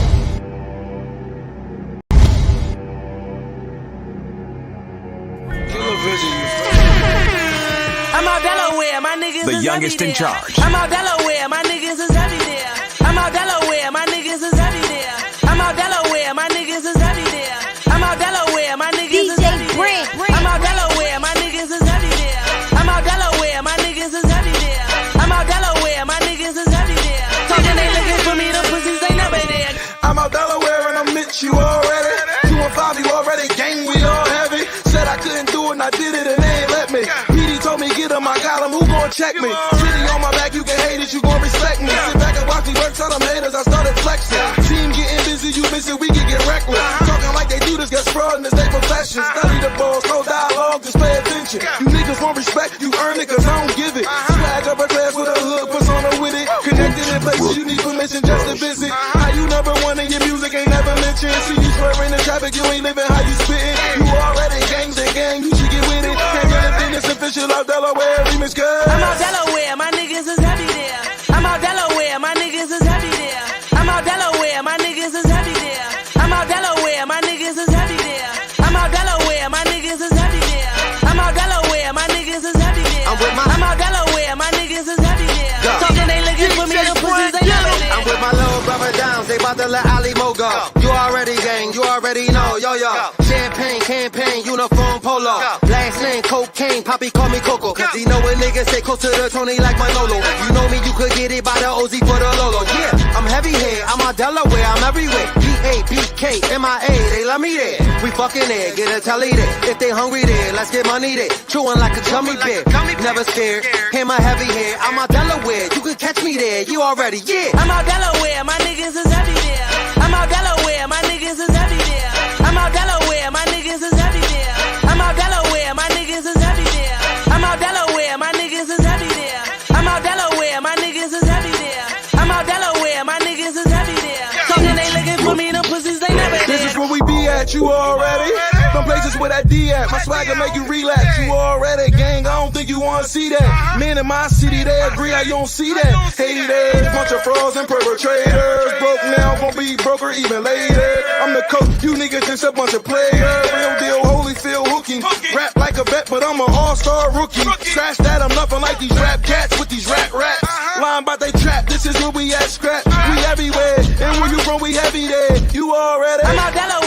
I'm out Delaware, my niggas the is youngest in charge. I'm out Delaware, my niggas is heavy there. I'm out Delaware, my niggas is heavy there. I'm out Delaware, my niggas is heavy there. I'm out Delaware, my niggas is heavy there. I'm out Delaware, my niggas is heavy there. I'm out Delaware, my niggas is heavy there. I'm out Delaware, my niggas is heavy there. Talking they looking for me, the pussies they never there. I'm out Delaware and I met you already. 2 and 5, you already gang, we all heavy. Said I couldn't do it and I did it and they ain't let me. PD told me get him, I got him, who gon' check me? City on my back, you can hate it, you gon' respect me. Sit back and watch me work, tell them haters, I started flexing. Team getting busy, you miss it, we can get reckless. Talking like they do this, get fraud in this day profession. Study the balls, no dialogue, just pay attention. You niggas want respect, you earn it, cause I don't give it. Swag up a class with a hood, persona with it. Connected in places, you need permission just to visit. How you number one and your music ain't never mentioned. See you swearing in traffic, you ain't living how you spittin'. You already gangs and gang, you should get with it. Can't get a thing that's official out Delaware, remix good. I'm out Delaware, my niggas is heavy there. I'm out Delaware, my niggas is heavy there. I'm out Delaware, my niggas is heavy there. I'm out Delaware, my niggas is heavy there. I'm out Delaware, my niggas is heavy there. I'm out Delaware, my niggas is heavy there. I'm out Delaware, my niggas is heavy there. Talking they looking for me, the pussies they never there. to let Ali Mo go. You already gang, you already know, yo. Champagne, campaign, uniform polo. Last name, cocaine, Poppy call me Coco. Cause he know when niggas say close to the Tony like Manolo. You know me, you could get it by the OZ for the Lolo. Yeah, I'm heavy here, I'm out Delaware, I'm everywhere. P-A-B-K, M-I-A, they love me there. We fucking there, get a telly there. If they hungry there, let's get money there. Chewing like a gummy bear, never scared. Hey, my heavy hair, I'm out Delaware, you could catch me there, you already, yeah. I'm out Delaware, my niggas is heavy there. I'm out Delaware, my niggas is heavy there. I'm out Delaware, my niggas is heavy there. I'm out Delaware, my niggas is heavy there. I'm out Delaware, my niggas is heavy there. I'm out Delaware, my niggas is heavy there. I'm out Delaware, my niggas is heavy there. Talking they looking for me, them pussies they never This there. is where we be at, you already. Some places where that D at, my swagger make you relax. You already, gang, I don't think you wanna see that. Men in my city, they agree, I don't see that. Haters, bunch of frauds and perpetrators. Broke now, won't be broker even later. I'm the coach, you niggas just a bunch of players. Real deal, Holyfield hooking. Rap like a vet, but I'm an all-star rookie. Trash that, I'm nothing like these rap cats with these rap raps. Lying about they trap, this is where we at, scrap. We everywhere, and where you from, we heavy there. You already. I'm out Delaware.